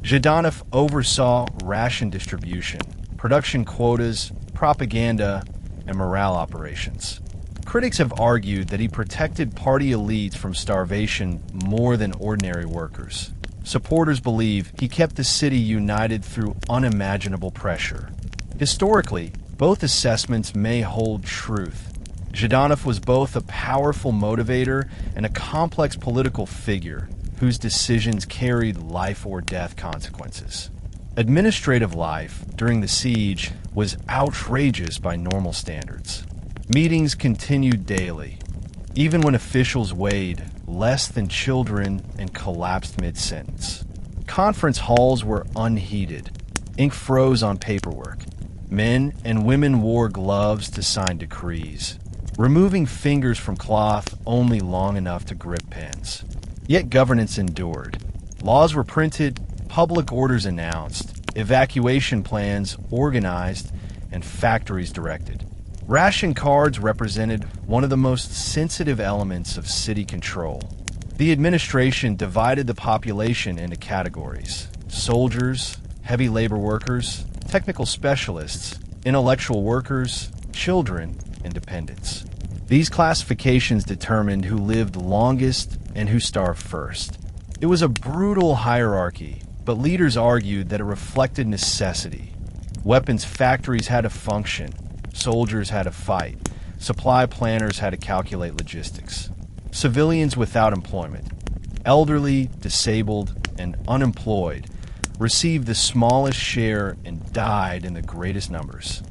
Zhdanov oversaw ration distribution, production quotas, propaganda, and morale operations. Critics have argued that he protected party elites from starvation more than ordinary workers. Supporters believe he kept the city united through unimaginable pressure. Historically, both assessments may hold truth. Zhdanov was both a powerful motivator and a complex political figure whose decisions carried life or death consequences. Administrative life during the siege was outrageous by normal standards. Meetings continued daily, even when officials weighed less than children and collapsed mid-sentence. Conference halls were unheated. Ink froze on paperwork. Men and women wore gloves to sign decrees, removing fingers from cloth only long enough to grip pens. Yet governance endured. Laws were printed, public orders announced, evacuation plans organized, and factories directed. Ration cards represented one of the most sensitive elements of city control. The administration divided the population into categories: soldiers, heavy labor workers, technical specialists, intellectual workers, children, and dependents. These classifications determined who lived longest and who starved first. It was a brutal hierarchy, but leaders argued that it reflected necessity. Weapons factories had to function, soldiers had to fight, supply planners had to calculate logistics. Civilians without employment, elderly, disabled, and unemployed, received the smallest share and died in the greatest numbers.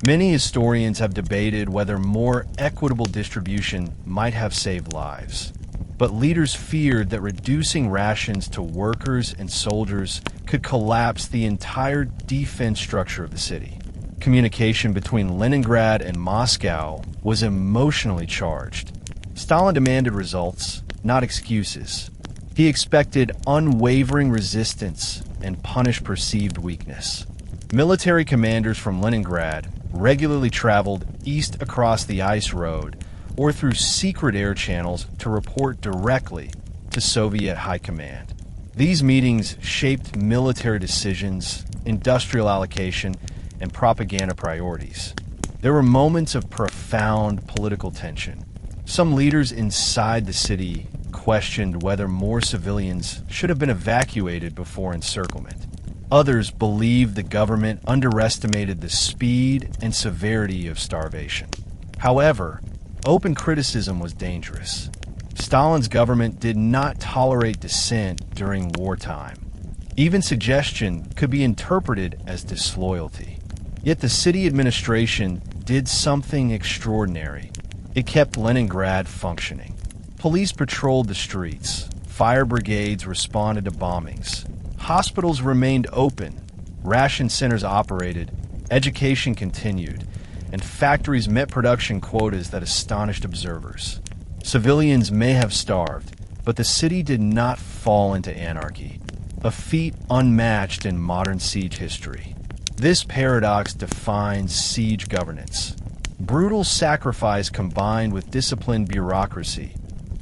Many historians have debated whether more equitable distribution might have saved lives. But leaders feared that reducing rations to workers and soldiers could collapse the entire defense structure of the city. Communication between Leningrad and Moscow was emotionally charged. Stalin demanded results, not excuses. He expected unwavering resistance and punished perceived weakness. Military commanders from Leningrad regularly traveled east across the ice road or through secret air channels to report directly to Soviet high command. These meetings shaped military decisions, industrial allocation, and propaganda priorities. There were moments of profound political tension. Some leaders inside the city questioned whether more civilians should have been evacuated before encirclement. Others believed the government underestimated the speed and severity of starvation. However, open criticism was dangerous. Stalin's government did not tolerate dissent during wartime. Even suggestion could be interpreted as disloyalty. Yet the city administration did something extraordinary. It kept Leningrad functioning. Police patrolled the streets. Fire brigades responded to bombings. Hospitals remained open. Ration centers operated. Education continued. And factories met production quotas that astonished observers. Civilians may have starved, but the city did not fall into anarchy, a feat unmatched in modern siege history. This paradox defines siege governance. Brutal sacrifice combined with disciplined bureaucracy.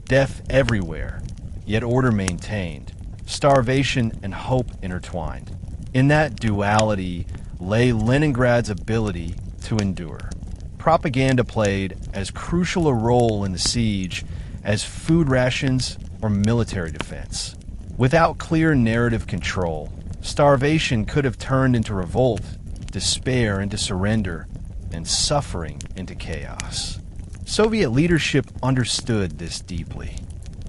Death everywhere, yet order maintained. Starvation and hope intertwined. In that duality lay Leningrad's ability to endure. Propaganda played as crucial a role in the siege as food rations or military defense. Without clear narrative control, starvation could have turned into revolt, despair into surrender, and suffering into chaos. Soviet leadership understood this deeply.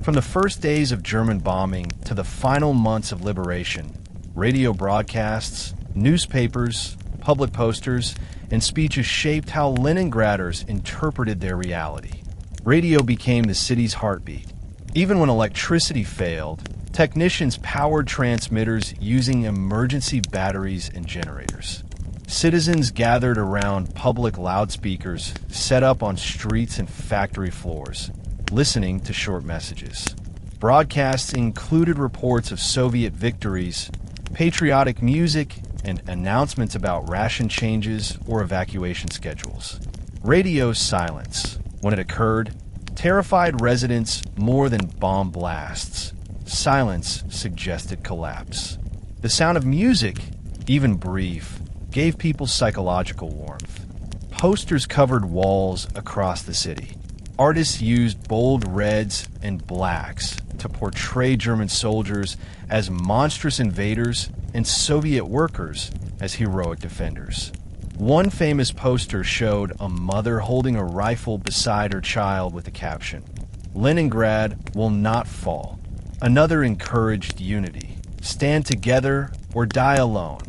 From the first days of German bombing to the final months of liberation, radio broadcasts, newspapers, public posters, and speeches shaped how Leningraders interpreted their reality. Radio became the city's heartbeat. Even when electricity failed, technicians powered transmitters using emergency batteries and generators. Citizens gathered around public loudspeakers set up on streets and factory floors, listening to short messages. Broadcasts included reports of Soviet victories, patriotic music, and announcements about ration changes or evacuation schedules. Radio silence, when it occurred, terrified residents more than bomb blasts. Silence suggested collapse. The sound of music, even brief, gave people psychological warmth. Posters covered walls across the city. Artists used bold reds and blacks to portray German soldiers as monstrous invaders and Soviet workers as heroic defenders. One famous poster showed a mother holding a rifle beside her child with the caption, "Leningrad will not fall." Another encouraged unity. "Stand together or die alone."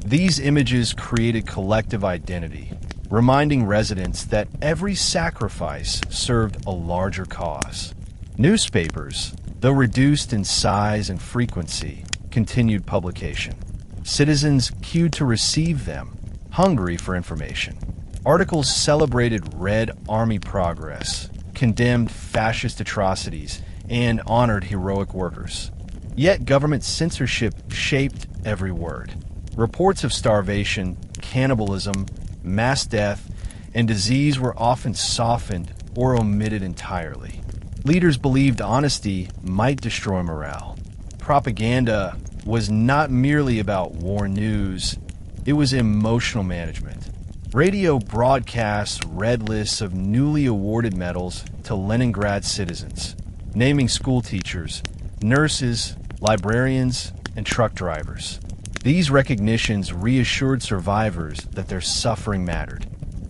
These images created collective identity, reminding residents that every sacrifice served a larger cause. Newspapers, though reduced in size and frequency, continued publication. Citizens queued to receive them, hungry for information. Articles celebrated Red Army progress, condemned fascist atrocities, and honored heroic workers. Yet government censorship shaped every word. Reports of starvation, cannibalism, mass death, and disease were often softened or omitted entirely. Leaders believed honesty might destroy morale. Propaganda was not merely about war news, it was emotional management. Radio broadcasts read lists of newly awarded medals to Leningrad citizens, naming school teachers, nurses, librarians, and truck drivers. These recognitions reassured survivors that their suffering mattered.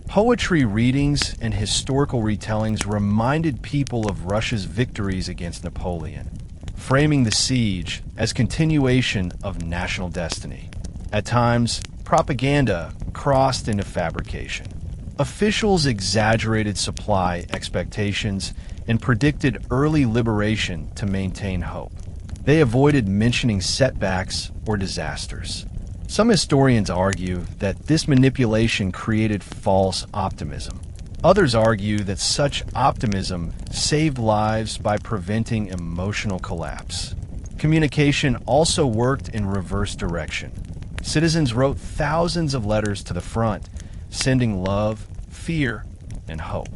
Poetry readings and historical retellings reminded people of Russia's victories against Napoleon, framing the siege as continuation of national destiny. At times, propaganda crossed into fabrication. Officials exaggerated supply expectations and predicted early liberation to maintain hope. They avoided mentioning setbacks or disasters. Some historians argue that this manipulation created false optimism. Others argue that such optimism saved lives by preventing emotional collapse. Communication also worked in reverse direction. Citizens wrote thousands of letters to the front, sending love, fear, and hope.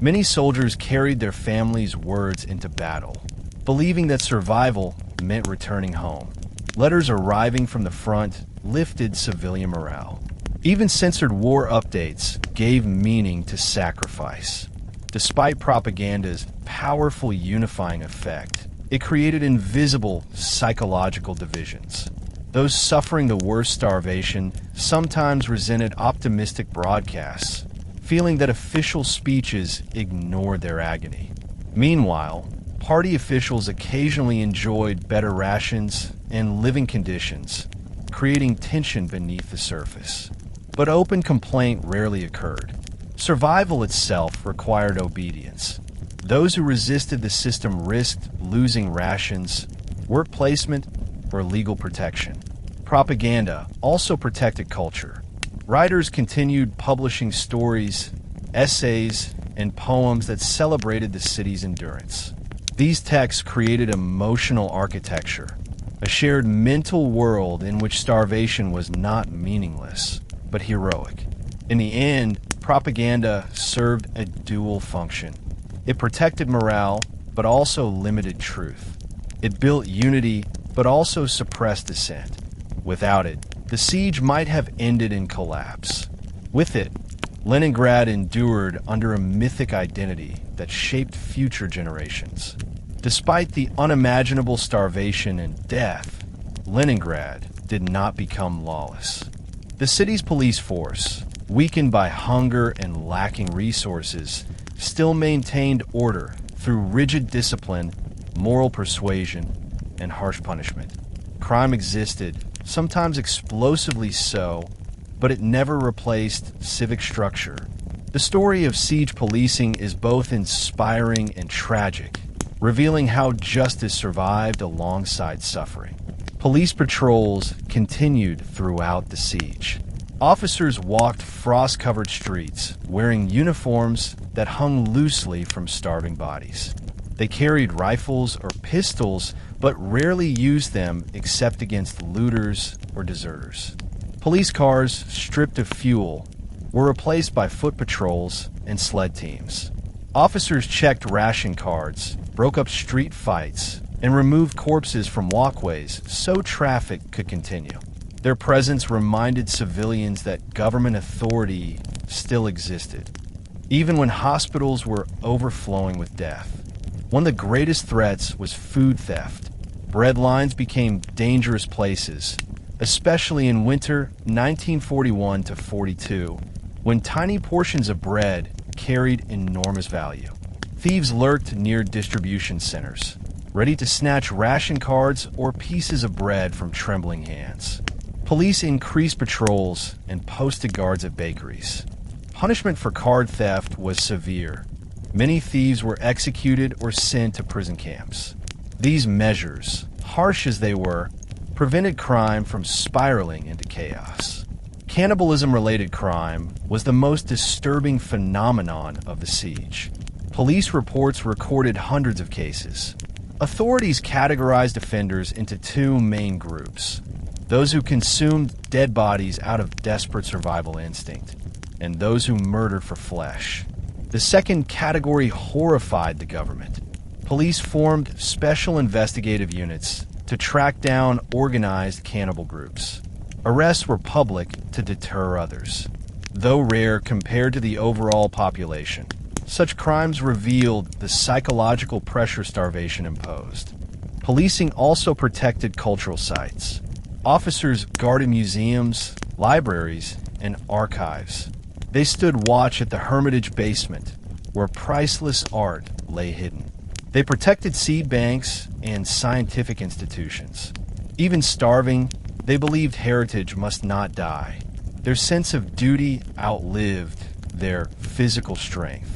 Many soldiers carried their families' words into battle, believing that survival meant returning home. Letters arriving from the front lifted civilian morale. Even censored war updates gave meaning to sacrifice. Despite propaganda's powerful unifying effect, it created invisible psychological divisions. Those suffering the worst starvation sometimes resented optimistic broadcasts, feeling that official speeches ignored their agony. Meanwhile, party officials occasionally enjoyed better rations and living conditions, creating tension beneath the surface. But open complaint rarely occurred. Survival itself required obedience. Those who resisted the system risked losing rations, work placement, or legal protection. Propaganda also protected culture. Writers continued publishing stories, essays, and poems that celebrated the city's endurance. These texts created emotional architecture, a shared mental world in which starvation was not meaningless, but heroic. In the end, propaganda served a dual function. It protected morale, but also limited truth. It built unity, but also suppressed dissent. Without it, the siege might have ended in collapse. With it, Leningrad endured under a mythic identity that shaped future generations. Despite the unimaginable starvation and death, Leningrad did not become lawless. The city's police force, weakened by hunger and lacking resources, still maintained order through rigid discipline, moral persuasion, and harsh punishment. Crime existed, sometimes explosively so, but it never replaced civic structure. The story of siege policing is both inspiring and tragic, revealing how justice survived alongside suffering. Police patrols continued throughout the siege. Officers walked frost-covered streets, wearing uniforms that hung loosely from starving bodies. They carried rifles or pistols, but rarely used them except against looters or deserters. Police cars, stripped of fuel, were replaced by foot patrols and sled teams. Officers checked ration cards, broke up street fights, and removed corpses from walkways so traffic could continue. Their presence reminded civilians that government authority still existed, even when hospitals were overflowing with death. One of the greatest threats was food theft. Bread lines became dangerous places, especially in winter 1941 to 42, when tiny portions of bread carried enormous value. Thieves lurked near distribution centers, ready to snatch ration cards or pieces of bread from trembling hands. Police increased patrols and posted guards at bakeries. Punishment for card theft was severe. Many thieves were executed or sent to prison camps. These measures, harsh as they were, prevented crime from spiraling into chaos. Cannibalism-related crime was the most disturbing phenomenon of the siege. Police reports recorded hundreds of cases. Authorities categorized offenders into two main groups: those who consumed dead bodies out of desperate survival instinct, and those who murdered for flesh. The second category horrified the government. Police formed special investigative units to track down organized cannibal groups. Arrests were public to deter others. Though rare compared to the overall population, such crimes revealed the psychological pressure starvation imposed. Policing also protected cultural sites. Officers guarded museums, libraries, and archives. They stood watch at the Hermitage basement, where priceless art lay hidden. They protected seed banks and scientific institutions. Even starving, they believed heritage must not die. Their sense of duty outlived their physical strength.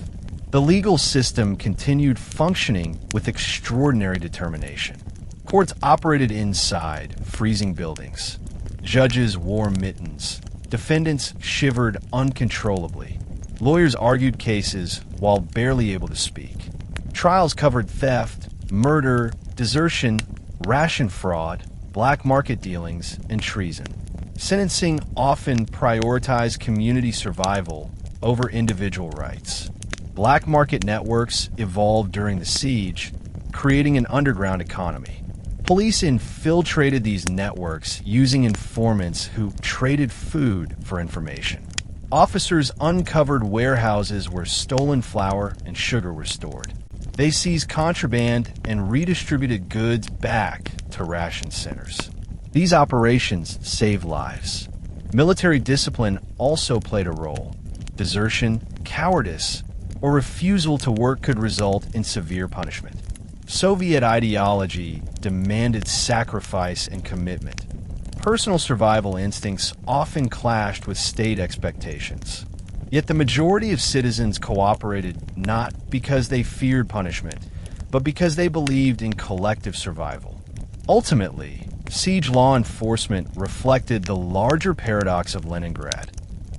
The legal system continued functioning with extraordinary determination. Courts operated inside freezing buildings. Judges wore mittens. Defendants shivered uncontrollably. Lawyers argued cases while barely able to speak. Trials covered theft, murder, desertion, ration fraud, black market dealings, and treason. Sentencing often prioritized community survival over individual rights. Black market networks evolved during the siege, creating an underground economy. Police infiltrated these networks using informants who traded food for information. Officers uncovered warehouses where stolen flour and sugar were stored. They seized contraband and redistributed goods back to ration centers. These operations saved lives. Military discipline also played a role. Desertion, cowardice, or refusal to work could result in severe punishment. Soviet ideology demanded sacrifice and commitment. Personal survival instincts often clashed with state expectations. Yet the majority of citizens cooperated not because they feared punishment, but because they believed in collective survival. Ultimately, siege law enforcement reflected the larger paradox of Leningrad.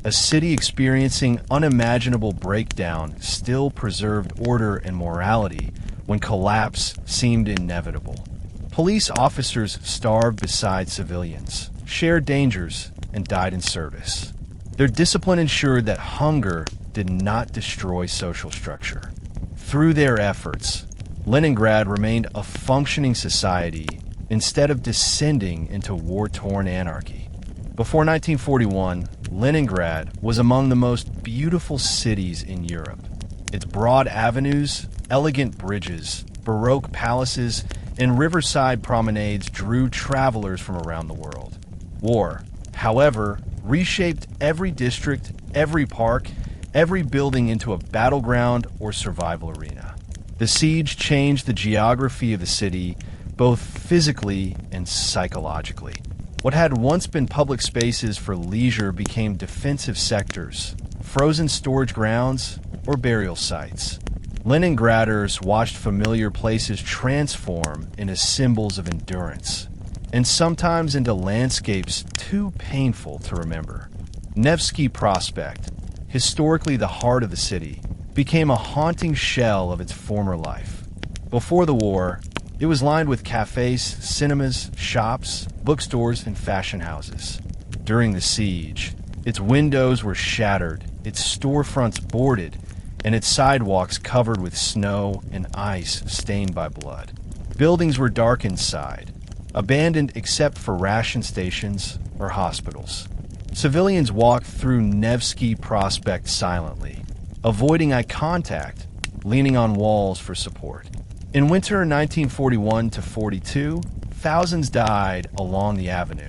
A city experiencing unimaginable breakdown still preserved order and morality when collapse seemed inevitable. Police officers starved beside civilians, shared dangers, and died in service. Their discipline ensured that hunger did not destroy social structure. Through their efforts, Leningrad remained a functioning society instead of descending into war-torn anarchy. Before 1941, Leningrad was among the most beautiful cities in Europe. Its broad avenues, elegant bridges, Baroque palaces, and riverside promenades drew travelers from around the world. War, however, reshaped every district, every park, every building into a battleground or survival arena. The siege changed the geography of the city, both physically and psychologically. What had once been public spaces for leisure became defensive sectors, frozen storage grounds, or burial sites. Leningraders watched familiar places transform into symbols of endurance, and sometimes into landscapes too painful to remember. Nevsky Prospect, historically the heart of the city, became a haunting shell of its former life. Before the war, it was lined with cafes, cinemas, shops, bookstores, and fashion houses. During the siege, its windows were shattered, its storefronts boarded, and its sidewalks covered with snow and ice stained by blood. Buildings were dark inside, abandoned except for ration stations or hospitals. Civilians walked through Nevsky Prospect silently, avoiding eye contact, leaning on walls for support. In winter 1941 to 42, thousands died along the avenue.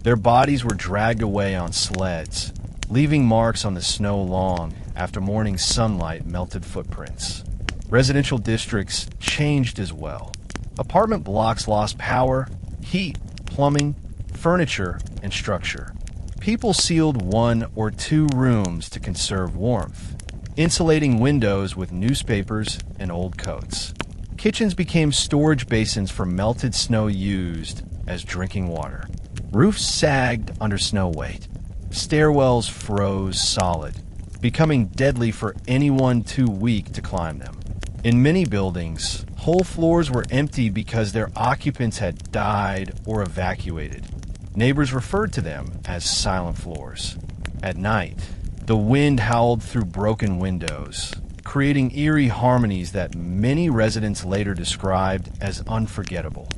Their bodies were dragged away on sleds, leaving marks on the snow long after morning sunlight melted footprints. Residential districts changed as well. Apartment blocks lost power, heat, plumbing, furniture, and structure. People sealed 1 or 2 rooms to conserve warmth, insulating windows with newspapers and old coats. Kitchens became storage basins for melted snow used as drinking water. Roofs sagged under snow weight. Stairwells froze solid, becoming deadly for anyone too weak to climb them. In many buildings, whole floors were empty because their occupants had died or evacuated. Neighbors referred to them as silent floors. At night, the wind howled through broken windows, creating eerie harmonies that many residents later described as unforgettable.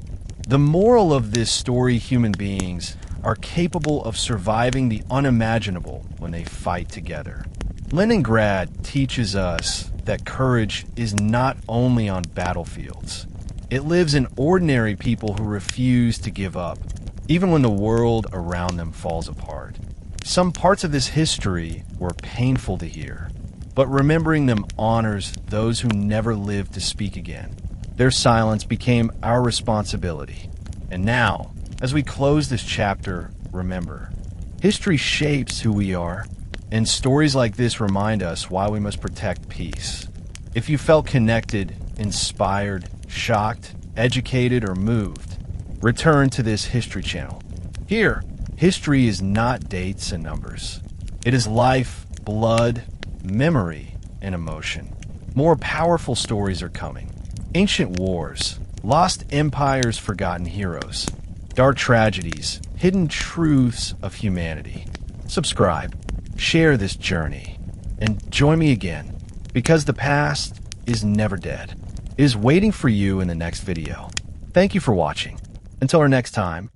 The moral of this story: human beings are capable of surviving the unimaginable when they fight together. Leningrad teaches us that courage is not only on battlefields. It lives in ordinary people who refuse to give up, even when the world around them falls apart. Some parts of this history were painful to hear, but remembering them honors those who never lived to speak again. Their silence became our responsibility. And now, as we close this chapter, remember, history shapes who we are, and stories like this remind us why we must protect peace. If you felt connected, inspired, shocked, educated, or moved, return to this History Channel. Here, history is not dates and numbers. It is life, blood, memory, and emotion. More powerful stories are coming. Ancient wars, lost empires, forgotten heroes, dark tragedies, hidden truths of humanity. Subscribe, share this journey, and join me again, because the past is never dead. It is waiting for you in the next video. Thank you for watching. Until our next time,